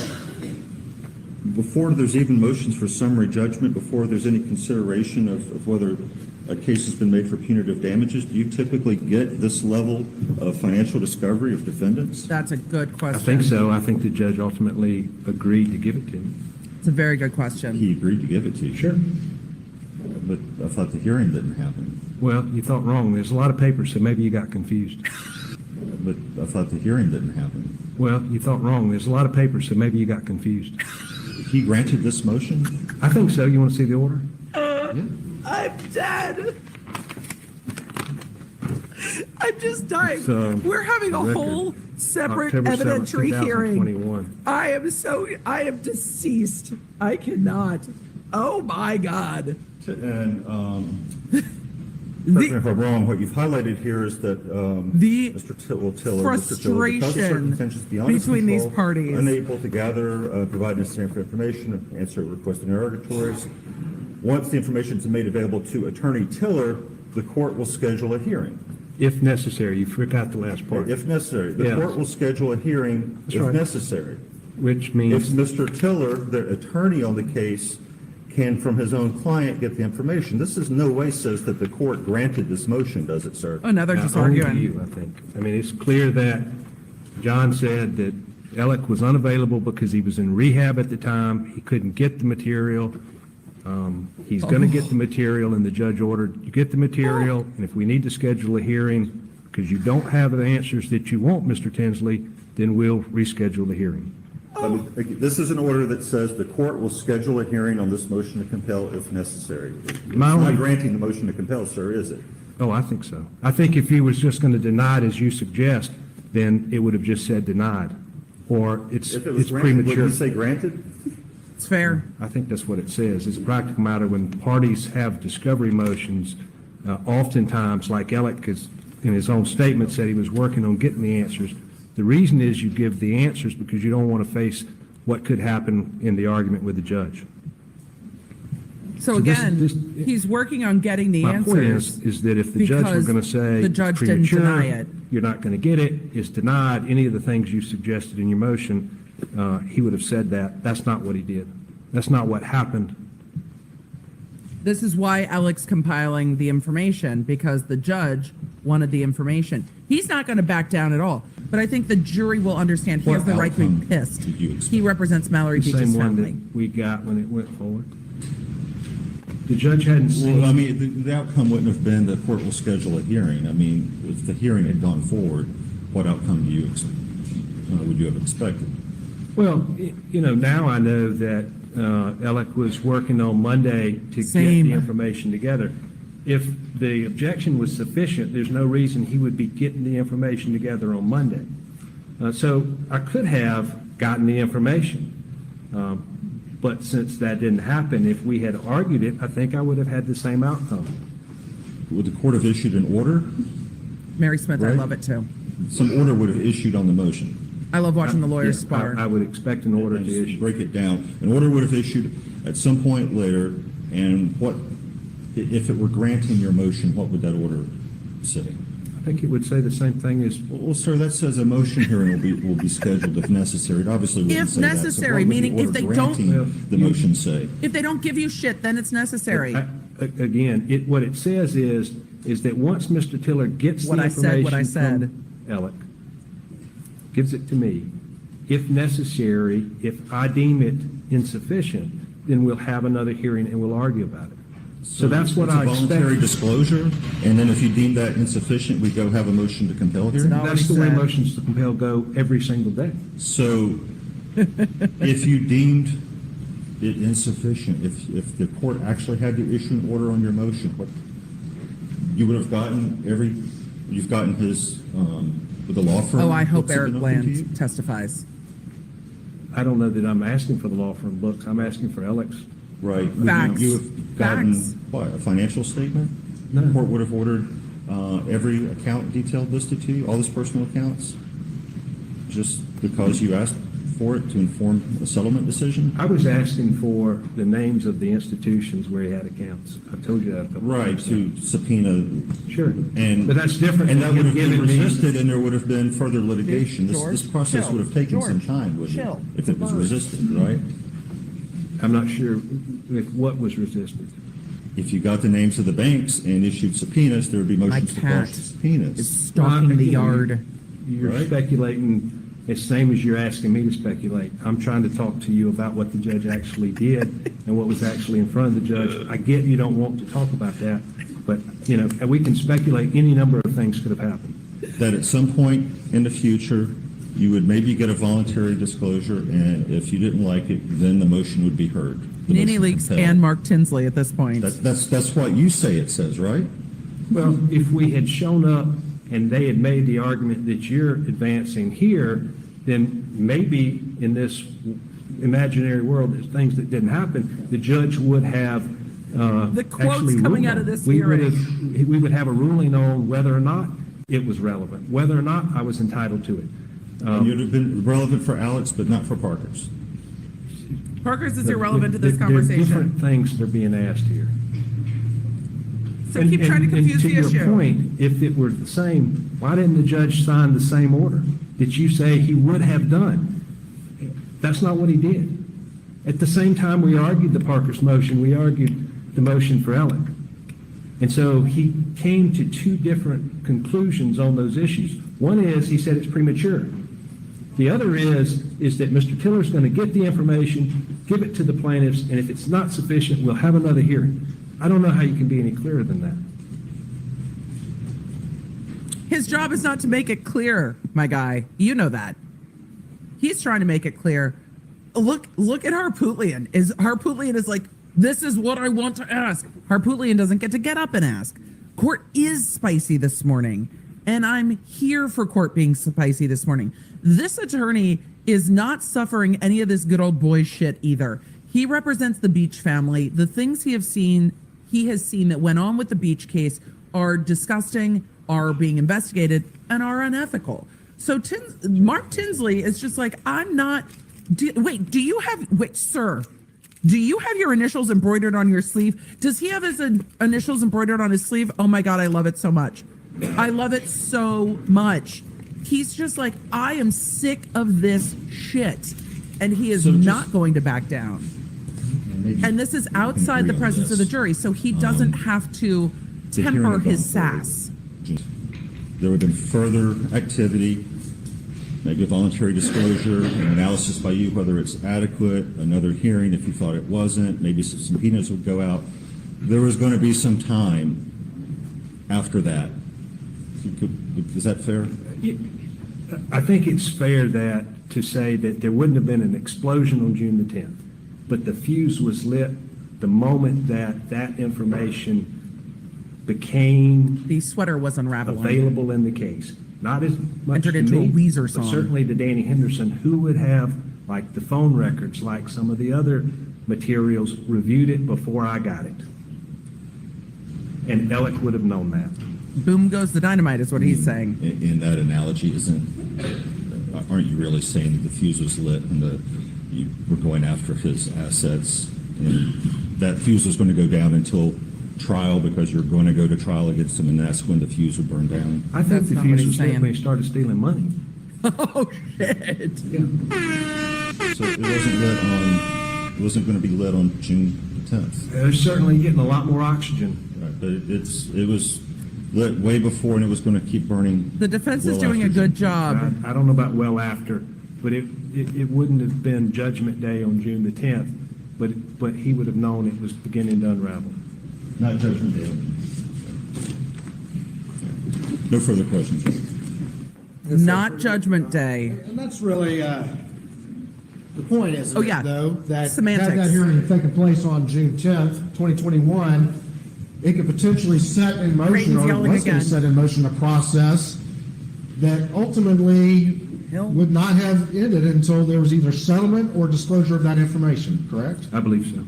before there's even motions for summary judgment, before there's any consideration of whether a case has been made for punitive damages, do you typically get this level of financial discovery of defendants? That's a good question. I think so. I think the judge ultimately agreed to give it to me. It's a very good question. He agreed to give it to you. Sure. But I thought the hearing didn't happen. Well, you thought wrong. There's a lot of papers, so maybe you got confused. But I thought the hearing didn't happen. Well, you thought wrong. There's a lot of papers, so maybe you got confused. He granted this motion? I think so. You want to see the order? I'm dead. I'm just dying. So, We're having a record, whole separate October 7th, evidentiary hearing. 2021. I am deceased. I cannot. Oh my God. And correct me if I'm wrong, what you've highlighted here is that Mr. Tiller, because of frustration circumstances beyond his between these control, parties. unable to gather, provide necessary information, answer requested interrogatories. Once the information is made available to Attorney Tiller, the court will schedule a hearing. If necessary. You forgot the last part. If necessary. The Yes. court will schedule a hearing That's if right. necessary. Which If means, Mr. Tiller, the attorney on the case, can from his own client get the information. This is no way says that the court granted this motion, does it, sir? Oh, no, they're just only arguing. you, I think. I mean, it's clear that John said that Alec was unavailable because he was in rehab at the time. He couldn't get the material. He's going to get the material, and the judge ordered, you get the material, and if we need to schedule a hearing because you don't have the answers that you want, Mr. Tinsley, then we'll reschedule the hearing. This is an order that says the court will schedule a hearing on this motion to compel if necessary. It's My not only- granting the motion to compel, sir, is it? Oh, I think so. I think if he was just going to deny it as you suggest, then it would have just said denied, or it's If it was granted, would premature. you say granted? It's fair. I think that's what it says. It's a practical matter when parties have discovery motions, oftentimes, like Alec is, in his own statement said he was working on getting the answers. The reason is you give the answers because you don't want to face what could happen in the argument with the judge. So So this- again, this- he's working on getting the My point answers. is that if the judge were because going to say the judge didn't premature, deny it. you're not going to get it, it's denied, any of the things you suggested in your motion, he would have said that. That's not what he did. That's not what happened. This is why Alex compiling the information, because the judge wanted the information. He's not going to back down at all. But I think the jury will understand he What has the right to be outcome pissed. did you expect? He represents Mallory The Beach's same one family. that we got when it went forward. The judge hadn't seen. Well, I mean, the outcome wouldn't have been the court will schedule a hearing. I mean, if the hearing had gone forward, what outcome do you expect? would you have expected? Well, now I know that Alec was working on Monday to get Same. the information together. If the objection was sufficient, there's no reason he would be getting the information together on Monday. So I could have gotten the information. But since that didn't happen, if we had argued it, I think I would have had the same outcome. Would the court have issued an order? Mary Smith, I Right. love it too. Some order would have issued on the motion. I love watching the lawyers Yeah, spar. I would expect an order to Just issue. break it down. An order would have issued at some point later, and what, if it were granting your motion, what would that order say? I think it would say the same thing as, Well, sir, that says a motion hearing will be scheduled if necessary. It obviously wouldn't If say that. So what necessary, would the meaning if order they don't- granting the motion say? If they don't give you shit, then it's necessary. again, what it says is that once Mr. Tiller gets the What I said, what I information said. from Alec, gives it to me, if necessary, if I deem it insufficient, then we'll have another hearing and we'll argue about it. So that's what It's a I voluntary expect. disclosure, and then if you deem that insufficient, we go have a motion to compel hearing? That's the way said. motions to compel go every single day. So if you deemed it insufficient, if the court actually had to issue an order on your motion, what, you would have gotten you've gotten his, with the law firm? Oh, I hope books have Eric been open to you? Bland testifies. I don't know that I'm asking for the law firm books. I'm asking for Alex. Right. Would Facts. You have gotten, Facts. what, a financial statement? No. The court would have ordered every account detailed listed to you, all his personal accounts? Just because you asked for it to inform a settlement decision? I was asking for the names of the institutions where he had accounts. I told you that a couple Right, times. to subpoena. Sure. And. But that's different And than that would have been giving me- resisted, and there would have been further litigation. This George, process chill. would have taken some George, time, wouldn't it? chill. If it was resisted, right? I'm not sure if what was resisted. If you got the names of the banks and issued subpoenas, there would be motions to cat quash the subpoenas. Is stalking the Again, yard. You're Right. speculating the same as you're asking me to speculate. I'm trying to talk to you about what the judge actually did and what was actually in front of the judge. I get you don't want to talk about that, but, and we can speculate any number of things could have happened. That at some point in the future, you would maybe get a voluntary disclosure, and if you didn't like it, then the motion would be heard. The Nene motion Leaks compelled. and Mark Tinsley at this point. That's what you say it says, right? Well, if we had shown up and they had made the argument that you're advancing here, then maybe in this imaginary world, there's things that didn't happen, the judge would have The quotes actually coming ruled out of on it. this We would hearing. have- We would have a ruling on whether or not it was relevant, whether or not I was entitled to it. And you'd have been relevant for Alex, but not for Parker's. Parker's is irrelevant to this There are conversation. different things that are being asked here. So keep trying to confuse the And to issue. your point, if it were the same, why didn't the judge sign the same order that you say he would have done? That's not what he did. At the same time we argued the Parker's motion, we argued the motion for Alec. And so he came to two different conclusions on those issues. One is, he said it's premature. The other is that Mr. Tiller's going to get the information, give it to the plaintiffs, and if it's not sufficient, we'll have another hearing. I don't know how you can be any clearer than that. His job is not to make it clear, my guy. You know that. He's trying to make it clear. Look at Harpootlian. Harpootlian is like, this is what I want to ask. Harpootlian doesn't get to get up and ask. Court is spicy this morning, and I'm here for court being spicy this morning. This attorney is not suffering any of this good old boy shit either. He represents the Beach family. The things he has seen that went on with the Beach case are disgusting, are being investigated, and are unethical. So Mark Tinsley is just like, I'm not. Sir, do you have your initials embroidered on your sleeve? Does he have his initials embroidered on his sleeve? Oh my God, I love it so much. I love it so much. He's just like, I am sick of this shit. And he is not going to back down. And this is outside the presence of the jury, so he doesn't have to temper his sass. There would have been further activity, maybe a voluntary disclosure, an analysis by you whether it's adequate, another hearing if you thought it wasn't, maybe some subpoenas would go out. There was going to be some time after that. Is that fair? I think it's fair to say that there wouldn't have been an explosion on June the 10th, but the fuse was lit the moment that information became The sweater was unraveling. available in the case. Not as much Entered to into a me, Weezer but song. certainly to Danny Henderson, who would have, like the phone records, like some of the other materials, reviewed it before I got it. And Alec would have known that. Boom goes the dynamite is what he's saying. In that analogy, aren't you really saying that the fuse was lit and you were going after his assets? And that fuse was going to go down until trial because you're going to go to trial against him, and that's when the fuse would burn down? I think That's the not what fuse he's was lit saying. when he started stealing money. Oh, shit. So it wasn't going to be lit on June the 10th. They're certainly getting a lot more oxygen. Right, but it was lit way before, and it was going to keep burning. The defense is well doing a after good June. job. I don't know about well after, but it wouldn't have been Judgment Day on June the 10th, but he would have known it was beginning to unravel. Not Judgment Day. No further questions. Not Judgment Day. And that's really, the point is, Oh, yeah. though, that Semantics. had that hearing taken place on June 10th, 2021, it could potentially set in motion, Creighton's or yelling was going again. to set in motion a process that ultimately would not have ended until there was either settlement or disclosure of that information, correct? I believe so.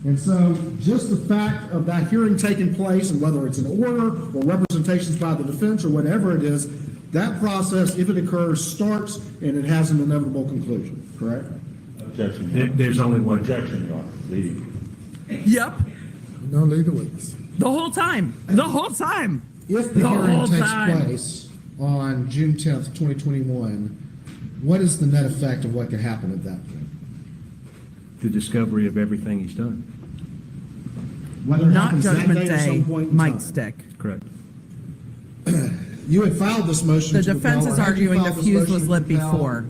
And so just the fact of that hearing taking place, and whether it's an order or representations by the defense or whatever it is, that process, if it occurs, starts and it has an inevitable conclusion, correct? Objection. There's only one. Objection, Your Honor. Leading. Yep. No, lead the witness. The whole time. The whole time. If the The hearing whole takes time. place on June 10th, 2021, what is the net effect of what could happen at that point? The discovery of everything he's done. Whether it Not happens that Judgment day or Day some point in might time. stick. Correct. You had filed this motion The to defense compel, is or had you arguing the filed this fuse motion was to lit compel, before.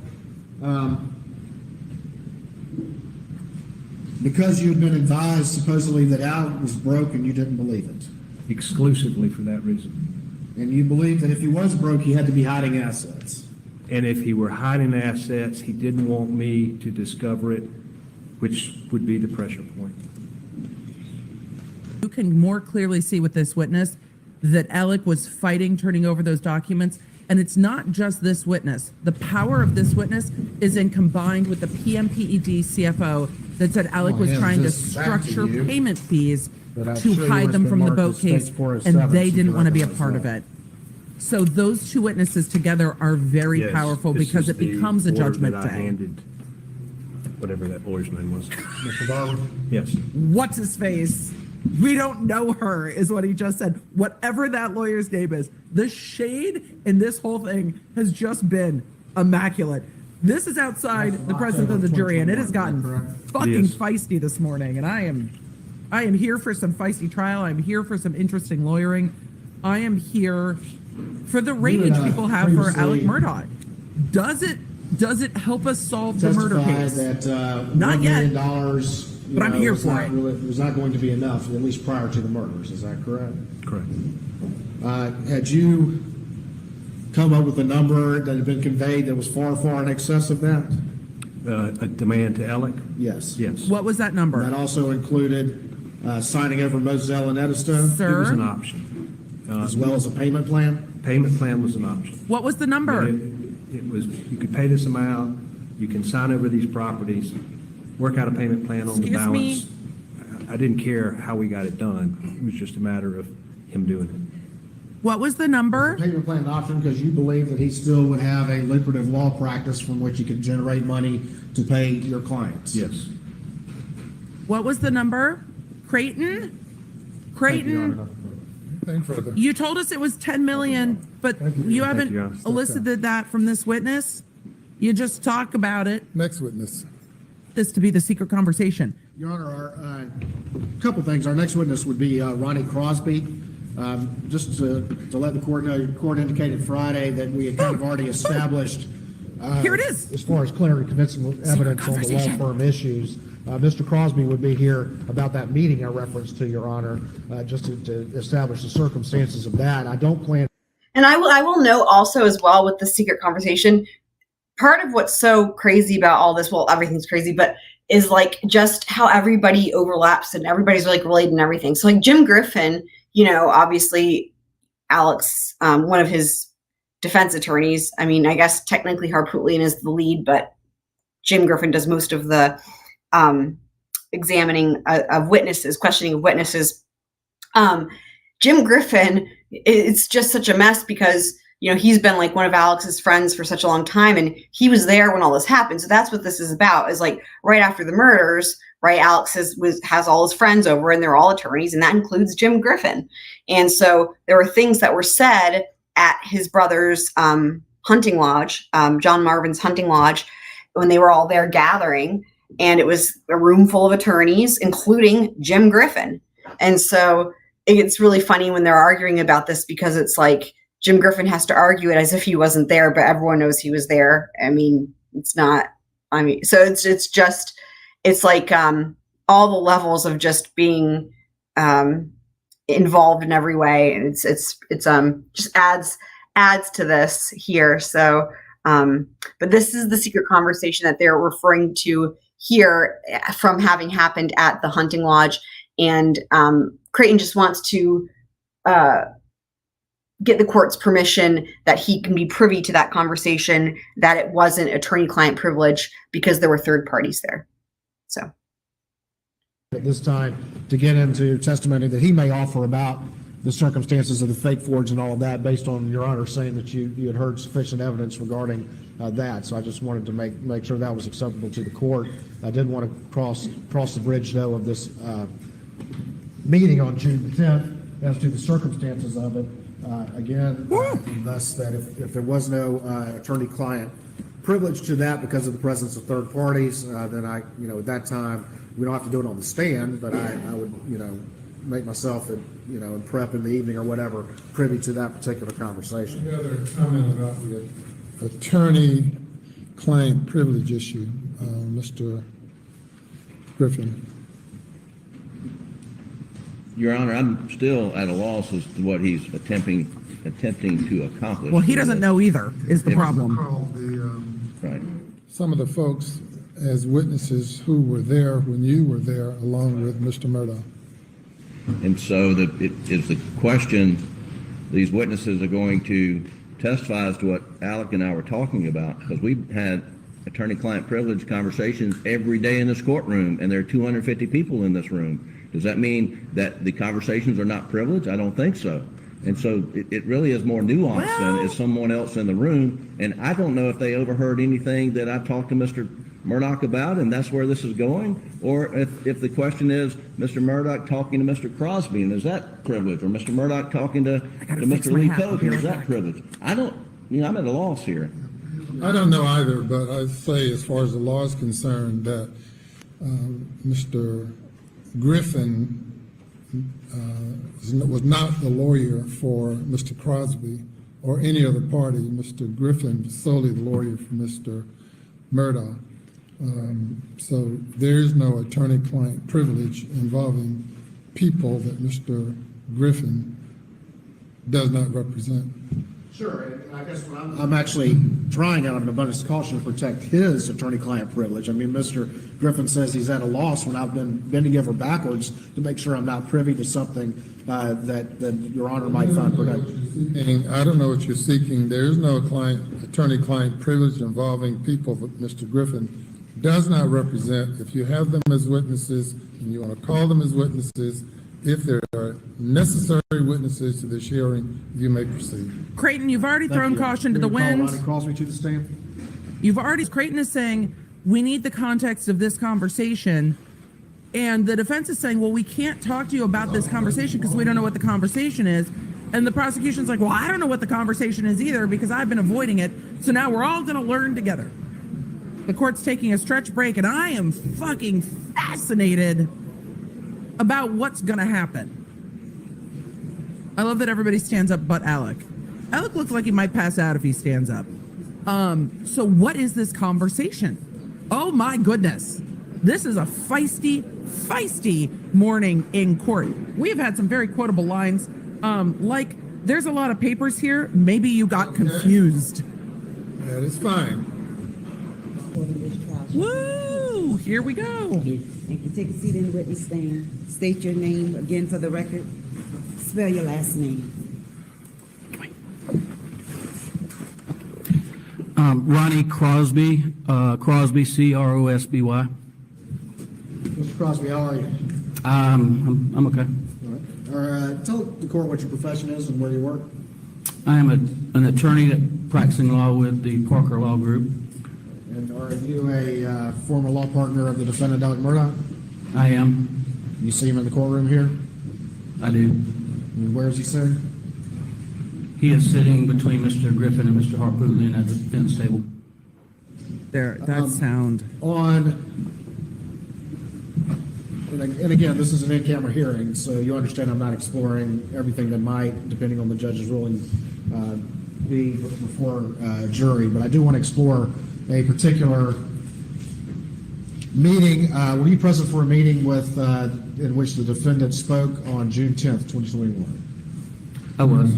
Because you had been advised supposedly that Alec was broke and you didn't believe it. Exclusively for that reason. And you believed that if he was broke, he had to be hiding assets. And if he were hiding assets, he didn't want me to discover it, which would be the pressure point. You can more clearly see with this witness that Alec was fighting turning over those documents. And it's not just this witness. The power of this witness is in combined with the PMPED CFO that said Alec was trying to structure payment fees to hide them from the boat case, and they didn't want to be a part of it. So those two witnesses together are very Yes, powerful this because is it the becomes a order judgment that I day. handed whatever that lawyer's name was. Mr. Barber? Yes. What's his face? We don't know her, is what he just said. Whatever that lawyer's name is, the shade in this whole thing has just been immaculate. This is outside the presence of the jury, and it has gotten fucking Yes. feisty this morning. And I am here for some feisty trial. I'm here for some interesting lawyering. I am here for the rage people have for Alex Murdaugh. Does it help us solve the murder case? That Not $1 yet. million, But I'm here was for not it. really- was not going to be enough, at least prior to the murders. Is that correct? Correct. Had you come up with a number that had been conveyed that was far, far in excess of that? A demand to Alec? Yes. Yes. What was that That number? also included signing over Moselle and Edison, It was an Sir, option. as well as a payment plan? Payment plan was an option. what was the number? It was, you could pay this amount, you can sign over these properties, work out a payment plan on the Excuse me? balance. I didn't care how we got it done. It was just a matter of him doing it. What was the number? Payment plan option because you believe that he still would have a lucrative law practice from which he could generate money to pay your clients. Yes. What was the number? Creighton? Creighton, Anything further? you told us it was 10 million, but you haven't you, Your Honor. elicited that from this witness. You just talk about it, Next witness. this to be the secret conversation. Your Honor, our, couple things. Our next witness would be Ronnie Crosby. Just to let the court know, the court indicated Friday that we had kind of already established. Here it is. As far as clear and convincing evidence on the law firm issues. Mr. Crosby would be here about that meeting I referenced to, Your Honor, just to establish the circumstances of that. I don't plan. And I will note also as well with the secret conversation, part of what's so crazy about all this, well, everything's crazy, but is like just how everybody overlaps and everybody's like related and everything. So like Jim Griffin, you know, obviously Alex, one of his defense attorneys, I mean, I guess technically Harpootlian is the lead, but Jim Griffin does most of the examining of witnesses, questioning of witnesses. Jim Griffin, it's just such a mess because, you know, he's been like one of Alex's friends for such a long time, and he was there when all this happened. So that's what this is about, is like right after the murders, right? Alex has all his friends over and they're all attorneys, and that includes Jim Griffin. And so there were things that were said at his brother's hunting lodge, John Marvin's hunting lodge, when they were all there gathering, and it was a room full of attorneys, including Jim Griffin. And so it's really funny when they're arguing about this, because it's like Jim Griffin has to argue it as if he wasn't there, but everyone knows he was there. I mean, it's not, I mean, so it's like all the levels of just being involved in every way. And it's just adds to this here. So, but this is the secret conversation that they're referring to here from having happened at the hunting lodge. And Creighton just wants to get the court's permission that he can be privy to that conversation, that it wasn't attorney-client privilege because there were third parties there. So at this time to get into testimony that he may offer about the circumstances of the fake forge and all of that, based on Your Honor saying that you had heard sufficient evidence regarding that. So I just wanted to make sure that was acceptable to the court. I didn't want to cross the bridge, though, of this meeting on June the 10th as to the circumstances of it. Again, thus that if there was no attorney-client privilege to that because of the presence of third parties, then at that time, we don't have to do it on the stand, but I would, make myself, in prep in the evening or whatever, privy to that particular conversation. Any other comment about the attorney-client privilege issue, Mr. Griffin? Your Honor, I'm still at a loss as to what he's attempting to accomplish. Well, he doesn't know either, is the problem. Right. Some of the folks as witnesses who were there when you were there, along with Mr. Murdaugh. And so it is the question, these witnesses are going to testify as to what Alec and I were talking about, because we've had attorney-client privilege conversations every day in this courtroom, and there are 250 people in this room. Does that mean that the conversations are not privileged? I don't think so. And so it really is more nuanced than is someone else in the room. And I don't know if they overheard anything that I talked to Mr. Murdaugh about, and that's where this is going, or if the question is Mr. Murdaugh talking to Mr. Crosby, and is that privilege? Or Mr. Murdaugh talking to Mr. Lee Coke, and is that privilege? I'm at a loss here. I don't know either, but I'd say as far as the law is concerned that Mr. Griffin was not the lawyer for Mr. Crosby or any other party. Mr. Griffin was solely the lawyer for Mr. Murdaugh. So there is no attorney-client privilege involving people that Mr. Griffin does not represent. Sure, and I guess I'm actually trying out of an abundance of caution to protect his attorney-client privilege. I mean, Mr. Griffin says he's at a loss when I've been bending over backwards to make sure I'm not privy to something that Your Honor might find productive. I don't know what you're seeking. There is no attorney-client privilege involving people that Mr. Griffin does not represent. If you have them as witnesses and you want to call them as witnesses, if there are necessary witnesses to this hearing, you may proceed. Creighton, you've already thrown caution to the wind. Crosby to the stand. Creighton is saying, we need the context of this conversation. And the defense is saying, well, we can't talk to you about this conversation because we don't know what the conversation is. And the prosecution's like, well, I don't know what the conversation is either because I've been avoiding it. So now we're all going to learn together. The court's taking a stretch break, and I am fucking fascinated about what's going to happen. I love that everybody stands up but Alec. Alec looks like he might pass out if he stands up. So what is this conversation? Oh my goodness. This is a feisty morning in court. We have had some very quotable lines, like there's a lot of papers here. Maybe you got confused. That is fine. Recording this trial. Woo! Here we go. Thank you. Take a seat in the witness stand. State your name again for the record. Spell your last name. Ronnie Crosby, Crosby, Crosby. Mr. Crosby, how are you? I'm okay. All right. Tell the court what your profession is and where you work. I am an attorney that practicing law with the Parker Law Group. And are you a former law partner of the defendant, Alex Murdaugh? I am. You see him in the courtroom here? I do. And where is he sitting? He is sitting between Mr. Griffin and Mr. Harpootlian at the defense table. There, that sound. And again, this is an in-camera hearing, so you understand I'm not exploring everything that might, depending on the judge's ruling, be before a jury. But I do want to explore a particular meeting. Were you present for a meeting with in which the defendant spoke on June 10th, 2021? I was.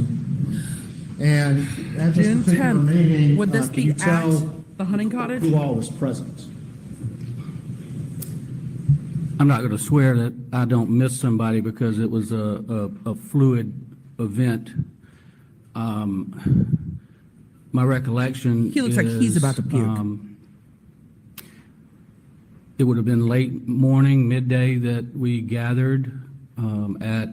And at this June particular 10th. meeting, Would this can be you at tell the hunting cottage? who all was present? I'm not going to swear that I don't miss somebody because it was a fluid event. My recollection He looks like he's about to puke. It would have been late morning, midday that we gathered at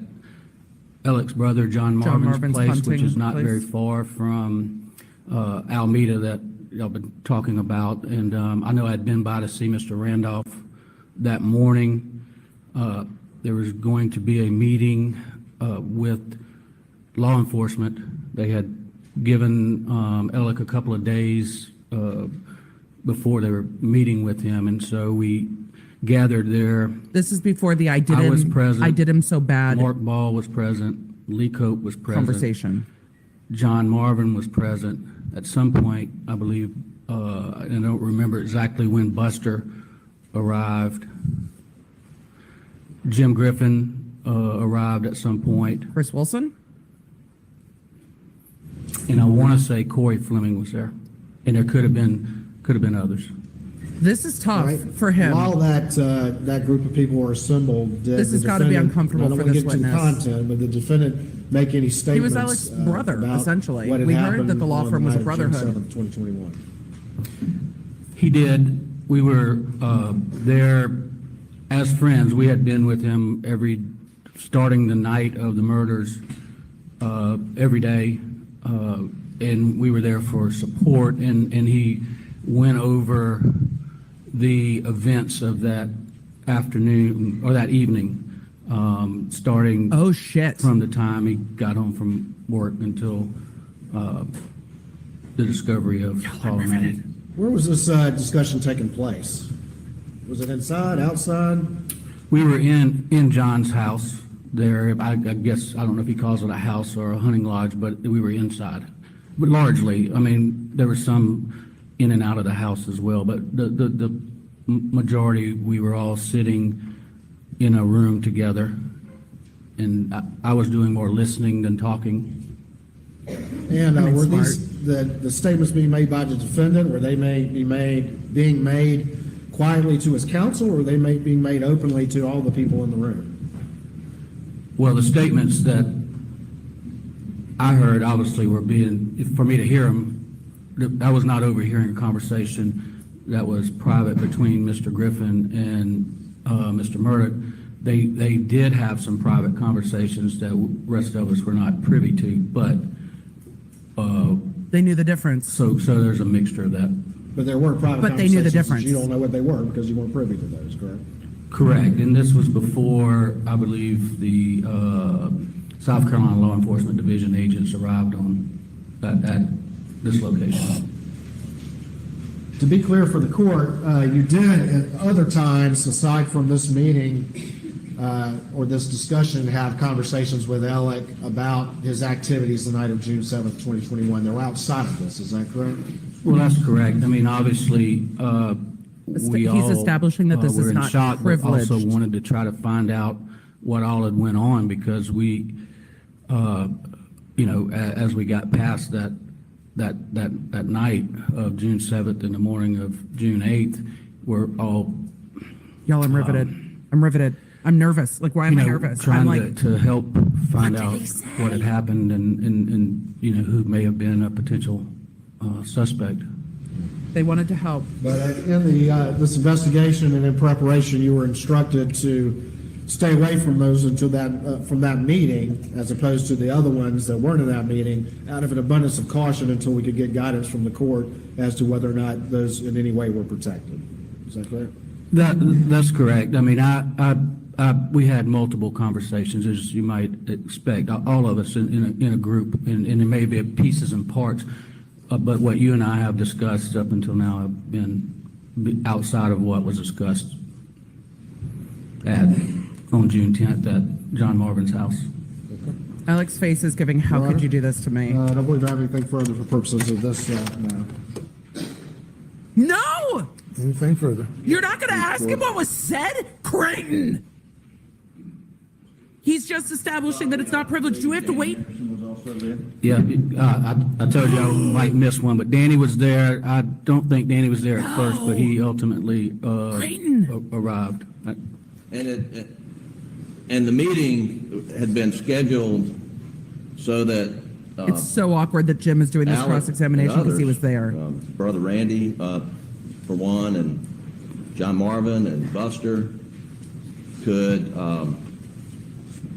Alex's brother John Marvin's place, which hunting is not place. very far from Alameda that y'all been talking about. And I know I'd been by to see Mr. Randolph that morning. There was going to be a meeting with law enforcement. They had given Alec a couple of days before they were meeting with him, and so we gathered there. This is before the I was present. did him so bad Mark Ball was present. Lee Cope was present. conversation. John Marvin was present. At some point, I believe, I don't remember exactly when Buster arrived. Jim Griffin arrived at some point. Chris Wilson? And I want to say Corey Fleming was there. And there could have been others. This is tough Right. for him. While that group of people were assembled, did This the has gotta be defendant- uncomfortable I don't for wanna this get to the witness. content, but the defendant make any statements? He was Alex's brother, about essentially. what had We heard happened that the law on firm was a night of June brotherhood. 7th, 2021. He did. We were there as friends. We had been with him starting the night of the murders, every day. And we were there for support, and he went over the events of that afternoon or that evening, starting Oh shit. from the time he got home from work until the discovery of Paul Manning. Where was this discussion taking place? Was it inside, outside? We were in John's house there. I guess, I don't know if he calls it a house or a hunting lodge, but we were inside. But largely, I mean, there was some in and out of the house as well, but the majority, we were all sitting in a room together. And I was doing more listening than talking. And were these the statements being made by the defendant, were they being made quietly to his counsel, or were they being made openly to all the people in the room? Well, the statements that I heard obviously were for me to hear them, I was not overhearing a conversation that was private between Mr. Griffin and Mr. Murdaugh. They did have some private conversations that the rest of us were not privy to, but They knew the difference. so there's a mixture of that. But there were private But they knew the conversations that difference. You don't know what they were because you weren't privy to those, correct? Correct, and this was before, I believe, the South Carolina Law Enforcement Division agents arrived at this location. To be clear for the court, you did at other times, aside from this meeting or this discussion, have conversations with Alec about his activities the night of June 7th, 2021. They were outside of this, is that correct? Well, that's correct. I mean, obviously, we all He's establishing that this were is in not shock, but also privileged. wanted to try to find out what all had went on because we, as we got past that night of June 7th and the morning of June 8th, we're all, Y'all, I'm riveted. I'm riveted. I'm nervous. Like, why am I nervous? I'm trying like, to help find what did out he say? what had happened and who may have been a potential suspect. they wanted to help. But in this investigation and in preparation, you were instructed to stay away from those until from that meeting, as opposed to the other ones that weren't in that meeting, out of an abundance of caution until we could get guidance from the court as to whether or not those in any way were protected. Is that clear? That's correct. I mean, we had multiple conversations, as you might expect, all of us in a group, and it may be pieces and parts, but what you and I have discussed up until now have been outside of what was discussed on June 10th at John Marvin's house. Alex face is giving, how could you do this to me? I don't believe I have anything further for purposes of this, no. No! Anything further? You're not going to ask him what was said? Creighton! He's just establishing that it's not privileged. Do we have to wait? Yeah, I told you I might miss one, but Danny was there. I don't think Danny was there at first, but he ultimately arrived. And the meeting had been scheduled so that It's so awkward that Jim is doing this Alex cross-examination and because he others, was there. Brother Randy, for one, and John Marvin and Buster could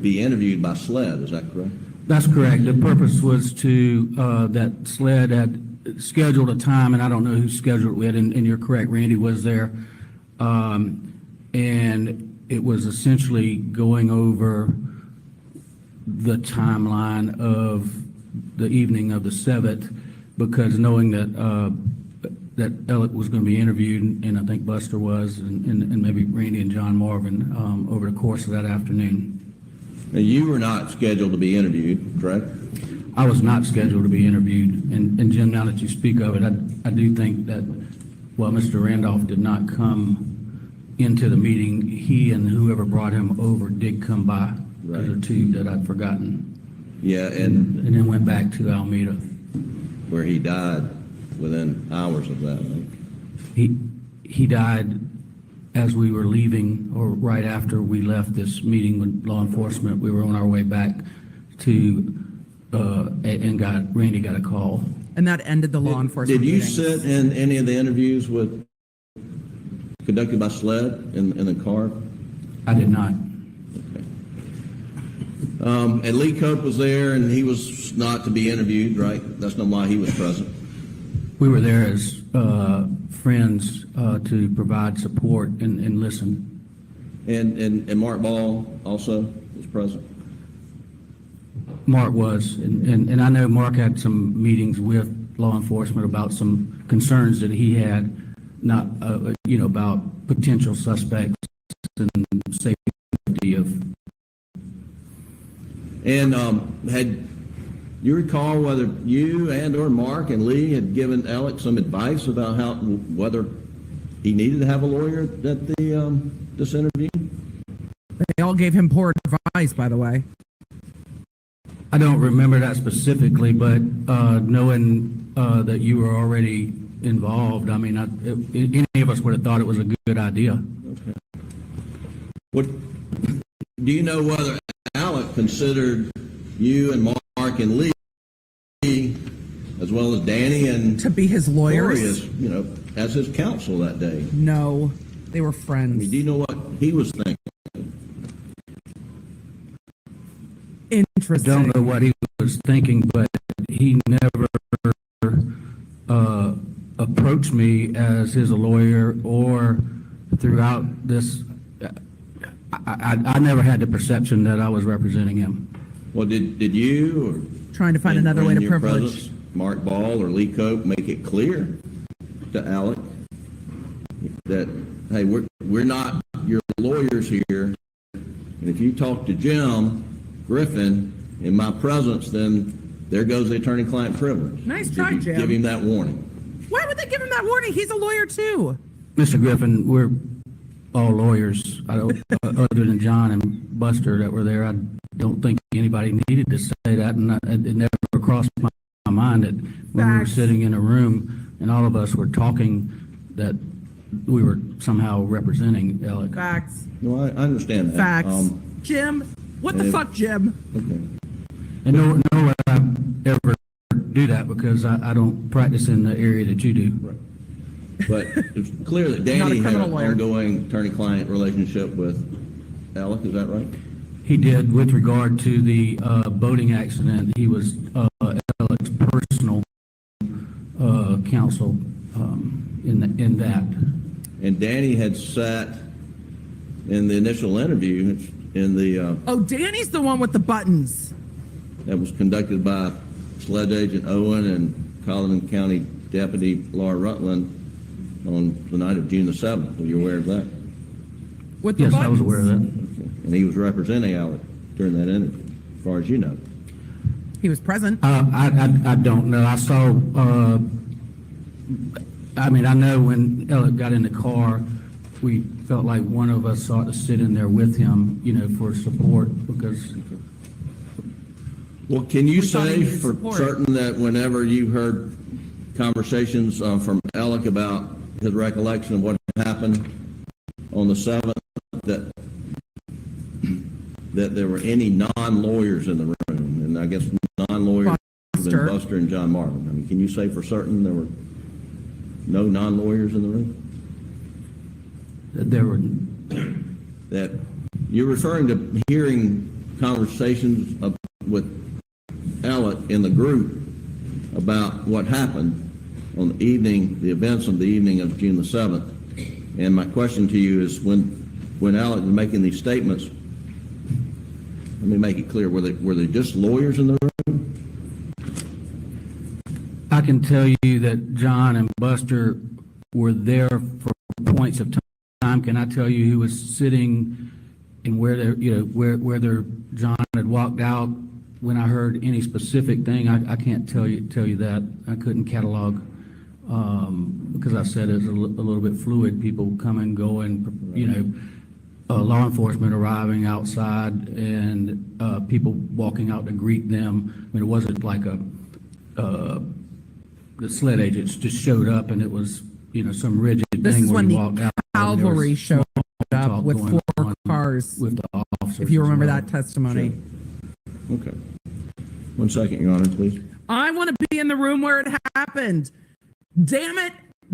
be interviewed by SLED. Is that correct? That's correct. The purpose was to, that SLED had scheduled a time, and I don't know who scheduled it, and you're correct, Randy was there. And it was essentially going over the timeline of the evening of the 7th, because knowing that that Alex was going to be interviewed, and I think Buster was, and maybe Randy and John Marvin over the course of that afternoon. Now, you were not scheduled to be interviewed, correct? I was not scheduled to be interviewed, and Jim, now that you speak of it, I do think that while Mr. Randolph did not come into the meeting, he and whoever brought him over did come by. Right. Those are two that I'd forgotten. Yeah, and then went back to Alameda, where he died within hours of that. Right? He died as we were leaving, or right after we left this meeting with law enforcement. We were on our way back to and Randy got a call, and that ended the law enforcement. Did you meetings. sit in any of the interviews conducted by SLED in the car? I did not. Okay. And Lee Cope was there, and he was not to be interviewed, right? That's not why he was present. We were there as friends to provide support and listen. And Mark Ball also was present. Mark was, and I know Mark had some meetings with law enforcement about some concerns that he had, not about potential suspects and safety of. And had you recall whether you and or Mark and Lee had given Alex some advice about whether he needed to have a lawyer at this interview? They all gave him poor advice, by the way. I don't remember that specifically, but knowing that you were already involved, I mean, any of us would have thought it was a good idea. Okay. What do you know whether Alex considered you and Mark and Lee, as well as Danny and to be his lawyers, as his counsel that day? No, they were friends. I mean, do you know what he was thinking? Interesting. I don't know what he was thinking, but he never approached me as his lawyer, or throughout this. I never had the perception that I was representing him. Well, did you, or trying to find another way to privilege presence, Mark Ball or Lee Cope, make it clear to Alex that, hey, we're not your lawyers here, and if you talk to Jim Griffin in my presence, then there goes the attorney-client privilege. Nice try, Jim. Give him that warning. Why would they give him that warning? He's a lawyer too. Mr. Griffin, we're all lawyers. Other than John and Buster that were there, don't think anybody needed to say that, and it never crossed my mind that when we were sitting in a room and all of us were talking, that we were somehow representing Alec. Facts. No, I understand that. Facts. Jim, what the fuck, Jim? Okay. And nor would I ever do that because I don't practice in the area that you do. Right. But it's clear that Not a Danny had criminal an lawyer. ongoing attorney-client relationship with Alec, is that right? He did with regard to the boating accident. He was Alec's personal counsel in that. And Danny had sat in the initial interview in the, Oh, Danny's the one with the buttons. that was conducted by Sledge Agent Owen and Colleton County Deputy Laura Rutland on the night of June the 7th. Were you aware of that? With the Yes, buttons. I was aware of that. Okay. And he was representing Alec during that interview, as far as you know. He was present. I don't know. I saw, I mean, I know when Alec got in the car, we felt like one of us ought to sit in there with him, for support because. Well, can you thought he say needed for support. certain that whenever you heard conversations from Alec about his recollection of what happened on the 7th, that there were any non-lawyers in the room, and I guess non-lawyers than Buster and John Marvin? I mean, can you say for certain there were no non-lawyers in the room? There were. That you're referring to hearing conversations with Alec in the group about what happened on the events of the evening of June the 7th. And my question to you is when Alec was making these statements, let me make it clear, were they just lawyers in the room? I can tell you that John and Buster were there for points of time. Can I tell you who was sitting and where John had walked out when I heard any specific thing? I can't tell you that. I couldn't catalog because I said it's a little bit fluid. People come and go, and law enforcement arriving outside and people walking out to greet them. I mean, it wasn't like the sled agents just showed up and it was some rigid This thing is where when you the walked out. cavalry showed up talk with going 4 on cars. with the officers. If you as remember well. that testimony. Okay. 1 second, Your Honor, please. I want to be in the room where it happened. Damn it.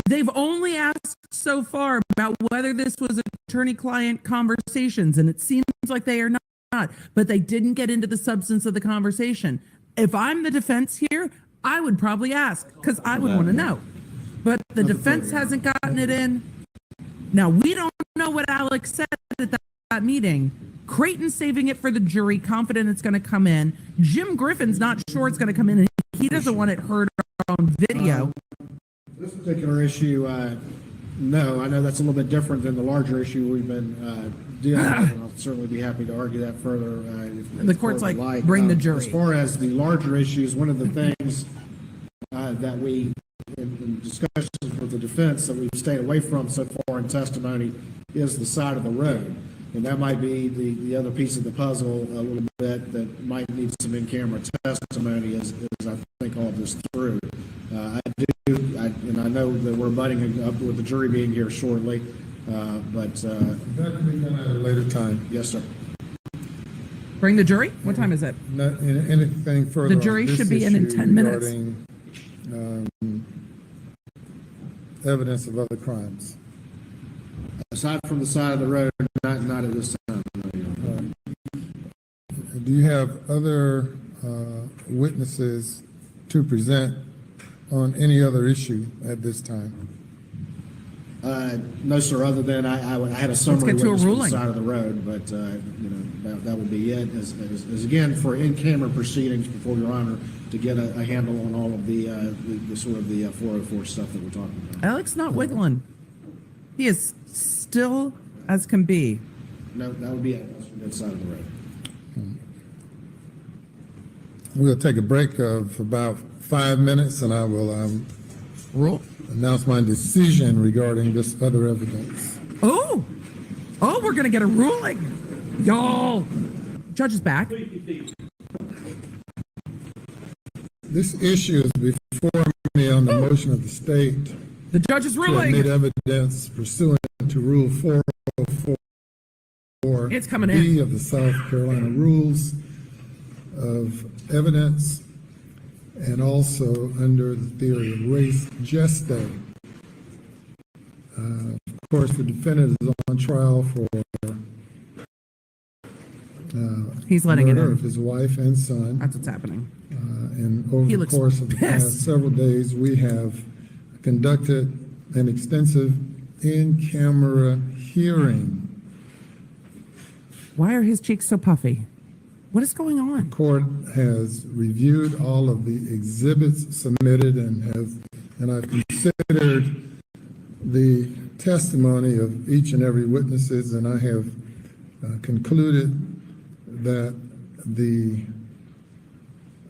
They've only asked so far about whether this was attorney-client conversations, and it seems like they are not, but they didn't get into the substance of the conversation. If I'm the defense here, I would probably ask, because I would want to know. But the defense hasn't gotten it in. Now, we don't know what Alex said at that meeting. Creighton's saving it for the jury, confident it's going to come in. Jim Griffin's not sure it's going to come in, and he doesn't want it heard on video. This particular issue, no, I know that's a little bit different than the larger issue we've been dealing with, and I'll certainly be happy to argue that further. If The court's would like, bring the jury. As far as the larger issues, one of the things that we, in discussions with the defense, that we've stayed away from so far in testimony is the side of the road. And that might be the other piece of the puzzle a little bit that might need some in-camera testimony as I think all this through. And I know that we're butting up with the jury being here shortly, but. That can be done at a later time. Yes, sir. Bring the jury? What time is it? Not anything further. The jury on this should be in issue 10 minutes. regarding, evidence of other crimes. Aside from the side of the road, not at this time. Do you have other witnesses to present on any other issue at this time? No, sir, other than I had a summary get to a witness for the ruling. side of the road, but, that would be it, as again, for in-camera proceedings before Your Honor, to get a handle on all of the sort of the 404 stuff that we're talking about. Alex not wiggling. He is still as can be. No, that would be it, that's from that side of the road. We'll take a break of about 5 minutes, and I will announce my decision regarding this other evidence. Oh, we're going to get a ruling. Y'all. Judge is back. This issue is before me on the motion of the state The judge is to admit ruling. evidence pursuant to Rule 404 It's coming B in. of the South Carolina Rules of Evidence, and also under the theory of res geste. Of course, the defendant is on trial for He's letting it murder in. of his wife and son. That's what's happening. And over He the looks course of the past pissed. several days, we have conducted an extensive in-camera hearing. Why are his cheeks so puffy? What is going on? Court has reviewed all of the exhibits submitted and I've considered the testimony of each and every witnesses, and I have concluded that the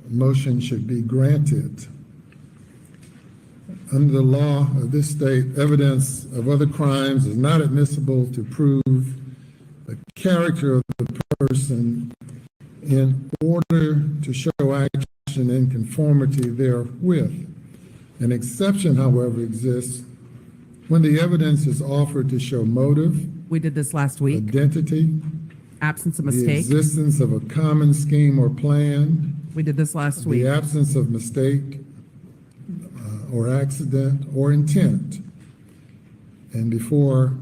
motion should be granted. Under the law of this state, evidence of other crimes is not admissible to prove the character of the person in order to show action in conformity therewith. An exception, however, exists when the evidence is offered to show motive, We did this last week. identity, Absence of the mistake. existence of a common scheme or plan, We did this last the week. absence of mistake or accident or intent. And before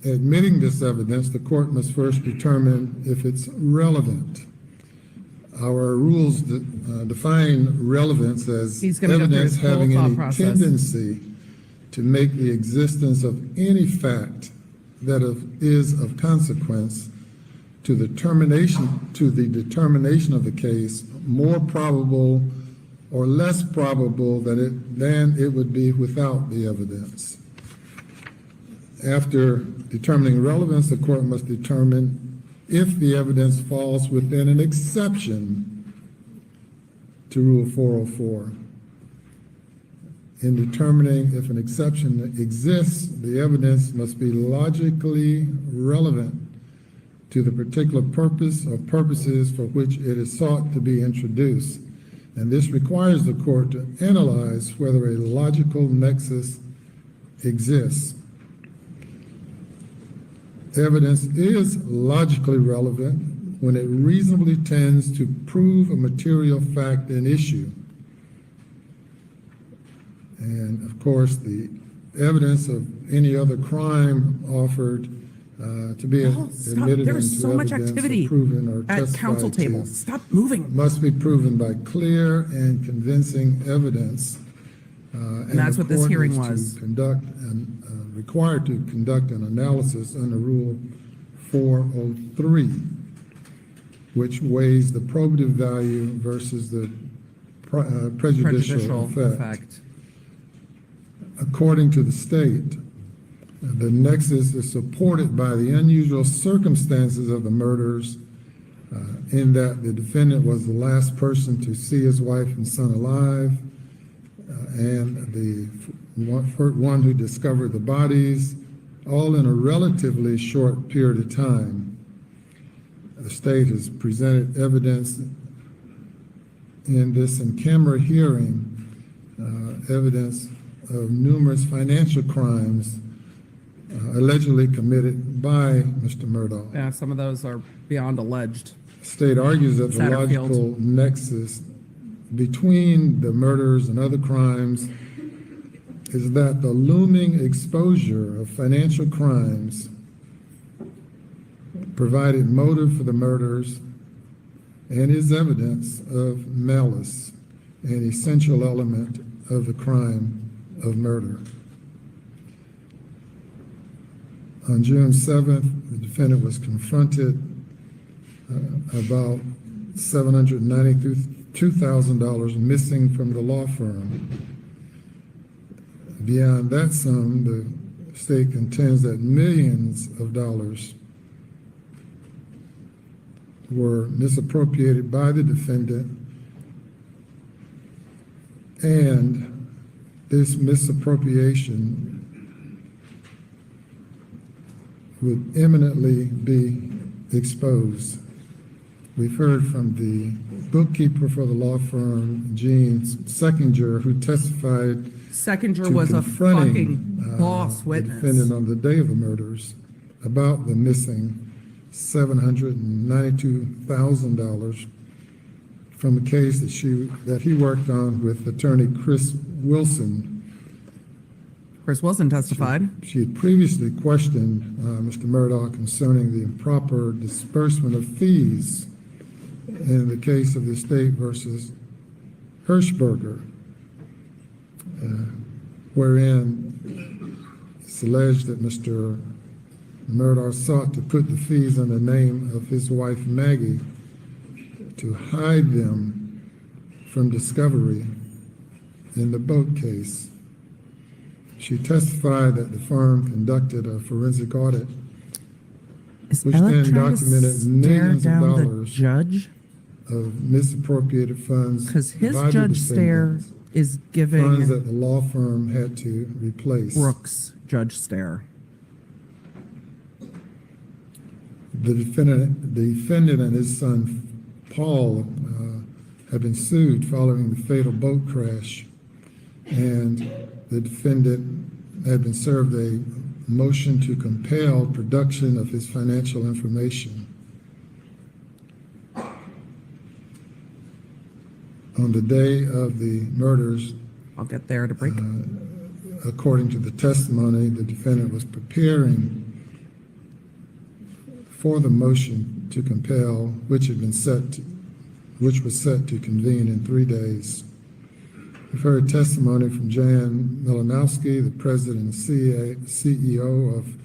admitting this evidence, the court must first determine if it's relevant. Our rules define relevance as He's gonna go through evidence his whole having thought any process. tendency to make the existence of any fact that is of consequence to the determination of the case more probable or less probable than it would be without the evidence. After determining relevance, the court must determine if the evidence falls within an exception to Rule 404. In determining if an exception exists, the evidence must be logically relevant to the particular purpose or purposes for which it is sought to be introduced. And this requires the court to analyze whether a logical nexus exists. Evidence is logically relevant when it reasonably tends to prove a material fact and issue. And of course, the evidence of any other crime offered to be Stop. admitted There is into so much evidence or activity proven or at testified council to table. Stop moving. must be proven by clear and convincing evidence. And that's the what this court hearing is was. to conduct and required to conduct an analysis under Rule 403, which weighs the probative value versus the prejudicial effect. According to the state, the nexus is supported by the unusual circumstances of the murders, in that the defendant was the last person to see his wife and son alive, and the one who discovered the bodies, all in a relatively short period of time. The state has presented evidence in this in-camera hearing, evidence of numerous financial crimes allegedly committed by Mr. Murdaugh. Yeah, some of those are beyond alleged. The state argues that the Satterfield. logical nexus between the murders and other crimes is that the looming exposure of financial crimes provided motive for the murders and is evidence of malice, an essential element of the crime of murder. On June 7th, the defendant was confronted about $792,000 missing from the law firm. Beyond that sum, the state contends that millions of dollars were misappropriated by the defendant, and this misappropriation would imminently be exposed. We've heard from the bookkeeper for the law firm, Gene Seckinger, who testified Seconder to was a confronting, fucking boss the witness. defendant on the day of the murders about the missing $792,000 from a case that he worked on with attorney Chris Wilson. Chris Wilson testified. She had previously questioned Mr. Murdaugh concerning the improper disbursement of fees in the case of the estate versus Hirschberger, wherein it's alleged that Mr. Murdaugh sought to put the fees in the name of his wife Maggie to hide them from discovery in the boat case. She testified that the firm conducted a forensic audit, Is which Ella then trying to documented stare millions of down the dollars judge? of misappropriated funds. Because his by the judge stare defendants, is funds giving that the law firm had to replace. Brooks judge stare. The defendant and his son Paul have been sued following the fatal boat crash, and the defendant had been served a motion to compel production of his financial information. On the day of the murders, I'll get there to break. according to the testimony, the defendant was preparing for the motion to compel, which was set to convene in 3 days. We've heard testimony from Jan Milanowski, the president and CEO of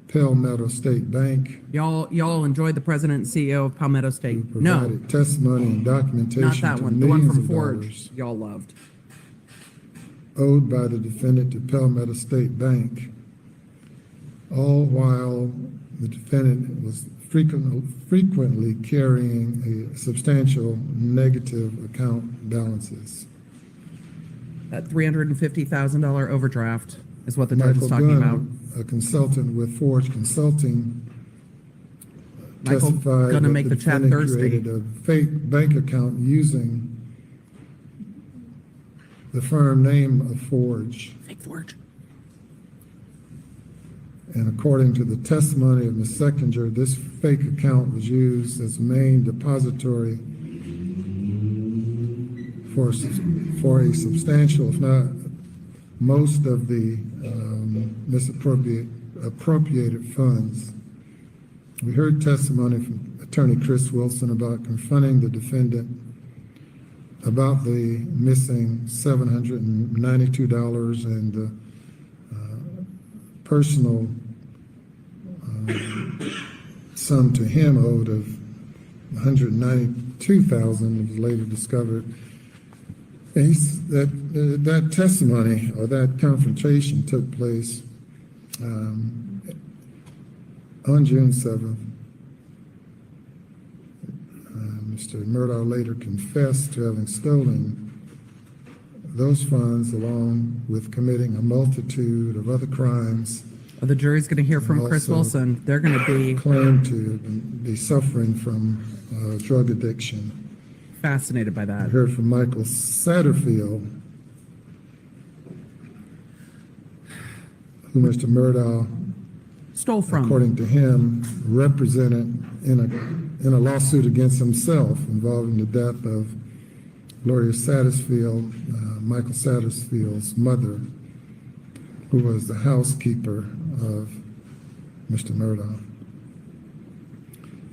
Palmetto State Bank. Y'all enjoyed the president and CEO of Palmetto State. Who No, provided testimony and documentation not that to one. The one millions from of Forge. dollars Y'all loved. owed by the defendant to Palmetto State Bank, all while the defendant was frequently carrying a substantial negative account balances. That $350,000 overdraft is what the judge is Michael talking Gunn, about. a consultant with Forge Consulting, Michael testified gonna that make the chat defendant thirsty. created a fake bank account using the firm name of Forge. Fake Forge. And according to the testimony of Ms. Seckinger, this fake account was used as main depository for a substantial, if not most of the appropriated funds. We heard testimony from attorney Chris Wilson about confronting the defendant about the missing $792 and the personal sum to him owed of $192,000 was later discovered. And that testimony or that confrontation took place on June 7th. Mr. Murdaugh later confessed to having stolen those funds along with committing a multitude of other crimes. The jury's going to hear from Chris Also Wilson. They're going to be claimed to be suffering from drug addiction. fascinated by I that. heard from Michael Satterfield, who Mr. Murdaugh, Stole from. according to him, represented in a lawsuit against himself involving the death of Gloria Satterfield, Michael Satterfield's mother, who was the housekeeper of Mr. Murdaugh.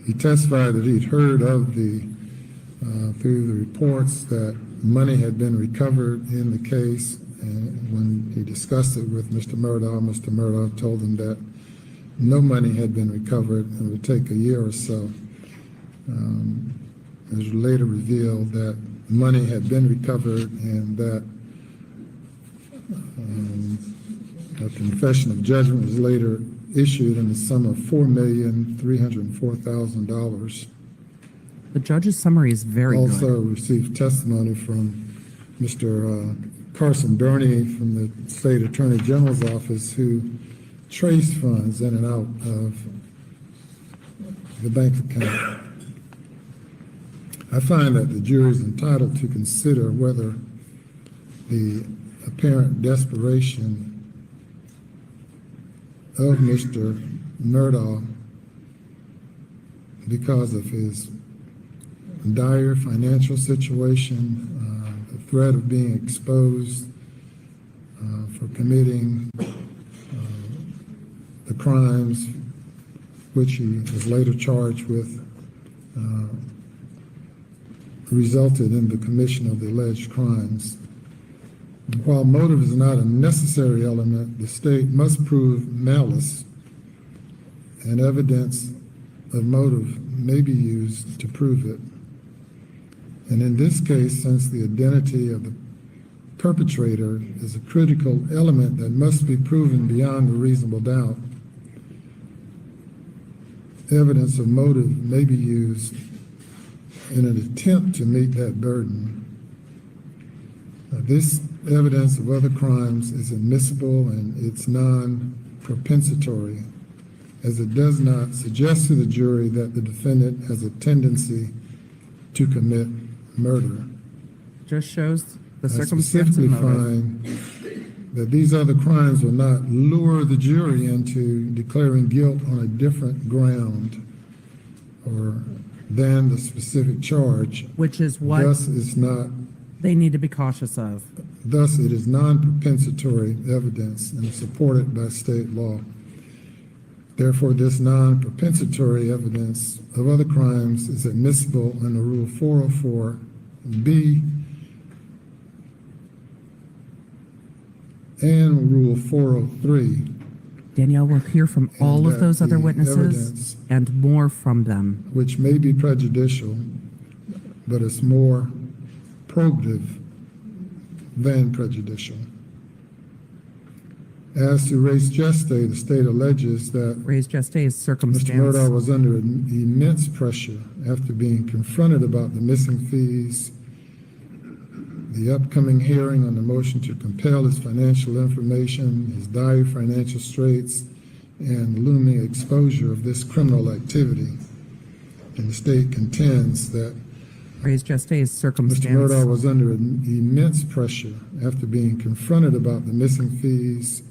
He testified that he'd heard of through the reports that money had been recovered in the case, and when he discussed it with Mr. Murdaugh told him that no money had been recovered and would take a year or so. It was later revealed that money had been recovered and that a confession of judgment was later issued in the sum of $4,304,000. The judge's summary is very good. Also received testimony from Mr. Carson Burney from the State Attorney General's office, who traced funds in and out of the bank account. I find that the jury is entitled to consider whether the apparent desperation of Mr. Murdaugh because of his dire financial situation, the threat of being exposed for committing the crimes which he was later charged with, resulted in the commission of the alleged crimes. While motive is not a necessary element, the state must prove malice, and evidence of motive may be used to prove it. And in this case, since the identity of the perpetrator is a critical element that must be proven beyond a reasonable doubt, evidence of motive may be used in an attempt to meet that burden. This evidence of other crimes is admissible and it's non-propensatory, as it does not suggest to the jury that the defendant has a tendency to commit murder. Just shows the I circumstance specifically and motive. find that these other crimes will not lure the jury into declaring guilt on a different ground or than the specific charge. Which is what Thus, it's not. they need to be cautious of. Thus, it is non-propensatory evidence and supported by state law. Therefore, this non-propensatory evidence of other crimes is admissible under Rule 404B and Rule 403. Danielle will hear from all of those other witnesses Evidence, and more from them. which may be prejudicial, but it's more probative than prejudicial. As to res geste, the state alleges that Res geste is Mr. circumstance. Murdaugh was under immense pressure after being confronted about the missing fees, the upcoming hearing on the motion to compel his financial information, his dire financial straits, and looming exposure of this criminal activity. And the state contends that Res geste is Mr. circumstance. Murdaugh was under immense pressure after being confronted about the missing fees,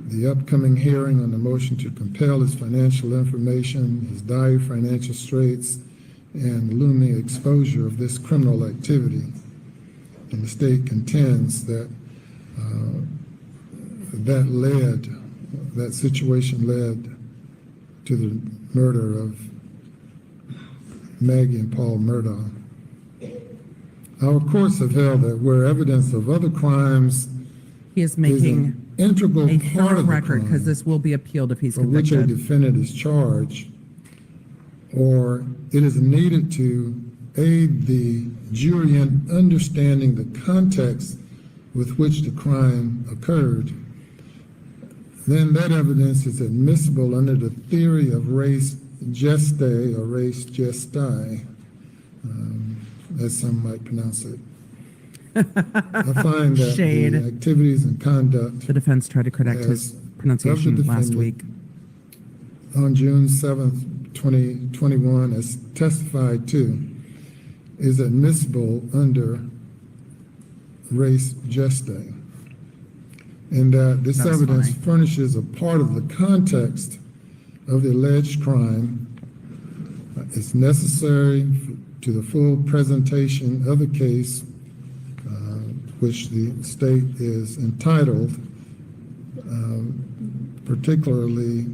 the upcoming hearing on the motion to compel his financial information, his dire financial straits, and looming exposure of this criminal activity. And the state contends that that situation led to the murder of Maggie and Paul Murdaugh. Our courts have held that where evidence of other crimes He is making an integral a part thorough of the record because crime this will be appealed if he's for which a convicted. defendant is charged, or it is needed to aid the jury in understanding the context with which the crime occurred, then that evidence is admissible under the theory of res geste or res gesti, as some might pronounce it. I find that Shade. the activities and conduct The defense tried to correct his pronunciation last week. on June 7th, 2021, as testified to, is admissible under res geste, and that this That's evidence funny. furnishes a part of the context of the alleged crime. It's necessary to the full presentation of the case, which the state is entitled, particularly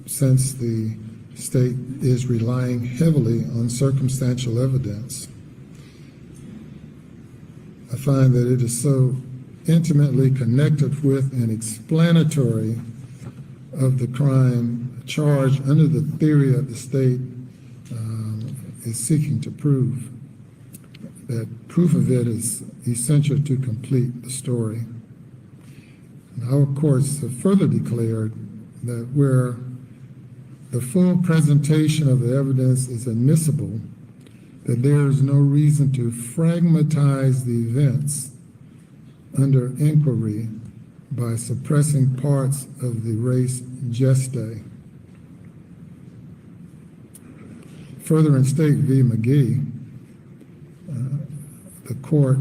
since the state is relying heavily on circumstantial evidence. I find that it is so intimately connected with and explanatory of the crime charged under the theory that the state is seeking to prove, that proof of it is essential to complete the story. And our courts have further declared that where the full presentation of the evidence is admissible, that there is no reason to fragmentize the events under inquiry by suppressing parts of the res geste. further in State v. McGee, the court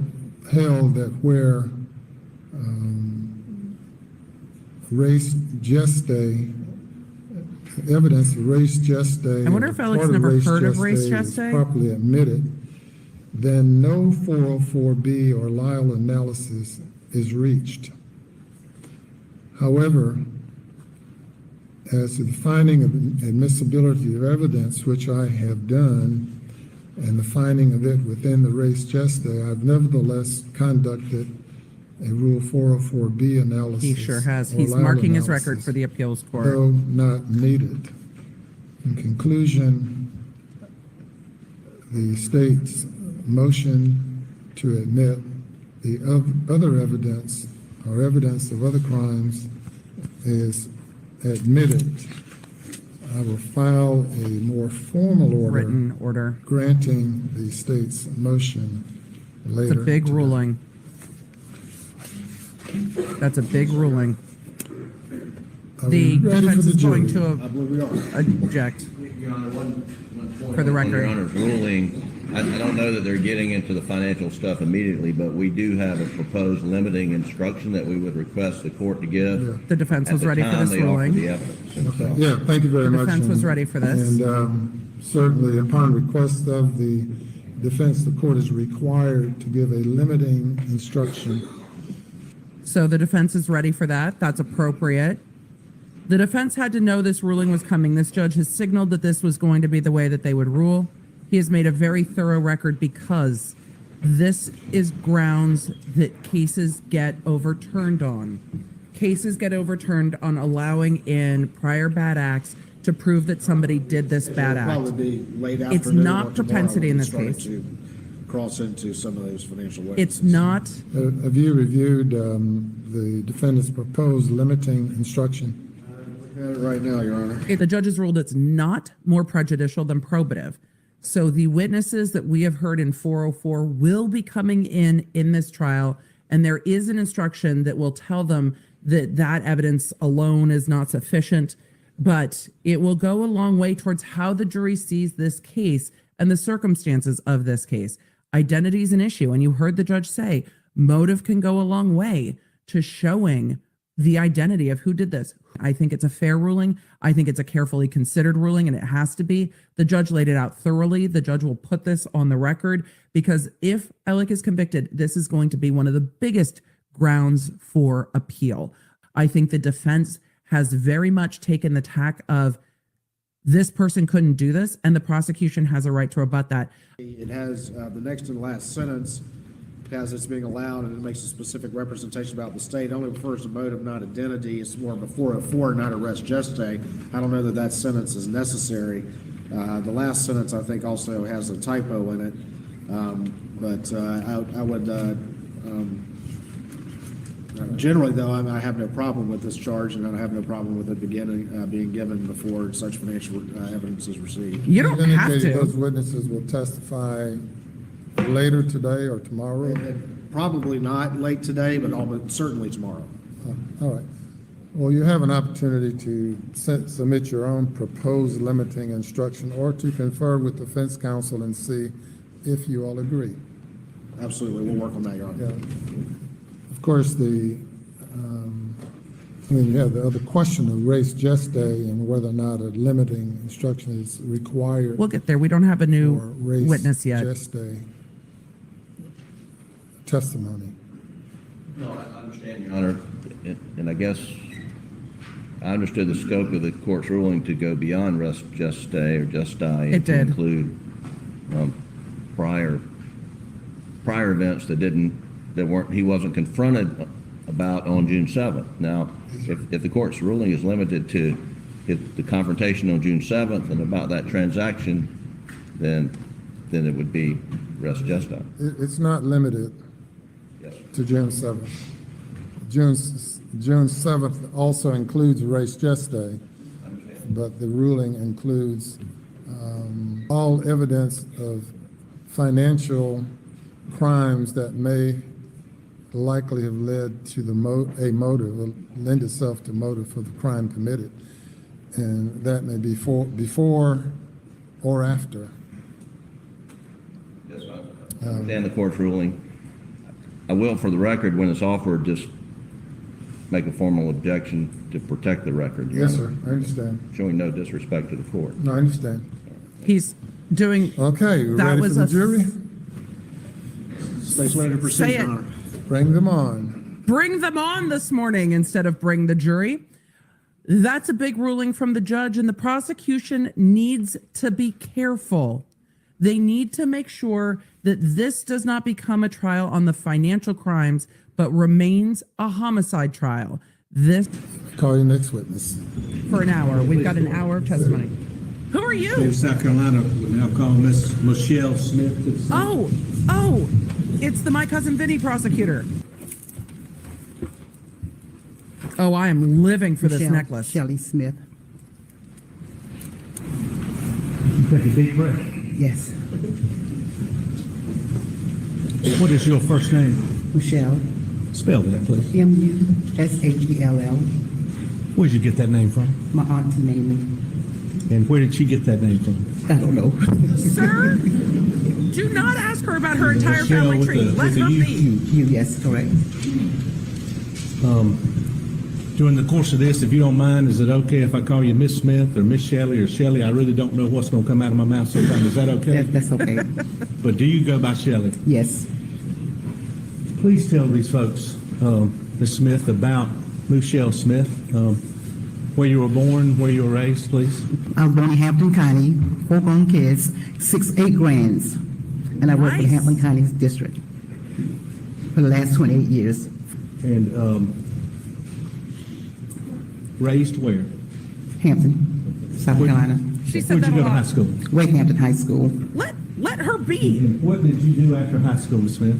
held that where race gestae, evidence of race gestae. I wonder if Alex part never heard of race is gestae. properly admitted, then no 404B or Lyle analysis is reached. However, as to the finding of admissibility of evidence, which I have done, and the finding of it within the race gestae, I've nevertheless conducted a Rule 404B analysis. He sure has. or He's Lyle marking his analysis, record for the appeals court. though not needed. In conclusion, the state's motion to admit the other evidence or evidence of other crimes is admitted. I will file a more formal order Written order. granting the state's motion later. It's a big today. ruling. That's a big ruling. Are The we ready defense for the is going jury? to object. Your Honor, one point For the on record. Your Honor's ruling, I don't know that they're getting into the financial stuff immediately, but we do have a proposed limiting instruction that we would request the court to give. The defense at was the ready for time this they offer ruling. the evidence. So- Yeah, thank you very The much. defense was and- ready for this. And certainly upon request of the defense, the court is required to give a limiting instruction. So the defense is ready for that. That's appropriate. The defense had to know this ruling was coming. This judge has signaled that this was going to be the way that they would rule. He has made a very thorough record because this is grounds that cases get overturned on. Cases get overturned on allowing in prior bad acts to prove that somebody did this bad It'll act. probably be late It's afternoon not or tomorrow propensity when in we this start case. to cross into some of those financial witnesses. It's not. Have you reviewed the defendant's proposed limiting instruction? Looking at it right now, Your Honor. The judge has ruled it's not more prejudicial than probative. So the witnesses that we have heard in 404 will be coming in this trial, and there is an instruction that will tell them that that evidence alone is not sufficient, but it will go a long way towards how the jury sees this case and the circumstances of this case. Identity is an issue, and you heard the judge say motive can go a long way to showing the identity of who did this. I think it's a fair ruling. I think it's a carefully considered ruling, and it has to be. The judge laid it out thoroughly. The judge will put this on the record because if Alec is convicted, this is going to be one of the biggest grounds for appeal. I think the defense has very much taken the tack of this person couldn't do this, and the prosecution has a right to rebut that. It has, the next to the last sentence has it's being allowed, and it makes a specific representation about the state, only refers to motive, not identity. It's more of a 404, not arrest gestae. I don't know that that sentence is necessary. The last sentence, I think, also has a typo in it. But I would, generally, though, I have no problem with this charge, and I have no problem with it being given before such financial evidence is received. You don't have Indicated to. those witnesses will testify later today or tomorrow? Probably not late today, but almost certainly tomorrow. All right. Well, you have an opportunity to submit your own proposed limiting instruction or to confer with defense counsel and see if you all agree. Absolutely, we'll work on that, Your Honor. Yeah. Of course, you have the other question of race gestae and whether or not a limiting instruction is required. We'll get there. We don't have a new for race witness yet. gestae testimony. No, I understand, Your Honor, and I guess I understood the scope of the court's ruling to go beyond res gestae or gestae. It to did. include prior events he wasn't confronted about on June 7th. Now, if the court's ruling is limited to the confrontation on June 7th and about that transaction, then it would be res gestae. It's not limited to June 7th. June 7th also includes race gestae, but the ruling includes all evidence of financial crimes that may likely have led to lend itself to motive for the crime committed. And that may be before or after And the court's ruling. I will, for the record, when it's offered, just make a formal objection to protect the record. Your Yes, Honor. sir, I understand. Showing no disrespect to the court. No, I understand. He's doing, Okay, you that ready for was the a. jury? State's ready to proceed, Say Your it. Honor. Bring them on. Bring them on this morning instead of bring the jury. That's a big ruling from the judge, and the prosecution needs to be careful. They need to make sure that this does not become a trial on the financial crimes, but remains a homicide trial. This Call your next witness. for an hour. We've got an hour of testimony. Who are you? State of South Carolina, we now call Miss Michelle Smith to the stand. Oh, it's the My Cousin Vinny prosecutor. Oh, I am living for this necklace. Shelley Smith. Take a deep breath. Yes. What is your first name? Michelle. Spell that, please. Mushell. Where'd you get that name from? My auntie named me. And where did she get that name from? I don't know. Sir, do not ask her about her entire Michelle family with tree. the- Let with the her U. be. You, yes, correct. During the course of this, if you don't mind, is it okay if I call you Miss Smith or Miss Shelley or Shelley? I really don't know what's going to come out of my mouth sometimes. Is that okay? That's okay. But do you go by Shelley? Yes. Please tell these folks, Miss Smith, about Michelle Smith, where you were born, where you were raised, please. I was born in Hampton County, 4 grown kids, 8 grands. And I worked for the Nice. Hampton County District for the last 28 years. And raised where? Hampton, South Carolina. She said Where'd that you a go to high lot. school? Wake Hampton High School. Let her be. And what did you do after high school, Miss Smith?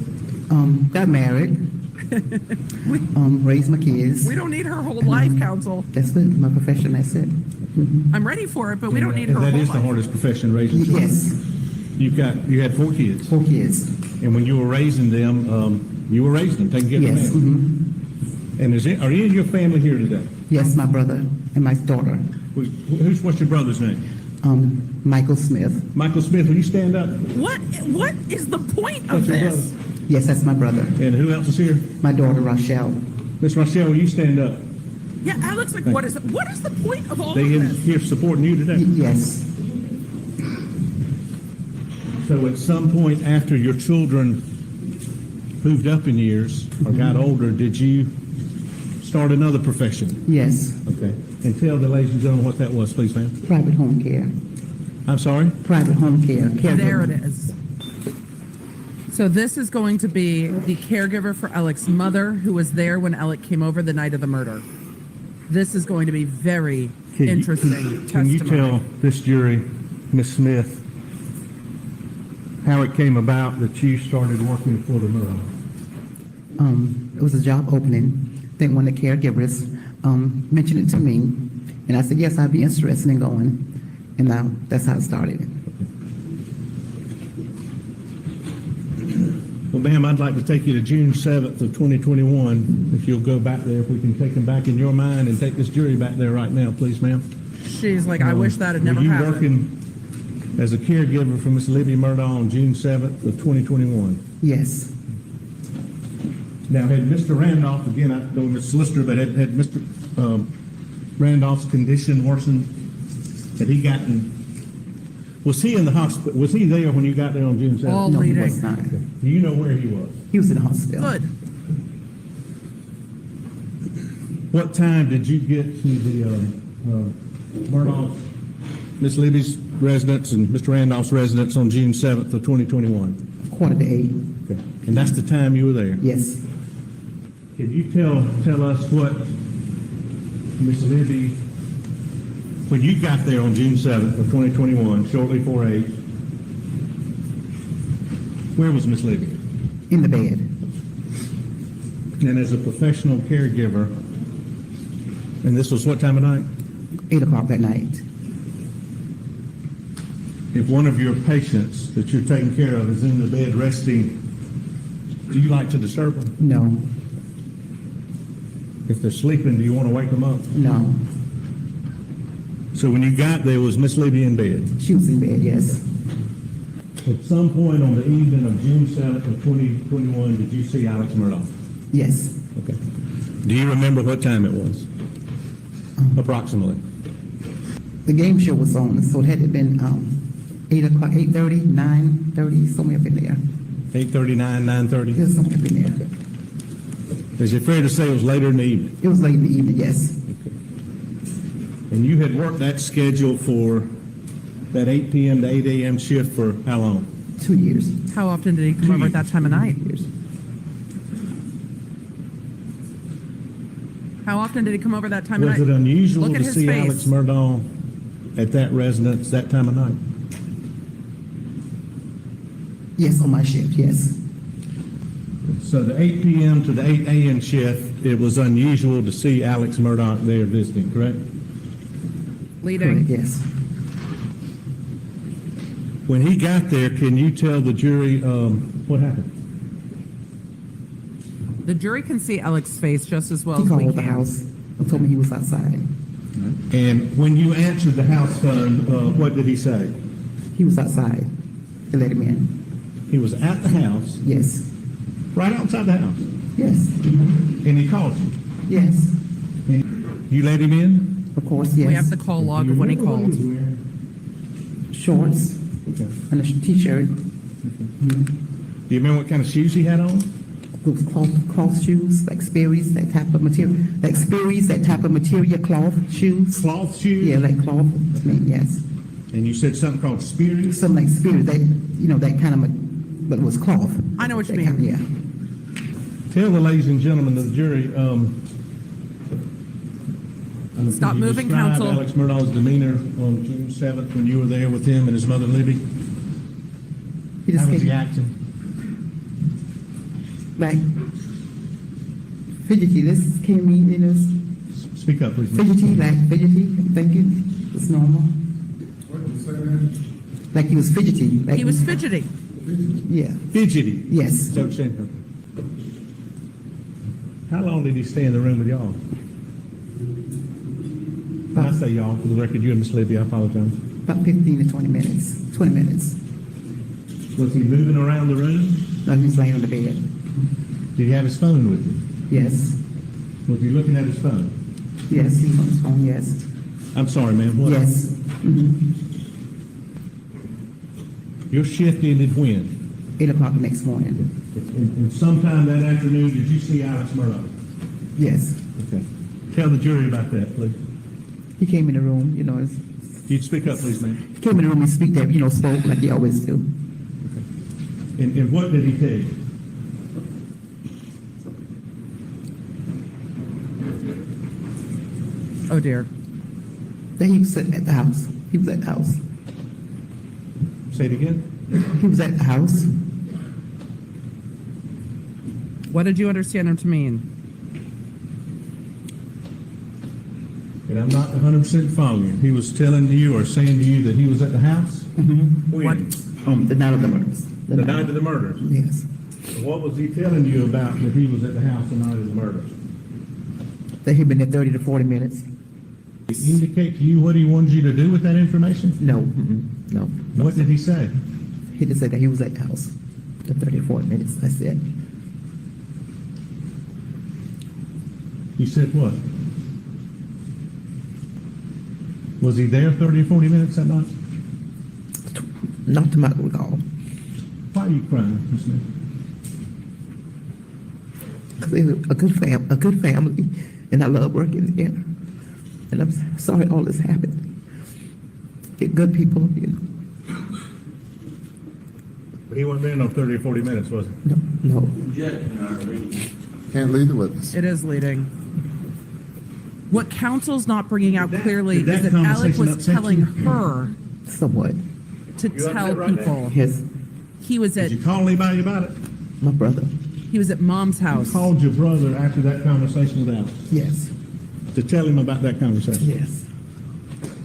Got married. Raised my kids. We don't need her whole life, counsel. That's it, my profession, that's it. I'm ready for it, but we don't need And her that whole is the life. hardest profession, raising children. Yes, You had 4 kids. 4 kids. And when you were raising them, you were raising them, taking care Yes, of them. And are any of your family here today? yes, my brother and my daughter. What's your brother's name? Michael Smith. Michael Smith, will you stand up? What is the point That's of your this? brother. Yes, that's my brother. And who else is here? My daughter, Rochelle. Miss Rochelle, will you stand up? Yeah, Alex, like, what is the point of all They of in this? here supporting you today? Yes, So at some point after your children moved up in years or got older, did you start another profession? yes. Okay. And tell the ladies and gentlemen what that was, please, ma'am. Private home care. I'm sorry? Private home care. There it caregiver. is. So this is going to be the caregiver for Alex's mother, who was there when Alec came over the night of the murder. This is going to be very interesting Can you testimony. tell this jury, Miss Smith, how it came about that you started working for the Murdaugh? It was a job opening. I think one of the caregivers mentioned it to me, and I said, yes, I'd be interested in going. And now that's how it started. Well, ma'am, I'd like to take you to June 7th of 2021. If you'll go back there, if we can take them back in your mind and take this jury back there right now, please, ma'am. She's like, I wish that had never Were you happened. working as a caregiver for Miss Libby Murdaugh on June 7th of 2021? Yes. Now, had Mr. Randolph, again, I don't know Mr. Solicitor, but had Mr. Randolph's condition worsened? Had he gotten, was he in the hospital, was he there when you got there on June 7th? All No, he leading. was not. Do you know where he was? He was in the hospital. Good. What time did you get to the Murdaugh, Miss Libby's residence and Mr. Randolph's residence on June 7th of 2021? 7:45. Okay. And that's the time you were there? Yes. Can you tell us what Miss Libby, when you got there on June 7th of 2021, shortly before 8, where was Miss Libby? In the bed. And as a professional caregiver, and this was what time of night? 8 o'clock that night. If one of your patients that you're taking care of is in the bed resting, do you like to disturb them? No. If they're sleeping, do you want to wake them up? No. So when you got there, was Miss Libby in bed? She was in bed, yes. At some point on the evening of June 7th of 2021, did you see Alex Murdaugh? Yes. Okay. Do you remember what time it was? Approximately. The game show was on, so it had to have been 8 o'clock, 8:30, 9:30, somewhere up in there. 8:39, 9:30? There's somewhere up in there. Is it fair to say it was later in the evening? It was late in the evening, yes. And you had worked that schedule for that 8 p.m. to 8 a.m. shift for how long? 2 years. How often did he come over at that time of night? How often did he come over that time of night? Was it unusual Look at to his see face. Alex Murdaugh at that residence that time of night? Yes, on my shift, yes. So the 8 p.m. to the 8 a.m. shift, it was unusual to see Alex Murdaugh there visiting, correct? Leading. Correct, yes. When he got there, can you tell the jury what happened? The jury can see Alex's face just as well He as we called the can. house and told me he was outside. And when you answered the house phone, what did he say? He was outside. They let him in. He was at the house, Yes. right outside the house, Yes. and he called you. Yes. You let him in? Of course, yes. We have the call log of when he called. Shorts and a t-shirt. Do you remember what kind of shoes he had on? Those cloth shoes, like Sperry's, that type of material. Like Sperry's, that type of material, cloth shoes. Cloth shoes? Yeah, like cloth. I mean, yes. And you said something called Spears? Something like Sperry's, that, that kind of, but it was cloth. I know what you That mean. kind- Yeah. Tell the ladies and gentlemen of the jury, Stop can you moving, describe counsel. Alex Murdaugh's demeanor on June 7th when you were there with him and his mother Libby? He just How was he came, acting? like, fidgety. This came in, Speak up, please. ma'am. fidgety, thinking. It's normal. What did you say, man? Like he was fidgety. Like He was fidgety. Yeah. Fidgety. Yes. So simple. How long did he stay in the room with y'all? When I say y'all, for the record, you and Miss Libby, I apologize. About 15 to 20 minutes. 20 minutes. Was he moving around the room? No, he was laying on the bed. Did he have his phone with him? Yes. Was he looking at his phone? Yes, he was on his phone, yes. I'm sorry, ma'am. What? Yes. Mhm. Your shift ended when? 8 o'clock the next morning. And sometime that afternoon, did you see Alex Murdaugh? Yes. Okay. Tell the jury about that, please. He came in the room, You'd speak up, please, ma'am. he came in the room and spoke spoke like he always do. And what did he tell you? Oh dear. Then he was sitting at the house. He was at the house. Say it again. He was at the house. What did you understand him to mean? And I'm not 100% following. He was telling you or saying to you that he was at the house? Mm-hmm. When? The night of the murders. The night of the murders? Yes. What was he telling you about that he was at the house the night of the murders? That he'd been there 30 to 40 minutes. Did he indicate to you what he wanted you to do with that information? No. No. What did he say? He just said that he was at the house. The 30 to 40 minutes, that's it. He said what? Was he there 30 or 40 minutes that night? Not to my recall. Why are you crying, Miss Smith? Because they were a good family, and I love working there. And I'm sorry all this happened. Get good people, But he wasn't there no 30 or 40 minutes, was he? No. Can't lead the witness. It is leading. What counsel's not bringing out clearly did that is that Alec conversation was upset telling you? her Somewhat. to You upset tell right people Yes. he was at Did you call anybody about it? My brother. he was at mom's house. You called your brother after that conversation with Alex Yes. to tell him about that conversation? Yes.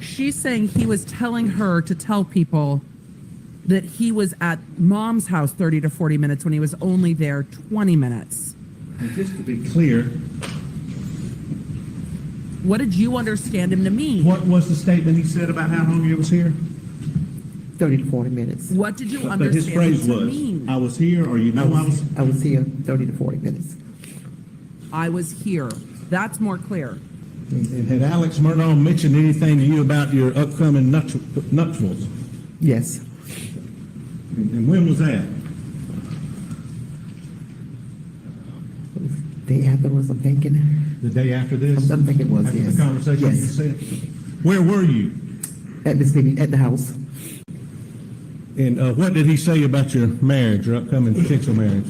She's saying he was telling her to tell people that he was at mom's house 30 to 40 minutes when he was only there 20 minutes. And just to be clear, What did you understand him to mean? what was the statement he said about how long he was here? 30 to 40 minutes. What did you But his understand phrase it to was, mean? I was here, or you know I was. I was here 30 to 40 minutes. I was here. That's more clear. And had Alex Murdaugh mentioned anything to you about your upcoming nuptials? Yes. And when was that? Day after was I'm thinking. The day after this? I think it was, After yes. the conversation you Yes. said? Where were you? At this meeting, at the house. And what did he say about your marriage, your upcoming potential marriage?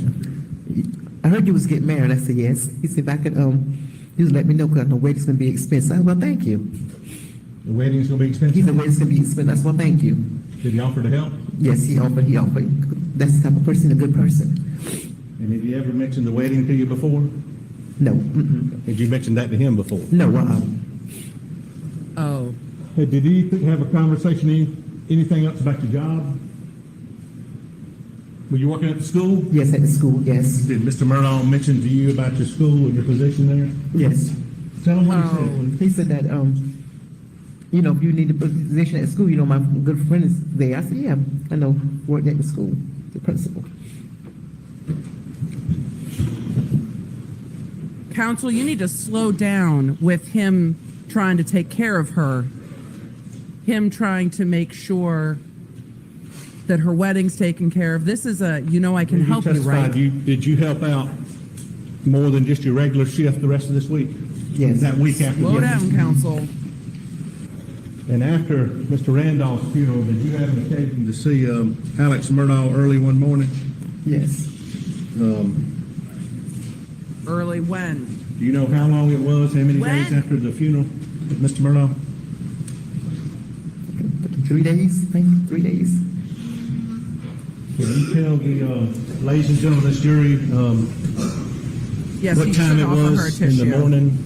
I heard you was getting married. I said, yes. He said, if I could, just let me know, because I know wedding's gonna be expensive. I said, well, thank you. The wedding's gonna be He expensive? said, wedding's gonna be expensive. I said, well, thank you. Did he offer to help? Yes, he offered. That's the type of person, a good person. And have you ever mentioned the wedding to you before? No. Mm-mm. Did you mention that to him before? No, Oh. Hey, did he have a conversation, anything else about your job? Were you working at the school? Yes, at the school, yes. Did Mr. Murdaugh mention to you about your school and your position there? Yes. Tell him what he said. He said that, you know, if you need a position at school, you know, my good friend is there. I said, yeah, I know, worked at the school, the principal. Counsel, you need to slow down with him trying to take care of her, him trying to make sure that her wedding's taken care of. This is I can help you, right? Did you help out more than just your regular shift the rest of this week? Yes. That week after? Slow down, counsel. And after Mr. Randolph's funeral, did you have an occasion to see Alex Murdaugh early one morning? Yes. Early when? Do you know how long it was, how many days When? after the funeral of Mr. Murdaugh? 3 days, maybe 3 days. Can you tell the ladies and gentlemen of this jury Yes, what you time should it offer her a was in the tissue. morning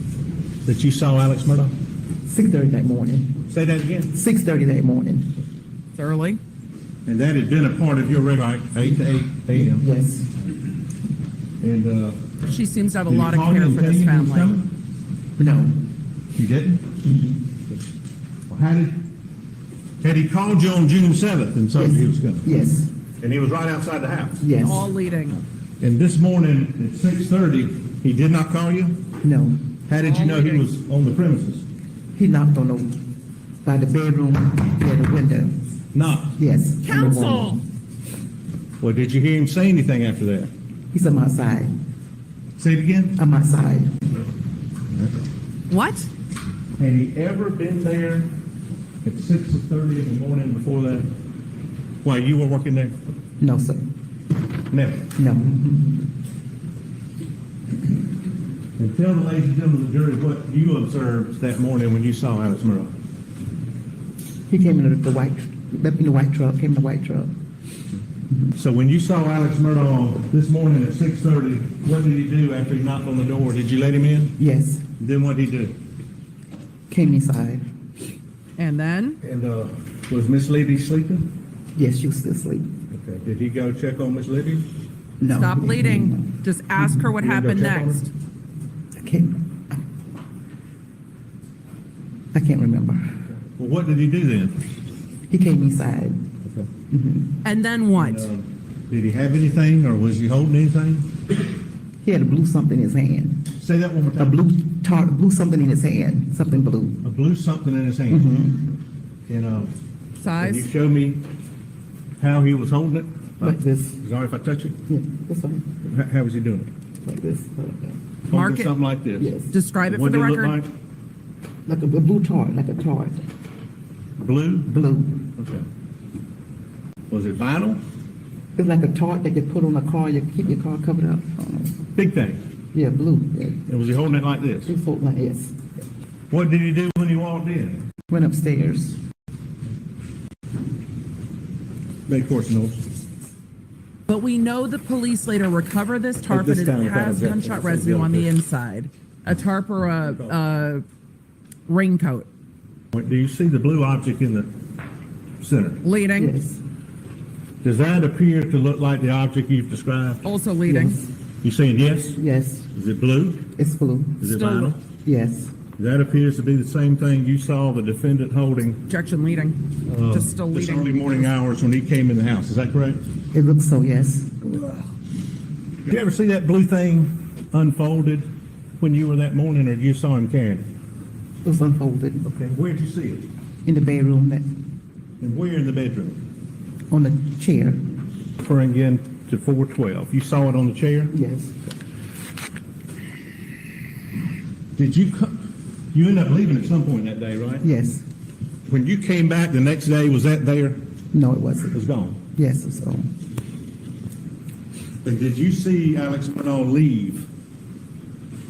that you saw Alex Murdaugh? 6:30 that morning. Say that again. 6:30 that morning. It's early. And that had been a part of your regular 8 to 8 a.m.? Yes. And She seems to have a did he lot of call you care and for tell this you he was family. coming? No. You didn't? Well, had he called you on June 7th and told you he was coming? Yes. And he was right outside the house? Yes. All leading. And this morning at 6:30, he did not call you? No. How did you know he was on the premises? He knocked on by the bedroom, by the window. Knocked? Yes. on the wall. Counsel! Well, did you hear him say anything after that? He said, I'm outside. Say it again? I'm outside. What? Had he ever been there at 6:30 in the morning before that? While you were working there? No, sir. Never. No. And tell the ladies and gentlemen of the jury what you observed that morning when you saw Alex Murdaugh. He came in the white truck, came in the white truck. So when you saw Alex Murdaugh this morning at 6:30, what did he do after he knocked on the door? Did you let him in? Yes. Then what did he do? Came inside. And then? And was Miss Libby sleeping? Yes, she was still asleep. Okay. Did he go check on Miss Libby? No. Stop bleeding. Just ask her what You didn't go happened check on her? next. I can't remember. Well, what did he do then? He came inside. Okay. And then what? Did he have anything, or was he holding anything? He had a blue something in his hand. Say that one more A time. blue something in his hand, something blue. A blue something in his hand. And can you Size? show me how he was holding it? Like this. Is it all right if I touch it? Yeah, that's fine. How was he doing it? Like this. Mark Holding it. something like this? Yes. Describe it for What the did it look record. like? Like a blue tart, like a tart. Blue? Blue. Okay. Was it vinyl? It's like a tart that you put on a car, you keep your car covered up. Big thing. Yeah, blue. Yeah. And was he holding it like this? It's folded like this. What did he do when he walked in? Went upstairs. Bay course notes. But we know the police later recover this tarp this and it time, if I has object, gunshot I'll residue on the object. inside. A tarp or a raincoat. Do you see the blue object in the center? Leading. Yes. Does that appear to look like the object you've described? Also leading. Yes. You saying yes? Yes. Is it blue? It's blue. Is it Still- vinyl? Yes. That appears to be the same thing you saw the defendant holding Objection leading. Just still this leading. early morning hours when he came in the house. Is that correct? It looks so, yes. Did you ever see that blue thing unfolded when you were that morning, or you saw him carrying it? It was unfolded Okay, where'd you see it? in the bedroom, that, And where in the bedroom? on the chair. Referring again to 412. You saw it on the chair? Yes. Did you you end up leaving at some point that day, right? Yes. When you came back the next day, was that there? No, it It wasn't. was gone. Yes, it was gone. But did you see Alex Murdaugh leave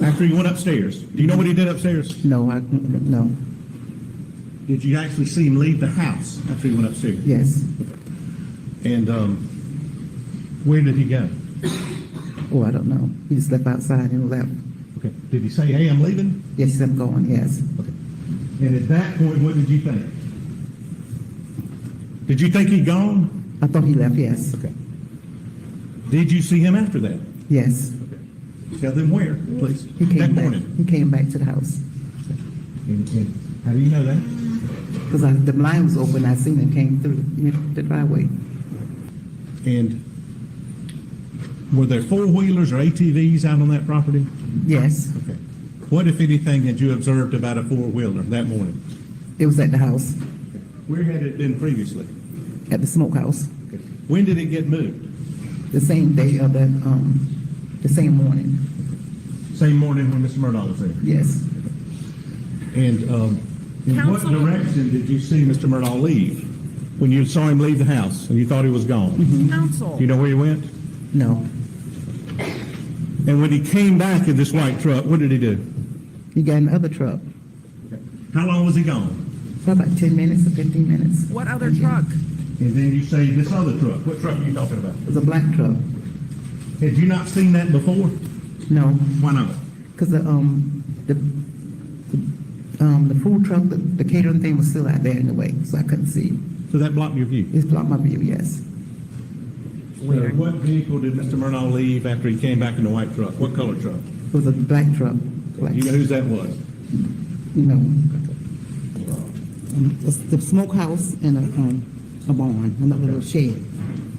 after he went upstairs? Do you know what he did upstairs? No, no. Did you actually see him leave the house after he went upstairs? Yes. And where did he go? Oh, I don't know. He just left outside and left. Okay. Did he say, "Hey, I'm leaving"? Yes, he said, I'm going, yes. Okay. And at that point, what did you think? Did you think he'd gone? I thought he left, yes. Okay. Did you see him after that? Yes. Tell them where, please. He That came back. morning. He came back to the house. And how do you know that? Because the blind was open, I seen him came through the driveway. And were there four-wheelers or ATVs out on that property? Yes. Okay. What, if anything, had you observed about a four-wheeler that morning? It was at the house, Where had it been previously? at the smokehouse, When did it get moved? the same day of the same morning. Same morning when Mr. Murdaugh was there? Yes. And in what Counsel- direction did you see Mr. Murdaugh leave? When you saw him leave the house and you thought he was gone? Counsel. You know where he went? No. And when he came back in this white truck, what did he do? He got in the other truck. How long was he gone? For about 10 minutes or 15 minutes. What other truck? And then you say this other truck. What truck are you talking about? It was a black truck. Had you not seen that before? No, Why not? because the food truck, the catering thing was still out there in the way, so I couldn't see. So that blocked your view? It's blocked my view, yes. So what vehicle did Mr. Murdaugh leave after he came back in the white truck? What color truck? It was a black truck. Black, You know whose that was? you know. The smokehouse and a barn, another little shed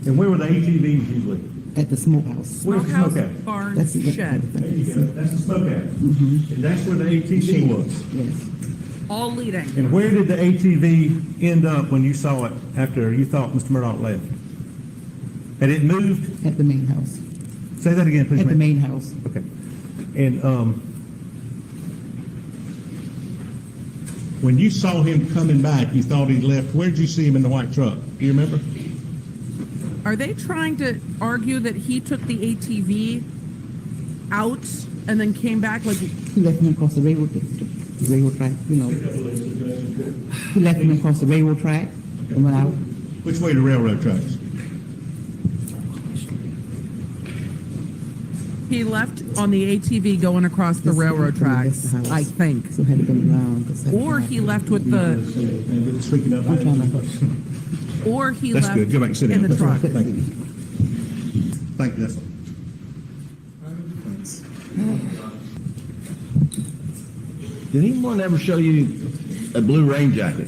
And where were the ATVs usually? at the smokehouse. Where's the Smokehouse, smokehouse? barn, That's the shed. There you go. That's the smokehouse. Mm-hmm. And that's where the ATV was. Yes. All leading. And where did the ATV end up when you saw it after you thought Mr. Murdaugh left? Had it moved? At the main house. Say that again, please. At the ma'am. main house. Okay. And when you saw him coming back, you thought he left. Where did you see him in the white truck? Do you remember? Are they trying to argue that he took the ATV out and then came back like He left him across the railroad track, you know. He left him across the railroad track and went out. Which way to railroad tracks? he left on the ATV going across the railroad tracks, I think? So had to go around. Or he left with the, or he That's left good. Go back and sit in down. the truck. Thank you. Thank you. That's all. Did anyone ever show you a blue rain jacket?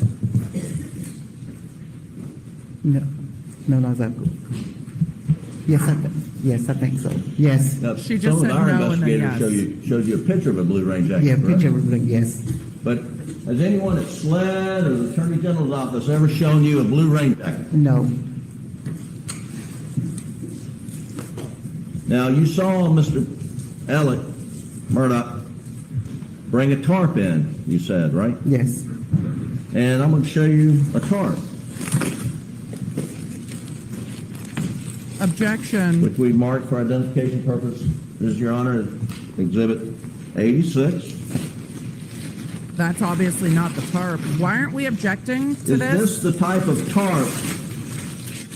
No, that good. Yes, I think so. Yes. Now, She just some said of our no and then investigators showed you a picture of a blue rain jacket. Yeah, correct? picture was like, yes. But has anyone at SLED or the Attorney General's office ever shown you a blue rain jacket? No. Now, you saw Mr. Alex Murdaugh bring a tarp in, you said, right? Yes. And I'm going to show you a tarp, Objection. which we marked for identification purposes, Your Honor, Exhibit 86. That's obviously not the tarp. Why aren't we objecting to Is this? this the type of tarp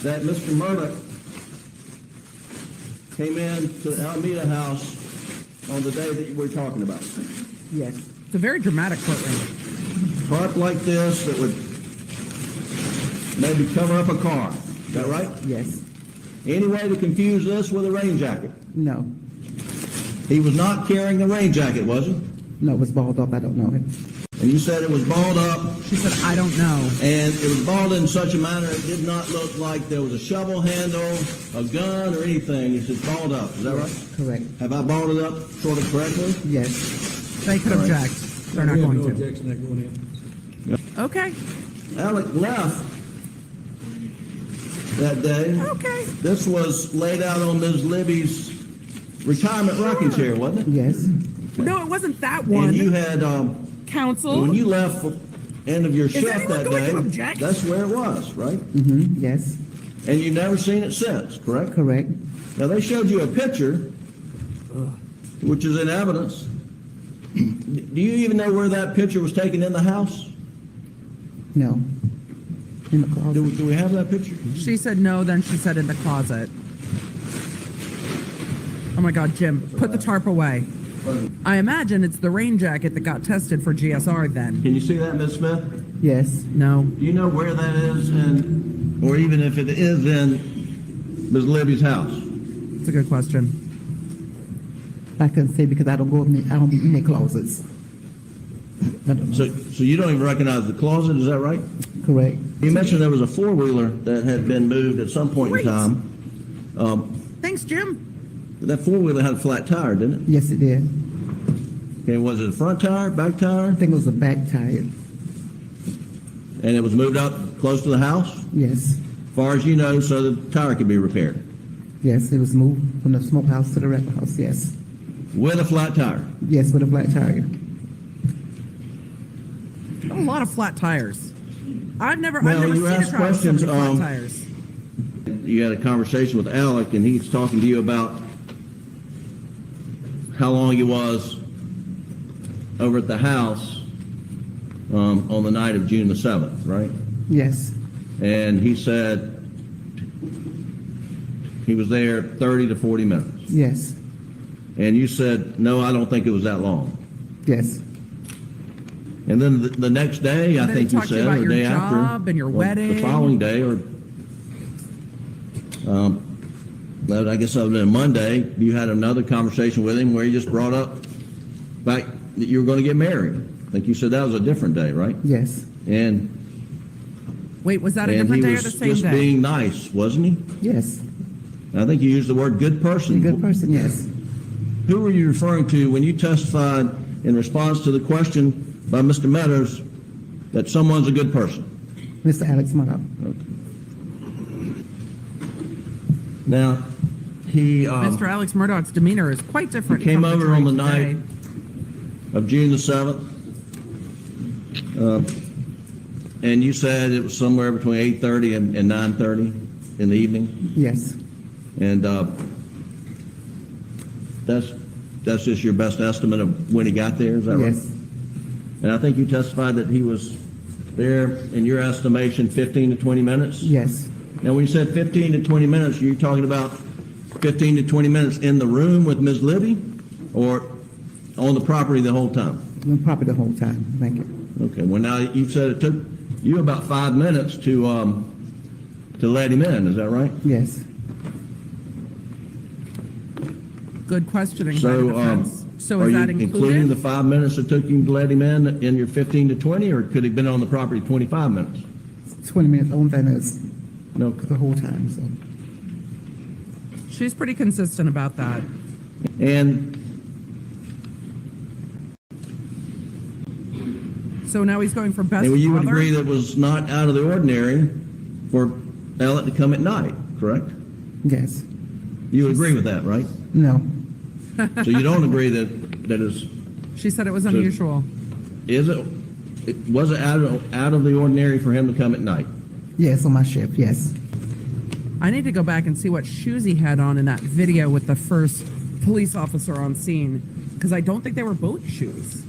that Mr. Murdaugh came in to the Alameda house on the day that you were talking about? Yes. It's a very dramatic courtroom. Tarp like this that would maybe cover up a car. Is that right? Yes. Any way to confuse this with a rain jacket? No. He was not carrying a rain jacket, was he? No, it was balled up. I don't know it. And you said it was balled up, She said, I don't know. and it was balled in such a manner it did not look like there was a shovel handle, a gun, or anything. It's just balled up. Is that right? Correct. Have I balled it up sort of correctly? Yes. They could object. They're not going to. objection, that going in. Okay. Alec left that day. Okay. This was laid out on Ms. Libby's retirement rocking chair, wasn't it? Yes. No, it wasn't that one. And you had, Counsel. when you left for end of your shift anyone that going to day, object? that's where it was, right? Mm-hmm. Yes. And you've never seen it since, correct? Correct. Now, they showed you a picture, which is in evidence. Do you even know where that picture was taken in the house? No. In the closet. Do we have that picture? She said no, then she said in the closet. Oh my God, Jim, put the tarp away. I imagine it's the rain jacket that got tested for GSR then. Can you see that, Ms. Smith? Yes. No. Do you know where that is in, or even if it is in Ms. Libby's house? It's a good question. I couldn't say because I don't be in the closets. I don't know. So you don't even recognize the closet, is that right? Correct. You mentioned there was a four-wheeler that had been moved at some point in time. Thanks, Jim. That four-wheeler had a flat tire, didn't it? Yes, it did. Okay, was it a front tire, back tire? I think it was a back tire. And it was moved out close to the house? Yes. As far as you know, so the tire could be repaired? Yes, it was moved from the smokehouse to the wreck house. Yes. With a flat tire? Yes, with a flat tire. A lot of flat tires. I've never Now, seen you a asked trial with so many questions, flat tires. You had a conversation with Alec, and he's talking to you about how long he was over at the house on the night of June the 7th, right? Yes. And he said he was there 30 to 40 minutes. Yes. And you said, no, I don't think it was that long. Yes. And then the next day, I And then think he you talked to you said, about or your the day job after. and your the wedding. following day, or, I guess that would have been Monday, you had another conversation with him where he just brought up fact that you were going to get married. I think you said that was a different day, right? Yes. And Wait, was that a different day or the he same was just day? being nice, wasn't he? Yes. I think you used the word good person. Good person. Yes. Who were you referring to when you testified in response to the question by Mr. Meadows that someone's a good person? Mr. Alex Murdaugh. Now, he Mr. Alex Murdaugh's demeanor is quite different. came from over on the jury night of June the 7th, and you said it was somewhere between 8:30 and 9:30 in the evening, Yes. and that's just your best estimate of when he got there, is that right? Yes. And I think you testified that he was there, in your estimation, 15 to 20 minutes? Yes. Now, when you said 15 to 20 minutes, are you talking about 15 to 20 minutes in the room with Ms. Libby, or on the property the whole time? I'm probably the whole time. Thank you. Okay, well, now you said it took you about 5 minutes to let him in, is that right? Yes. Good questioning by So, the defense. So are is you that including the included? 5 minutes it took you to let him in your 15 to 20, or could he have been on the property 25 minutes? 20 minutes. Only thing is No. the whole time. So. She's pretty consistent about that. And So now he's going for best you would brother? agree that it was not out of the ordinary for Alec to come at night, correct? Yes. You agree with that, right? No. So you don't agree that is, She said it was So- unusual. was it out of the ordinary for him to come at night? Yes, on my shift. Yes. I need to go back and see what shoes he had on in that video with the first police officer on scene, because I don't think they were boat shoes.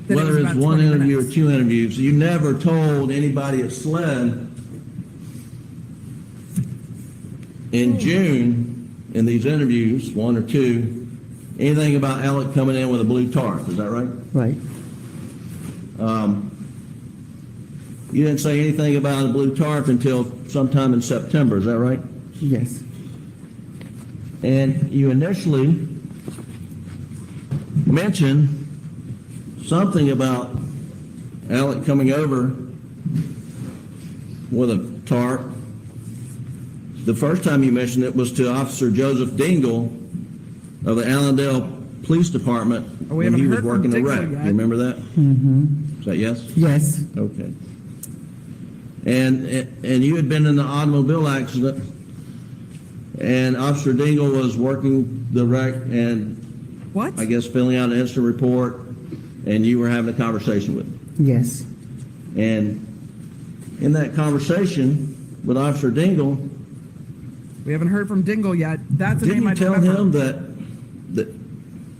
That it Whether was it's about one 20 interview or minutes. 2 interviews, you never told anybody at SLED in June, in these interviews, 1 or 2, anything about Alec coming in with a blue tarp, is that right? Right. You didn't say anything about a blue tarp until sometime in September, is that right? Yes. And you initially mentioned something about Alec coming over with a tarp. The first time you mentioned it was to Officer Joseph Dingle of the Allendale Police Department We when haven't he was heard from working the Dingle wreck. yet. You remember that? Mm-hmm. Is that yes? Yes. Okay. And you had been in the automobile accident, and Officer Dingle was working the wreck and What? I guess filling out an incident report, and you were having a conversation with him. Yes. And in that conversation with Officer Dingle, We haven't heard from Dingle yet. That's a didn't name I you tell remember. him that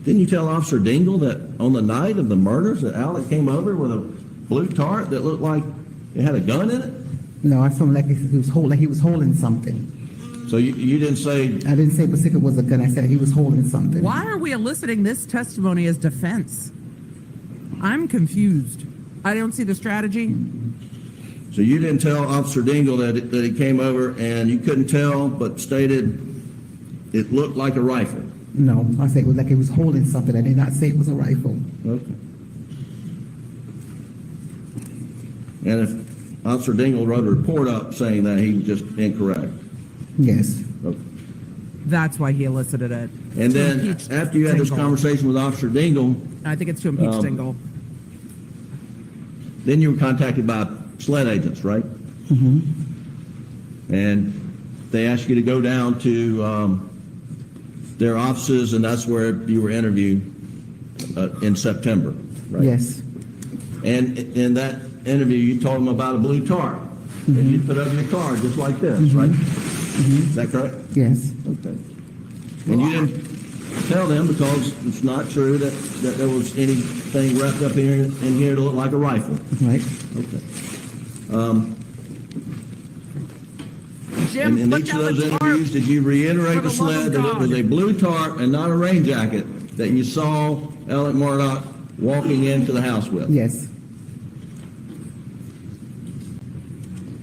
didn't you tell Officer Dingle that on the night of the murders that Alec came over with a blue tarp that looked like it had a gun in it? No, I felt like he was holding something. So you didn't say. I didn't say specific was a gun. I said he was holding something. Why are we eliciting this testimony as defense? I'm confused. I don't see the strategy. So you didn't tell Officer Dingle that he came over and you couldn't tell, but stated it looked like a rifle. No, I said it was like he was holding something. I did not say it was a rifle. Okay. And if Officer Dingle wrote a report up saying that, he was just incorrect. Yes. Okay. That's why he elicited it. And To then impeach after you had this Dingle. conversation with Officer Dingle, I think it's to impeach Dingle. then you were contacted by SLED agents, right? Mm-hmm. And they asked you to go down to their offices, and that's where you were interviewed in September, right? Yes. And in that interview, you told them about a blue tarp that you put over your car, just like this, right? Is that correct? Yes. Okay. And you didn't tell them because it's not true that there was anything wrapped up in here to look like a rifle. Right. Okay. Jim, in put each of down those the tarp. interviews, did you reiterate For the the love SLED of that it God. was a blue tarp and not a rain jacket that you saw Alex Murdaugh walking into the house with? Yes.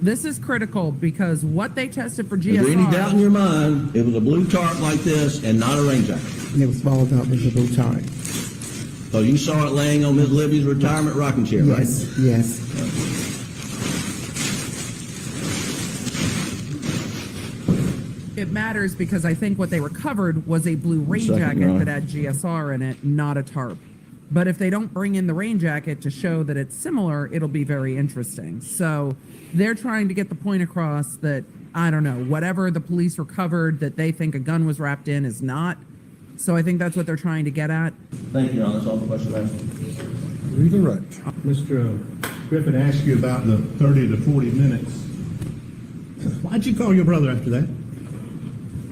This is critical because what they tested for Is there any doubt in GSR. your mind it was a blue tarp like this and not a rain jacket? And it was balled up with a blue tarp. So you saw it laying on Miss Libby's retirement rocking chair, right? Yes. Yes. It matters because I think what they recovered was a blue rain Second jacket row. that had GSR in it, not a tarp. But if they don't bring in the rain jacket to show that it's similar, it'll be very interesting. So they're trying to get the point across that, I don't know, whatever the police recovered that they think a gun was wrapped in is not. So I think that's what they're trying to get at. Thank you, Your Honor. That's all the questions I have. Redirect. Mr. Griffin asked you about the 30 to 40 minutes. Why'd you call your brother after that?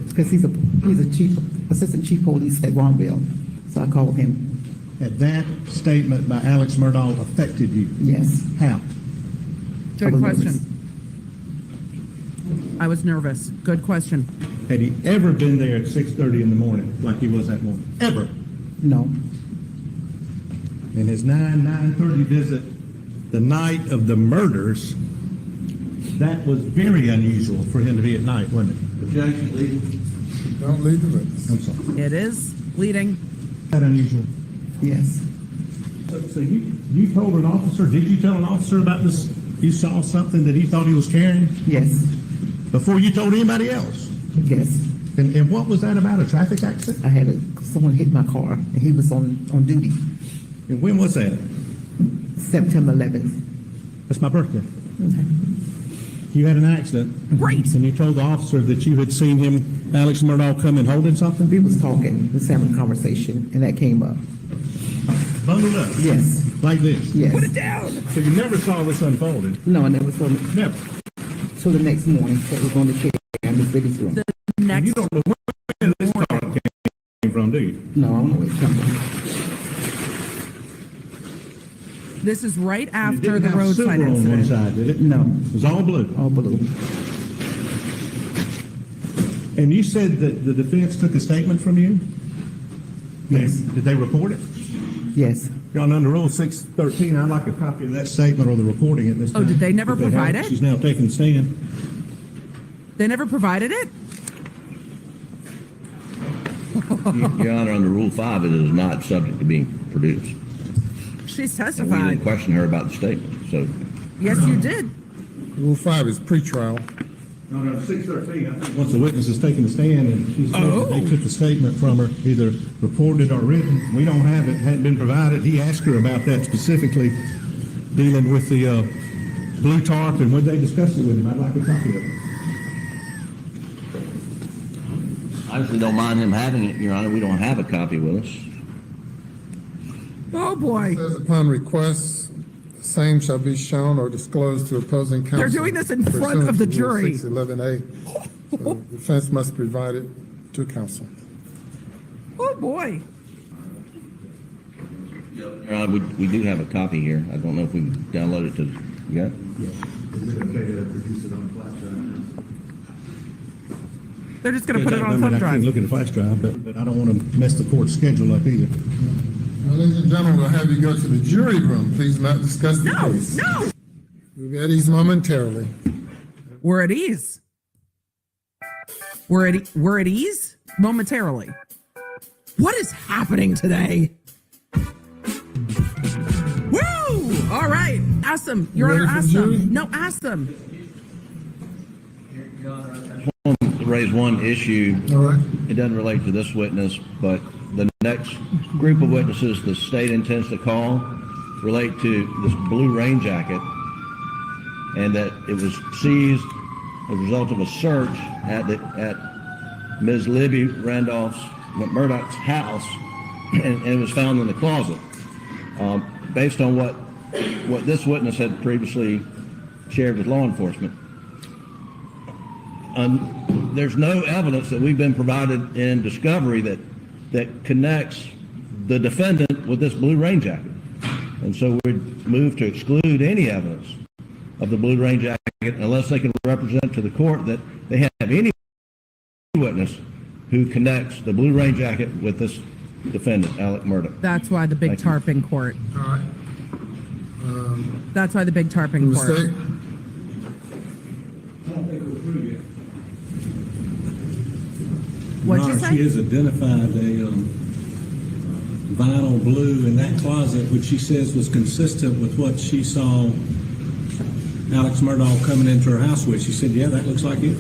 Because he's a assistant chief police at Warrenville. So I called him. Had that statement by Alex Murdaugh affected you? Yes. How? Good I was question. nervous. I was nervous. Good question. Had he ever been there at 6:30 in the morning like he was that morning? Ever? No. In his 9:30 visit the night of the murders, that was very unusual for him to be at night, wasn't it? Objection, lead. Don't lead the witness. I'm sorry. It is leading. That unusual. Yes. So you told an officer, did you tell an officer about this? You saw something that he thought he was carrying Yes. before you told anybody else? Yes. And what was that about, a traffic accident? I had someone hit my car, and he was on duty. And when was that? September 11th. That's my birthday. You had an accident. Great. And you told the officer that you had seen him, Alex Murdaugh, come in holding something? We was talking, was having a conversation, and that came up. Bundled up? Yes. Like this? Yes. Put it down. So you never saw this unfolded? No, and it was from Never. till the next morning. So it was on the chair in the biggest room. The next. You don't know where this car came from, do you? No, I don't know where it come from. This is right It after didn't the have roadside silver on one incident. side, did it? No, It was all blue. all blue. And you said that the defense took a statement from you? Yes. Did they report it? Yes. Your Honor, under Rule 613, I'd like a copy of that statement or the recording at this time. Oh, did they never If have provide it? She's now taking the stand. They never provided it? Your Honor, under Rule 5, it is not subject to being produced. she's And we testified. didn't question her about the statement, so. Yes, you did. Rule 5 is pretrial. No, 613, I think. Once the witness is taking the stand and she said that they took the statement from her, either reported or written, we don't have it, hadn't been provided. He asked her about that specifically, dealing with the blue tarp, and when they discussed it with him, I'd like a copy of it. I honestly don't mind him having it, Your Honor. We don't have a copy with us. Oh, boy. Says upon request, the same shall be shown or disclosed to opposing counsel. They're doing this in front of the jury. 611A. So the defense must provide it to counsel. Oh, boy. Your Honor, we do have a copy here. I don't know if we can download it to, you got it? They're just going to put it on a thumb I drive. can't look at the flash drive, but I don't want to mess the court schedule up either. Now, ladies and gentlemen, we'll have you go to the jury room. Please not discuss the case. No. We'll be at ease momentarily. We're at ease. We're at ease momentarily. What is happening today? Woo! All right. Ask them. Your Honor, ask them. No, ask them. I want to raise one issue. All right. It doesn't relate to this witness, but the next group of witnesses the state intends to call relate to this blue rain jacket, and that it was seized as a result of a search at Ms. Libby Murdaugh's house, and it was found in the closet. Based on what this witness had previously shared with law enforcement, there's no evidence that we've been provided in discovery that connects the defendant with this blue rain jacket. And so we'd move to exclude any evidence of the blue rain jacket unless they can represent to the court that they have any witness who connects the blue rain jacket with this defendant, Alex Murdaugh. That's why the big tarp in court. All right. That's why the big tarp in court. Mistake? I don't think we're through yet. What'd you say? She has identified a vinyl blue in that closet, which she says was consistent with what she saw Alex Murdaugh coming into her house with. She said, yeah, that looks like it.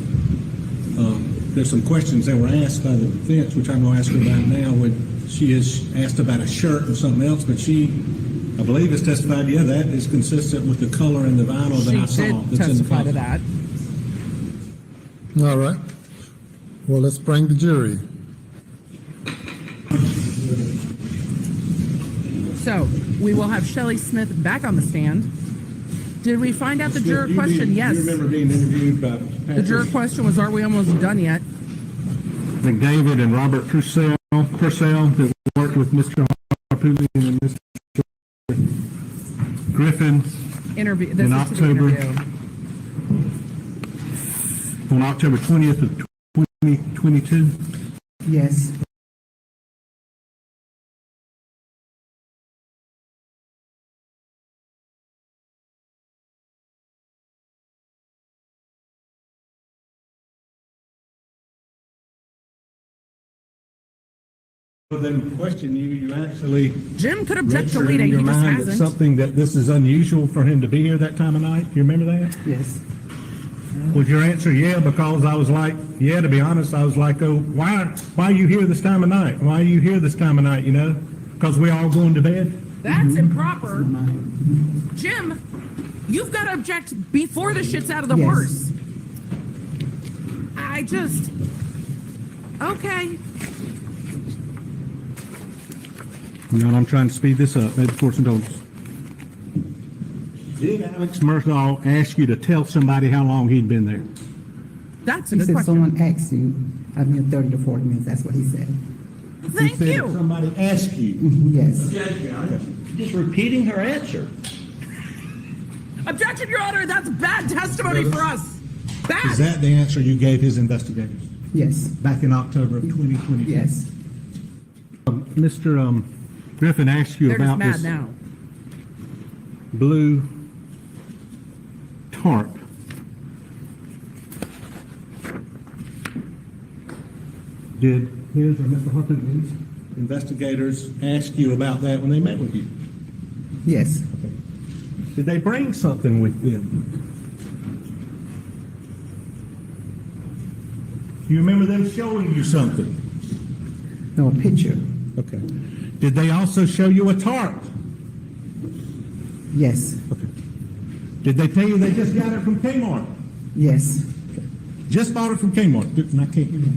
There's some questions that were asked by the defense, which I'm going to ask her about now, when she is asked about a shirt and something else, but she, I believe, has testified, yeah, that is consistent with the color and the vinyl that I saw. She did testify to that. All right. Well, let's bring the jury. So we will have Shelley Smith back on the stand. Did we find out the juror question? Yes. You remember being interviewed by The juror question was, are we almost done yet? McDavid and Robert Purcell that worked with Mr. Harpootlian and Mr. Griffin Interview. This in is to the October. interview. On October 20th of 2022. Yes. Well, then question you actually Jim could object to registered in leading. your He just mind that hasn't. something that this is unusual for him to be here that time of night. You remember that? Yes. Was your answer yeah? Because I was like, yeah, to be honest, I was like, oh, why are you here this time of night? Why are you here this time of night, you know? Because we all going to bed? That's improper. Jim, you've got to object before the shit's out of the Yes. horse. I just... Okay. You know, I'm trying to speed this up. Maybe for some indulgence. Did Alex Murdaugh ask you to tell somebody how long he'd been there? That's a He good said question. someone asked you, I mean, 30 to 40 minutes, that's what he said. Thank He said you. somebody asked you. Yes. Just repeating her answer. Objection, Your Honor. That's bad testimony for us. Bad. Is that the answer you gave his investigators Yes. back in October of 2022? Yes. Mr. Griffin asked you They're just about mad this now. blue tarp. Did his or Mr. Harpootlian's investigators ask you about that when they met with you? Yes. Did they bring something with them? Do you remember them showing you something? No, a picture. Okay. Did they also show you a tarp? Yes. Okay. Did they tell you they just got it from Kmart? Yes. Just bought it from Kmart? And I can't hear you.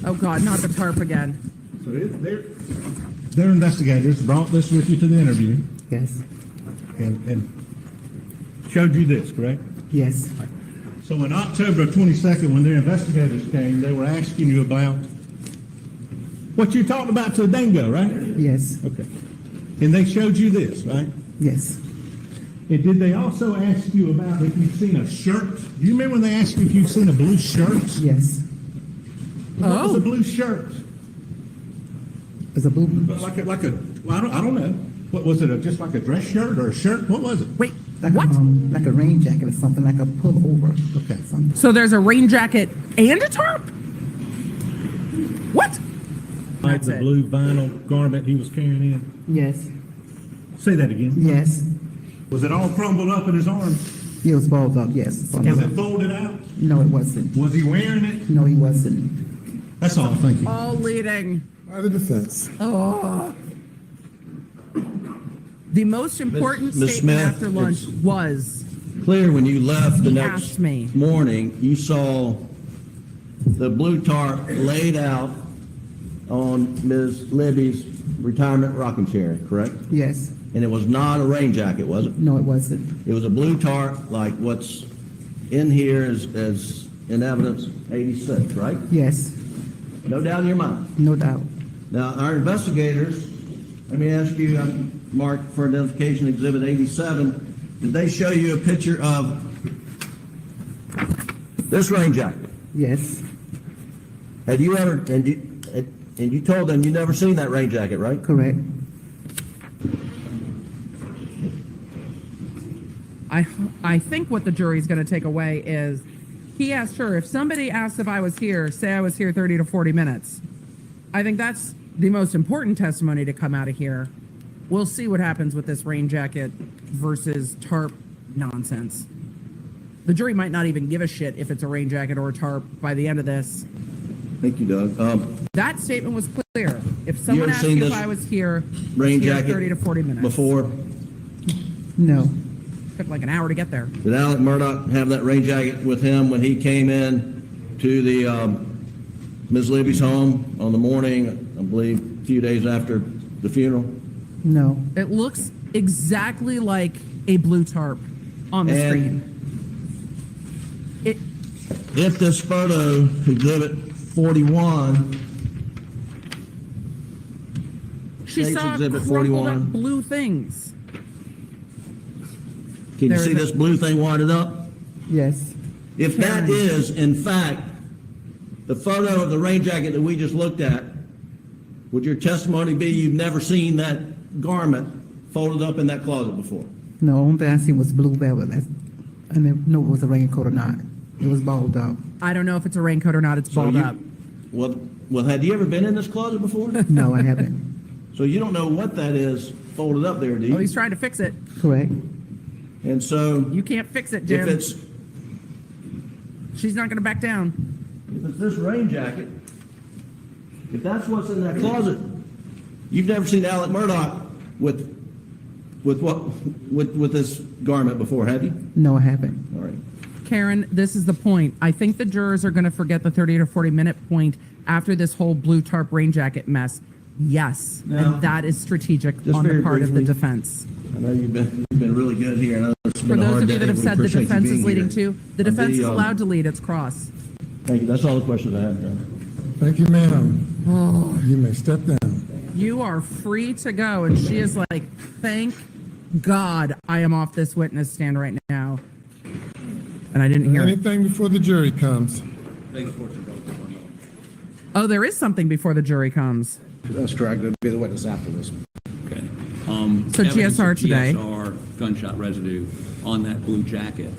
Oh God, not the tarp again. So their investigators brought this with you to the interview Yes. and showed you this, correct? Yes. So on October 22nd, when their investigators came, they were asking you about what you talked about to Dango, right? Yes. Okay. And they showed you this, right? Yes. And did they also ask you about if you've seen a shirt? Do you remember when they asked you if you've seen a blue shirt? Yes. What was a blue shirt? It's a blue. Like a well, I don't know. What was it? Just like a dress shirt or a shirt? What was it? Wait, Like what? like a rain jacket or something, like a pullover. Okay. Something. So there's a rain jacket and a tarp? What? Like That's the it. blue vinyl garment he was carrying in. Yes. Say that again. Yes. Was it all crumbled up in his arms? It was balled up. Yes. Was it folded out? No, it wasn't. Was he wearing it? No, he wasn't. That's all. Thank you. All leading. By the defense. Oh. The most important Ms. statement Smith, after lunch it's- was, Clear when you left the He next asked me. morning, you saw the blue tarp laid out on Ms. Libby's retirement rocking chair, correct? Yes. And it was not a rain jacket, was it? No, it wasn't. It was a blue tarp, like what's in here as in evidence 86, right? Yes. No doubt in your mind. No doubt. Now, our investigators, let me ask you, I'm marked for identification exhibit 87. Did they show you a picture of this rain jacket? Yes. Had you ever, and you told them you never seen that rain jacket, right? Correct. I think what the jury's going to take away is, he asked her, if somebody asked if I was here, say I was here 30 to 40 minutes. I think that's the most important testimony to come out of here. We'll see what happens with this rain jacket versus tarp nonsense. The jury might not even give a shit if it's a rain jacket or a tarp by the end of this. Thank you, Doug. That statement was clear. If You someone ever asked seen you if this I was here, rain here jacket 30 to 40 minutes. before? No. Took like an hour to get there. Did Alex Murdaugh have that rain jacket with him when he came in to the Ms. Libby's home on the morning, I believe, a few days after the funeral? No. It looks exactly like a blue tarp on the screen. If this photo, exhibit 41, She States saw Exhibit crumpled up 41. blue things. Can you There see is a- this blue thing winded up? Yes. If that is, in fact, the photo of the rain jacket that we just looked at, would your testimony be you've never seen that garment folded up in that closet before? No, only thing I seen was blue velvet. I didn't know it was a raincoat or not. It was balled up. I don't know if it's a raincoat or not. It's balled up. Well, had you ever been in this closet before? No, I haven't. So you don't know what that is folded up there, do you? Oh, he's trying to fix it. Correct. And so You can't fix it, Jim. if She's not going to back down. it's this rain jacket, if that's what's in that closet, you've never seen Alex Murdaugh with this garment before, have you? No, I haven't. All right. Karen, this is the point. I think the jurors are going to forget the 30 to 40 minute point after this whole blue tarp rain jacket mess. Yes, Now, and that is strategic just on the very part of the briefly, defense. I know you've been really good here. I know it's For been a those hard of you day. that have We said the appreciate you defense is being leading here. to, the defense is The, allowed to lead its cross. Thank you. That's all the questions I have, John. Thank you, ma'am. You may step down. You are free to go. And she is like, thank God I am off this witness stand right now. And I didn't hear it. Anything before the jury comes. Oh, there is something before the jury comes. That's correct. It'll be the witness after this. Okay. So Evidence of GSR today. GSR gunshot residue on that blue jacket.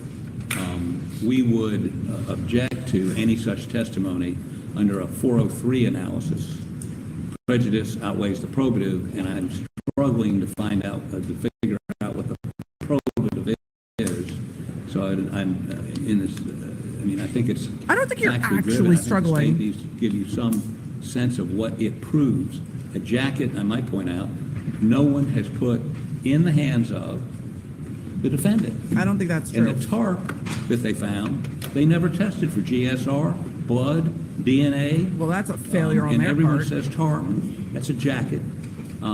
We would object to any such testimony under a 403 analysis. prejudice outweighs the probative, and I'm struggling to find out, to figure out what the probative is. So I'm in this, I mean, I think it's. I don't think you're factually actually driven. I think the struggling. state needs to give you some sense of what it proves. A jacket, I might point out, no one has put in the hands of the defendant. I don't think that's true. And the tarp that they found, they never tested for GSR, blood, DNA. Well, that's a failure on and their everyone part. says tarp. That's a jacket. I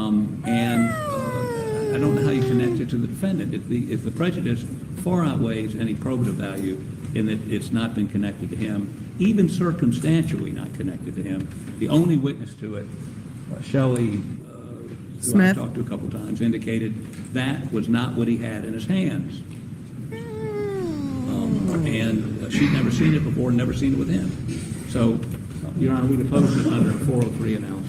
don't know how you connect it to the defendant. If the prejudice far outweighs any probative value in that it's not been connected to him, even circumstantially not connected to him. The only witness to it, Shelley, who I Smith. talked to a couple times, indicated that was not what he had in his hands. And she'd never seen it before, never seen it with him. So, Your Honor, we'd oppose it under a 403 analysis.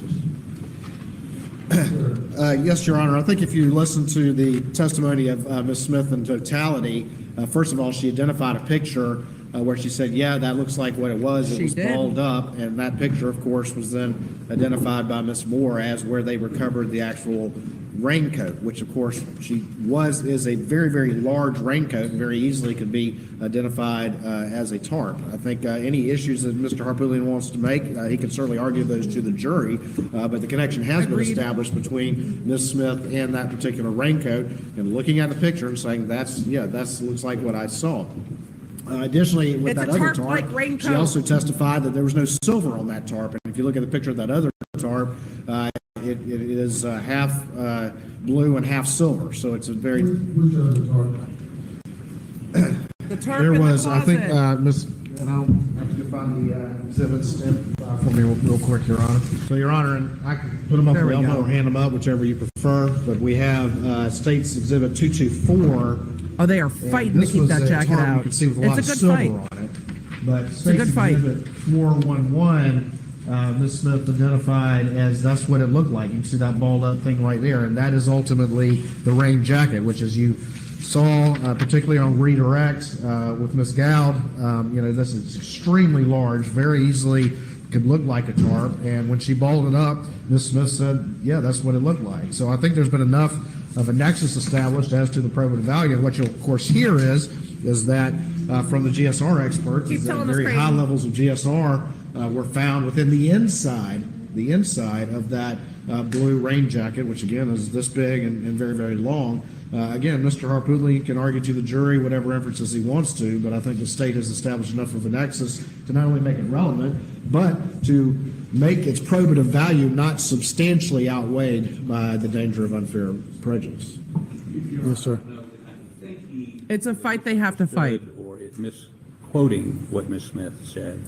Yes, Your Honor. I think if you listen to the testimony of Ms. Smith in totality, first of all, she identified a picture where she said, yeah, that looks like what it was. It She was did. balled up. And that picture, of course, was then identified by Ms. Moore as where they recovered the actual raincoat, which, of course, is a very, very large raincoat and very easily could be identified as a tarp. I think any issues that Mr. Harpootlian wants to make, he can certainly argue those to the jury, but the connection has been established between Ms. Smith and that particular raincoat, and looking at the picture and saying, that looks like what I saw. Additionally, with It's that a other tarp-like tarp, raincoat. she also testified that there was no silver on that tarp. And if you look at the picture of that other tarp, it is half blue and half silver. So it's a very. Which other tarp? The tarp There in was, the I think, closet. Miss, and I'll have to find the exhibits for me real quick, Your Honor. So, Your Honor, and I can put them up There for we elbow go. or hand them up, whichever you prefer. But we have State's Exhibit 224. Oh, they are And fighting to this keep was that a jacket tarp out. You can see with a It's lot a of good silver fight. on it. But It's a good State's fight. Exhibit 411, Ms. Smith identified as that's what it looked like. You can see that balled up thing right there, and that is ultimately the rain jacket, which as you saw, particularly on redirect with Ms. Gowd, this is extremely large, very easily could look like a tarp. And when she balled it up, Ms. Smith said, yeah, that's what it looked like. So I think there's been enough of a nexus established as to the probative value. And what you'll, of course, hear is that from the GSR experts, Keep is that telling us very crazy. high levels of GSR were found within the inside of that blue rain jacket, which again is this big and very, very long. Again, Mr. Harpootlian can argue to the jury whatever inferences he wants to, but I think the state has established enough of a nexus to not only make it relevant, but to make its probative value not substantially outweighed by the danger of unfair prejudice. Yes, sir. It's a fight they have to fight. Or it's misquoting what Ms. Smith said.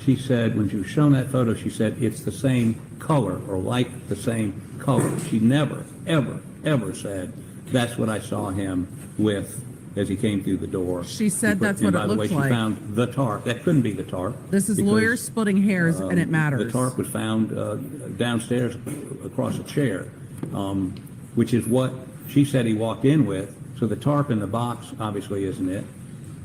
She said, when she was shown that photo, she said, it's the same color or like the same color. She never, ever, ever said, that's what I saw him with as he came through the door. She said that's what it And by the way, looked she like. found the tarp. That couldn't be the tarp. This is because, lawyers splitting hairs, and it matters. The tarp was found downstairs across a chair, which is what she said he walked in with. So the tarp in the box obviously isn't it.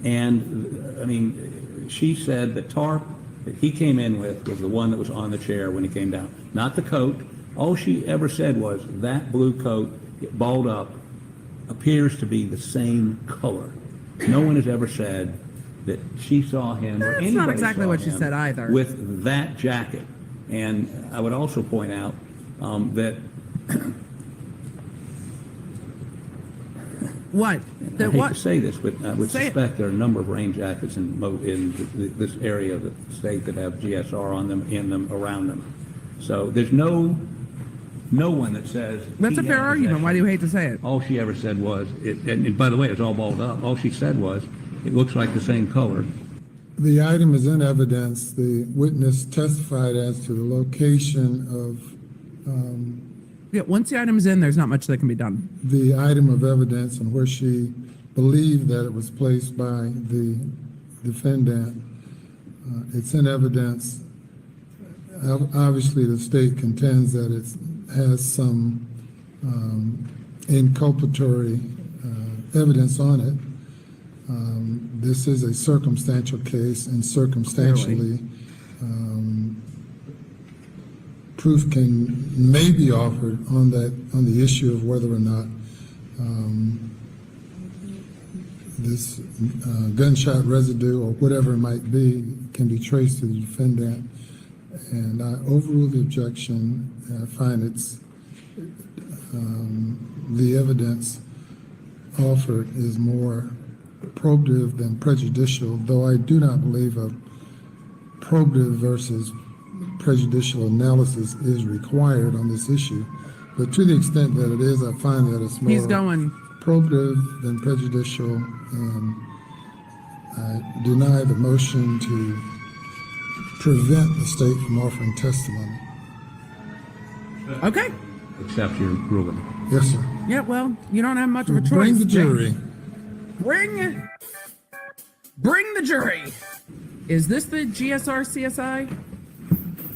And, I mean, she said the tarp that he came in with was the one that was on the chair when he came down, not the coat. All she ever said was that blue coat, balled up, appears to be the same color. No one has ever said that she saw him or That's anybody not exactly saw what she him said either. with that jacket. And I would also point out that What? I That hate what? to say this, but I would Say it. suspect there are a number of rain jackets in this area of the state that have GSR on them, in them, around them. So there's no one that says. That's he a fair had argument. Why do you hate to say it? All she ever said was, and by the way, it was all balled up. All she said was, it looks like the same color. The item is in evidence. The witness testified as to the location of Yeah, once the item's in, there's not much that can be done. the item of evidence and where she believed that it was placed by the defendant. It's in evidence. Obviously, the state contends that it has some inculpatory evidence on it. This is a circumstantial case, and circumstantially, proof may be offered on the issue of whether or not this gunshot residue or whatever it might be can be traced to the defendant. And I overrule the objection, and I find the evidence offered is more probative than prejudicial, though I do not believe a probative versus prejudicial analysis is required on this issue. But to the extent that it is, I find that it's more probative than prejudicial, and I deny the motion to prevent the state from offering testimony. Okay. Accept your ruling. Yes, sir. Yeah, well, you don't have much of a choice. Bring the jury. Bring the jury. Is this the GSR CSI?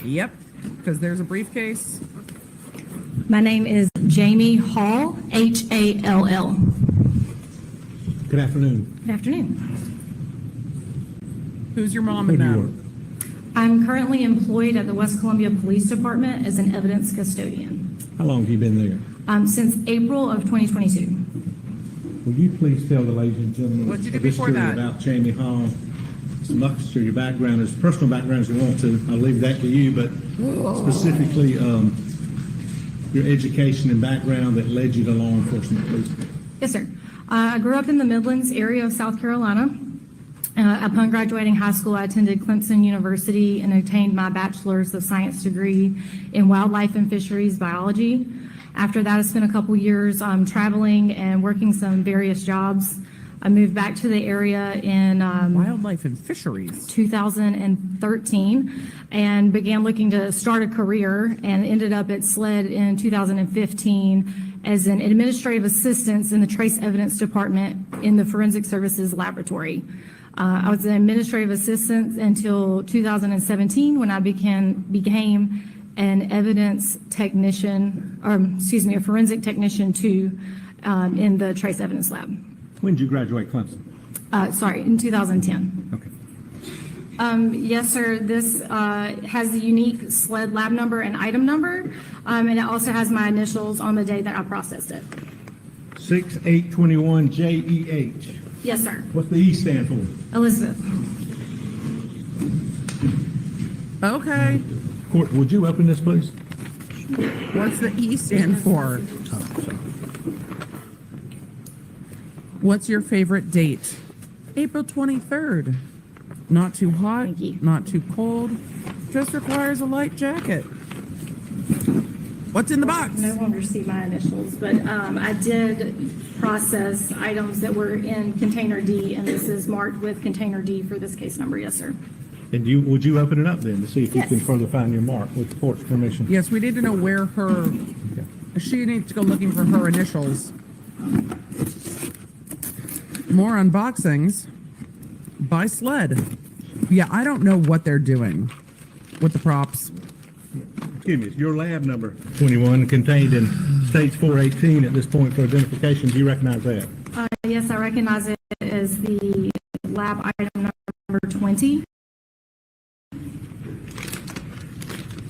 Yep, because there's a briefcase. My name is Jamie Hall, Hall. Good afternoon. Good afternoon. Who's your mom and dad? I'm currently employed at the West Columbia Police Department as an evidence custodian. How long have you been there? Since April of 2022. Will you please tell the ladies and gentlemen What'd you do of this before jury that? about Jamie Hall? As much as your background, as personal background as you want to, I'll leave that to you, but specifically your education and background that led you to law enforcement, please. Yes, sir. I grew up in the Midlands area of South Carolina. Upon graduating high school, I attended Clemson University and obtained my Bachelor's of Science degree in Wildlife and Fisheries Biology. After that, I spent a couple years traveling and working some various jobs. I moved back to the area in Wildlife and Fisheries 2013 and began looking to start a career, and ended up at SLED in 2015 as an administrative assistant in the Trace Evidence Department in the Forensic Services Laboratory. I was an administrative assistant until 2017 when I became an evidence technician, a forensic technician too, in the Trace Evidence Lab. When did you graduate Clemson? In 2010. Okay. Yes, sir. This has the unique SLED lab number and item number, and it also has my initials on the day that I processed it. 6821 JEH. Yes, sir. What's the E stand for? Elizabeth. Okay. Court, would you open this, please? What's the E stand for? What's your favorite date? April 23rd. Not too hot, not too cold. Just requires a light jacket. What's in the box? No longer see my initials, but I did process items that were in container D, and this is marked with container D for this case number. Yes, sir. And would you open it up then to see if you can further find your mark with the court's permission? Yes, we need to know where she needs to go looking for her initials. More unboxings by SLED. Yeah, I don't know what they're doing with the props. Excuse me, it's your lab number 21 contained in States 418 at this point for identification. Do you recognize that? Yes, I recognize it as the lab item number 20.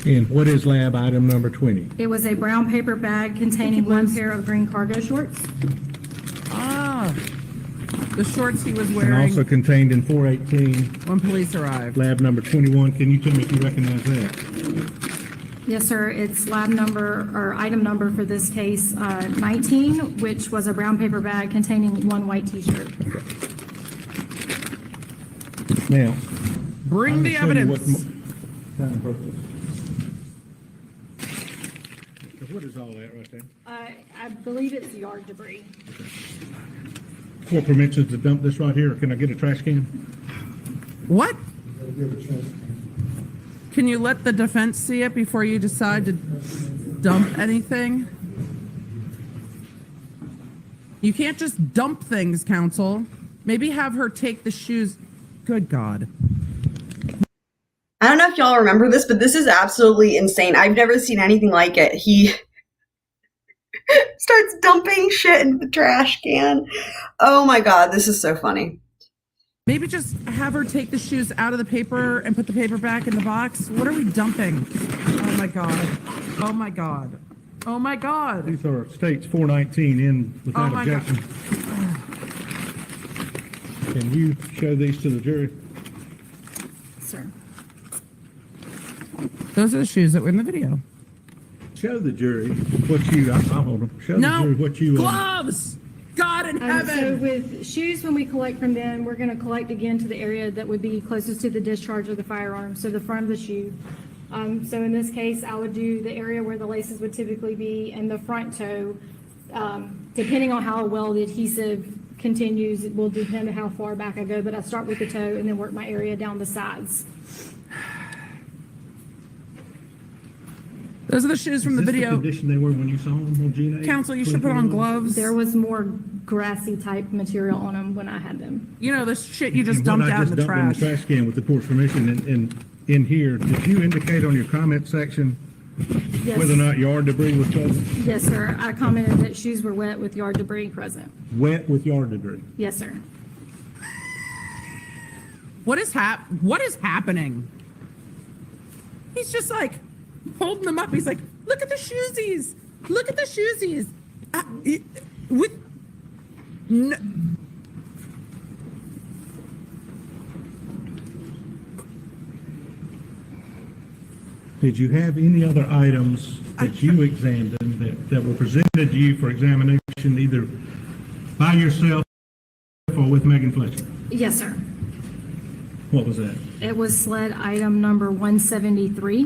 And what is lab item number 20? It was a brown paper bag containing one pair of green cargo shorts. Ah, the shorts he was And wearing also contained in 418, when police arrived. lab number 21. Can you tell me if you recognize that? Yes, sir. It's lab number or item number for this case 19, which was a brown paper bag containing one white T-shirt. Now, Bring the evidence. What is all that right there? I believe it's yard debris. Court permissions to dump this right here, or can I get a trash can? What? Can you let the defense see it before you decide to dump anything? You can't just dump things, counsel. Maybe have her take the shoes. Good God. I don't know if y'all remember this, but this is absolutely insane. I've never seen anything like it. He starts dumping shit into the trash can. Oh my God, this is so funny. Maybe just have her take the shoes out of the paper and put the paper back in the box. What are we dumping? my God. Oh my God. Oh my God. These are states 419 in without Oh my God. objection. Can you show these to the jury? Sir. Those are the shoes that were in the video. Show the jury what you, I'll hold them. Show the jury what you. Gloves! God in So heaven! with shoes, when we collect from them, we're going to collect again to the area that would be closest to the discharge of the firearm, so the front of the shoe. So in this case, I would do the area where the laces would typically be and the front toe. Depending on how well the adhesive continues, it will depend on how far back I go, but I start with the toe and then work my area down the sides. Those are the shoes from the Is this video. the condition they were when you saw them on Gina? Counsel, you should put on gloves. There was more grassy type material on them when I had them. You know, the shit you just And what dumped I out in just the dumped trash. in the trash can with the court's permission and in here, did you indicate on your comment section Yes. whether or not yard debris was present? Yes, sir. I commented that shoes were wet with yard debris present. Wet with yard debris. Yes, sir. What is happening? He's just like holding them up. He's like, look at the shoesies. Look at the shoesies. With no. Did you have any other items that you examined that were presented to you for examination either by yourself or with Megan Fletcher? Yes, sir. What was that? It was sled item number 173.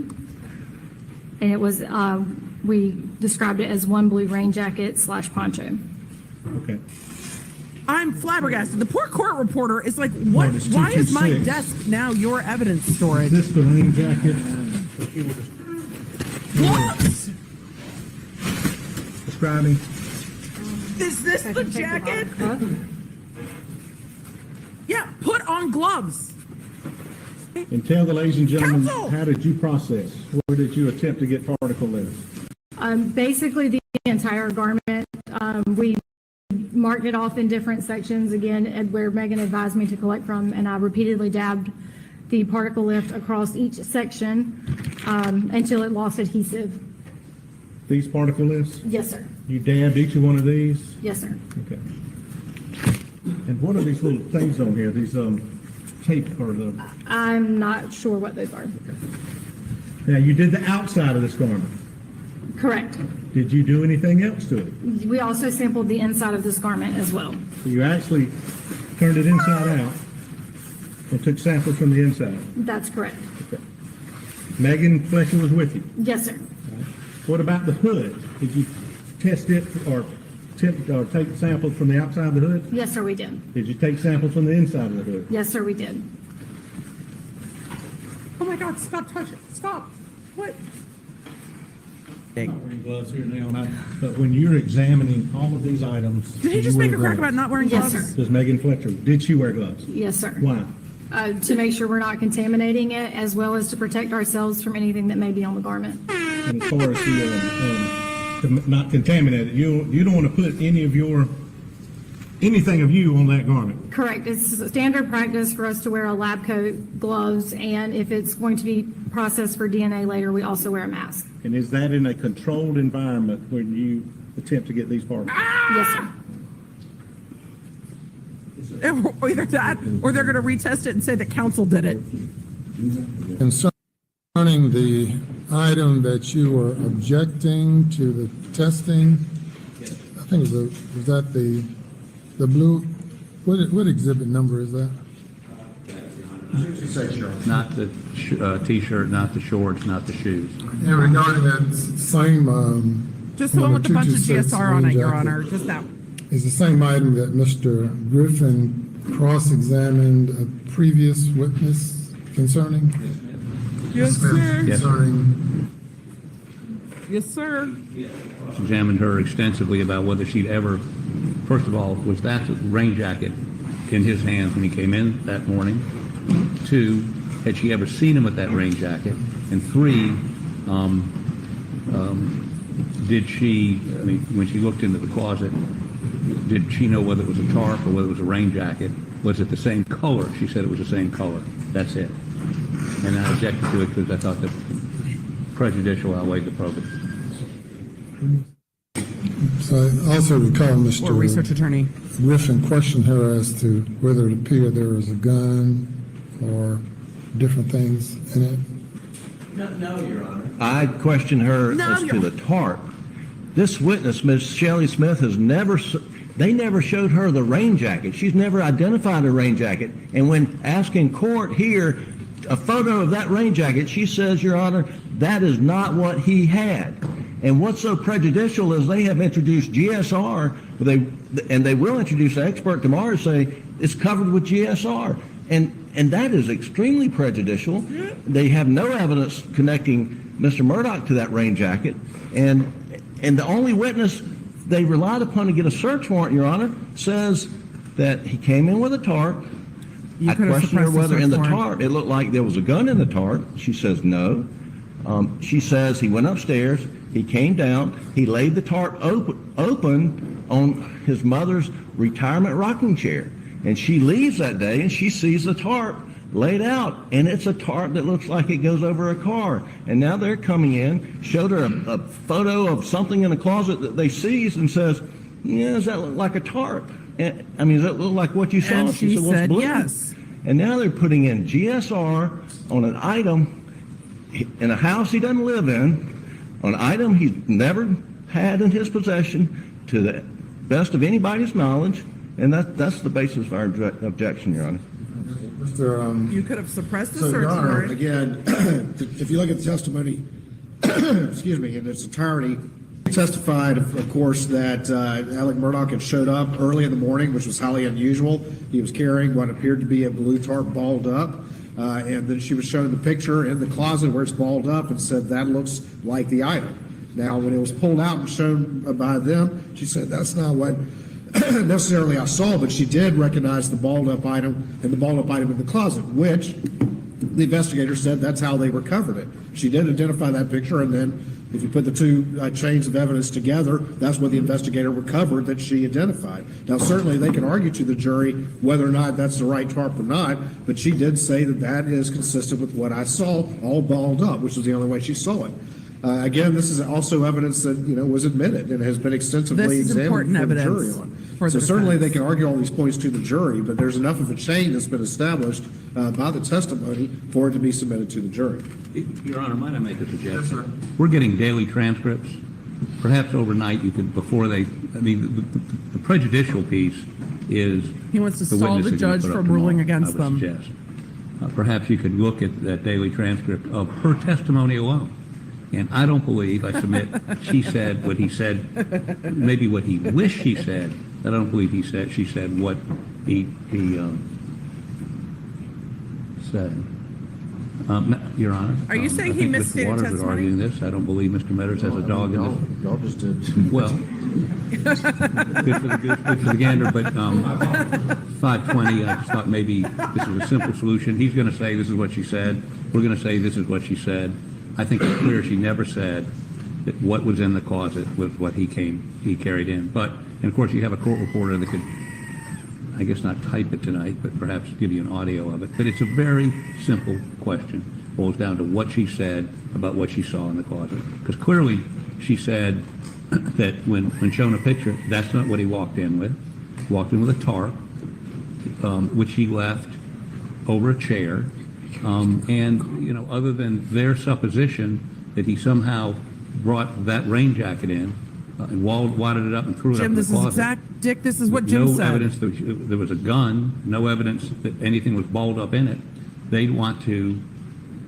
And it was, we described it as one blue rain jacket / poncho. Okay. I'm flabbergasted. The poor court reporter is like, what? No, it's Why is my 226. desk now your evidence storage? Is this the rain jacket? Gloves! Describing. Is this the jacket? Yeah, put on gloves. And tell the ladies and gentlemen, Counsel! how did you process? Where did you attempt to get particle lists? Basically, the entire garment, we marked it off in different sections, again, at where Megan advised me to collect from, and I repeatedly dabbed the particle lift across each section until it lost adhesive. These particle lists? Yes, sir. You dabbed each one of these? Yes, sir. Okay. And what are these little things on here? These tape or the? I'm not sure what those are. Now, you did the outside of this garment. Correct. Did you do anything else to it? We also sampled the inside of this garment as well. So you actually turned it inside out and took samples from the inside. That's correct. Okay. Megan Fletcher was with you. Yes, sir. What about the hood? Did you test it or take samples from the outside of the hood? Yes, sir, we did. Did you take samples from the inside of the hood? Yes, sir, we did. Oh my God, stop touching. Stop. What? Not wearing gloves here now, but when you're examining all of these items. Did he do just you make wear a crack gloves? about not wearing Yes, gloves? sir. Does Megan Fletcher, did she wear gloves? Yes, sir. Why? To make sure we're not contaminating it, as well as to protect ourselves from anything that may be on the garment. And as far as the, to not contaminate it, you don't want to put anything of you on that garment. Correct. It's standard practice for us to wear a lab coat, gloves, and if it's going to be processed for DNA later, we also wear a mask. And is that in a controlled environment when you attempt to get these particles? Yes, sir. Either that, or they're going to retest it and say that counsel did it. Concerning the item that you were objecting to the testing, I think was that the blue, what exhibit number is that? Not the T-shirt, not the shorts, not the shoes. And regarding that same, Just the one with the bunch of 226 GSR on it, Your jacket, Honor, just that. is the same item that Mr. Griffin cross-examined a previous witness concerning? Yes, sir. Yes. Concerning, Yes, sir. Examined her extensively about whether she'd ever, first of all, was that the rain jacket in his hands when he came in that morning? 2, had she ever seen him with that rain jacket? And 3, did she, I mean, when she looked into the closet, did she know whether it was a tarp or whether it was a rain jacket? Was it the same color? She said it was the same color. That's it. And I objected to it because I thought that prejudicial outweighed the probative. So I also recall Or Mr. research attorney. Griffin questioned her as to whether it appeared there was a gun or different things in it. No, Your Honor. I questioned her as to the tarp. This witness, Ms. Shelley Smith, they never showed her the rain jacket. She's never identified a rain jacket. And when asking court here a photo of that rain jacket, she says, Your Honor, that is not what he had. And what's so prejudicial is they have introduced GSR, and they will introduce an expert tomorrow to say it's covered with GSR. And that is extremely prejudicial. They have no evidence connecting Mr. Murdaugh to that rain jacket. And the only witness they relied upon to get a search warrant, Your Honor, says that he came in with a tarp. I questioned her whether in the tarp, it looked like there was a gun in the tarp. She says no. She says he went upstairs, he came down, he laid the tarp open on his mother's retirement rocking chair. And she leaves that day and she sees the tarp laid out, and it's a tarp that looks like it goes over a car. And now they're coming in, showed her a photo of something in the closet that they seized and says, yeah, does that look like a tarp? And, I mean, does that look like what you saw? And she said, well, said blue. yes. And now they're putting in GSR on an item in a house he doesn't live in, on an item he's never had in his possession, to the best of anybody's knowledge, and that's the basis of our objection, Your Honor. You could have suppressed the So, search Your Honor, warrant. again, if you look at the testimony, excuse me, in its entirety, testified, of course, that Alex Murdaugh had showed up early in the morning, which was highly unusual. He was carrying what appeared to be a blue tarp balled up. And then she was shown the picture in the closet where it's balled up and said, that looks like the item. Now, when it was pulled out and shown by them, she said, that's not what necessarily I saw, but she did recognize the balled up item and the balled up item in the closet, which the investigator said that's how they recovered it. She did identify that picture, and then if you put the two chains of evidence together, that's what the investigator recovered that she identified. Now, certainly they can argue to the jury whether or not that's the right tarp or not, but she did say that that is consistent with what I saw, all balled up, which is the only way she saw it. Again, this is also evidence that, was admitted and has been extensively examined for the jury on. So certainly they can argue all these points to the jury, but there's enough of a chain that's been established by the testimony for it to be submitted to the jury. Your Honor, might I make a suggestion? Yes, sir. We're getting daily transcripts. Perhaps overnight you could, the prejudicial piece is He wants to the stall the witnesses judge you put up from ruling tomorrow, against I would them. suggest. Perhaps you could look at that daily transcript of her testimony alone. And I don't believe, I submit, she said what he said, maybe what he wished he said. I don't believe she said what he said. Your Honor. Are you saying I he think misstated Mr. Waters testimony? would argue in this. I don't believe Mr. Murders has a dog in this. Y'all just did. Well, good for the gander, but 520, I just thought maybe this is a simple solution. He's going to say this is what she said. We're going to say this is what she said. I think it's clear she never said that what was in the closet was what he carried in. But, and of course, you have a court reporter that could, I guess not type it tonight, but perhaps give you an audio of it. But it's a very simple question. It boils down to what she said about what she saw in the closet. Because clearly she said that when shown a picture, that's not what he walked in with. He walked in with a tarp, which he left over a chair. And, other than their supposition that he somehow brought that rain jacket in and wadded it up and threw it up Jim, in the this closet. is exact, Dick, this is what Jim No said. evidence that there was a gun, no evidence that anything was balled up in it. They'd want to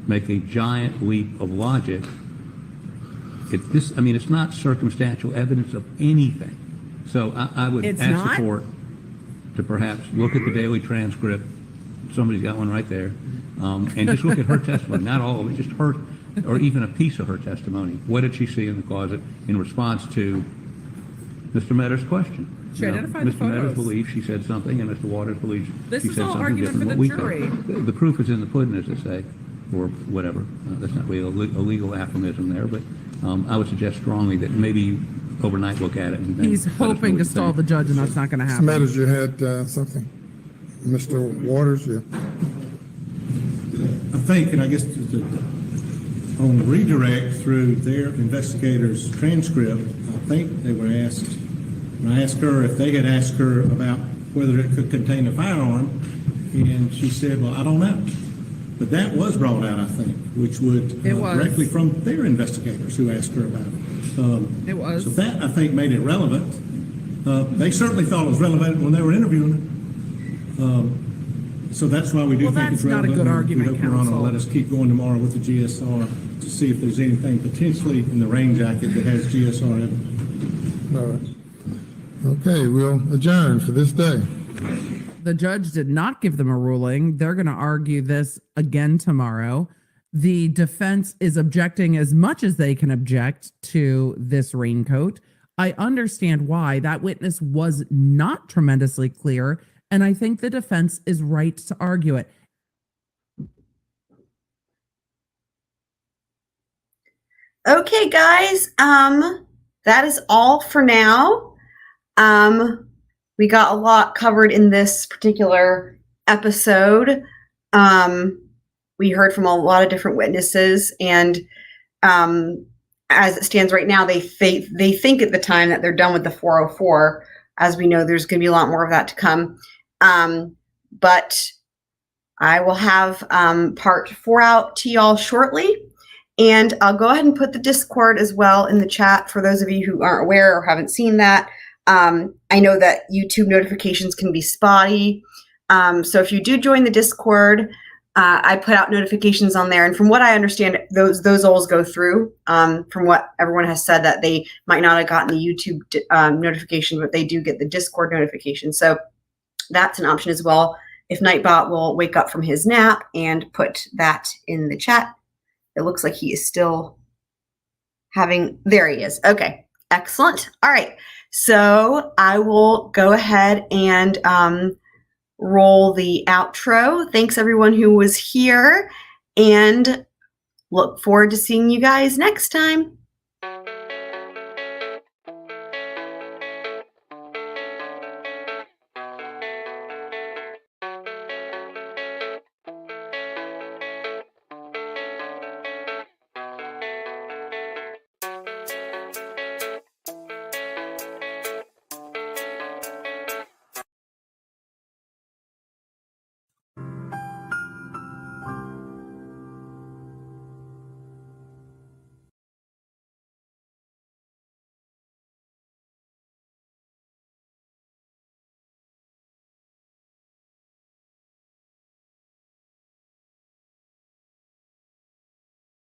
make a giant leap of logic. It's not circumstantial evidence of anything. So I would It's ask not? the court to perhaps look at the daily transcript. Somebody's got one right there. And just look at her testimony, not all of it, just her, or even a piece of her testimony. What did she see in the closet in response to Mr. Murdagh's question? She identified the Mr. Murdaugh photos. believes she said something, and Mr. Waters believes This she is said all something argument different for what the we jury. think. The proof is in the pudding, as they say, or whatever. That's not really a legal aphorism there, but I would suggest strongly that maybe overnight look at it. And then He's let us hoping know to what stall the judge, and that's not going to Mr. happen. Matters, you had something? Mr. Waters, yeah. I think, and I guess on redirect through their investigator's transcript, I think they were asked, and I asked her if they had asked her about whether it could contain a firearm, and she said, well, I don't know. But that was brought out, I think, which would directly from their investigators who asked her about it. It was. So that, I think, made it relevant. They certainly thought it was relevant when they were interviewing her. So that's why we do think it's relevant. Not a good argument, we hope Your Honor will counsel. let us keep going tomorrow with the GSR to see if there's anything potentially in the rain jacket that has GSR evidence. All right. Okay, we'll adjourn for this day. The judge did not give them a ruling. They're going to argue this again tomorrow. The defense is objecting as much as they can object to this raincoat. I understand why. That witness was not tremendously clear, and I think the defense is right to argue it. Okay, guys, that is all for now. We got a lot covered in this particular episode. We heard from a lot of different witnesses, and as it stands right now, they think at the time that they're done with the 404. As we know, there's going to be a lot more of that to come. But I will have part 4 out to y'all shortly. And I'll go ahead and put the Discord as well in the chat for those of you who aren't aware or haven't seen that. I know that YouTube notifications can be spotty. So if you do join the Discord, I put out notifications on there. And from what I understand, those always go through. From what everyone has said, that they might not have gotten the YouTube notification, but they do get the Discord notification. So that's an option as well. If Nightbot will wake up from his nap and put that in the chat. It looks like he is still having, there he is. Okay, excellent. All right. So I will go ahead and roll the outro. Thanks everyone who was here, and look forward to seeing you guys next time.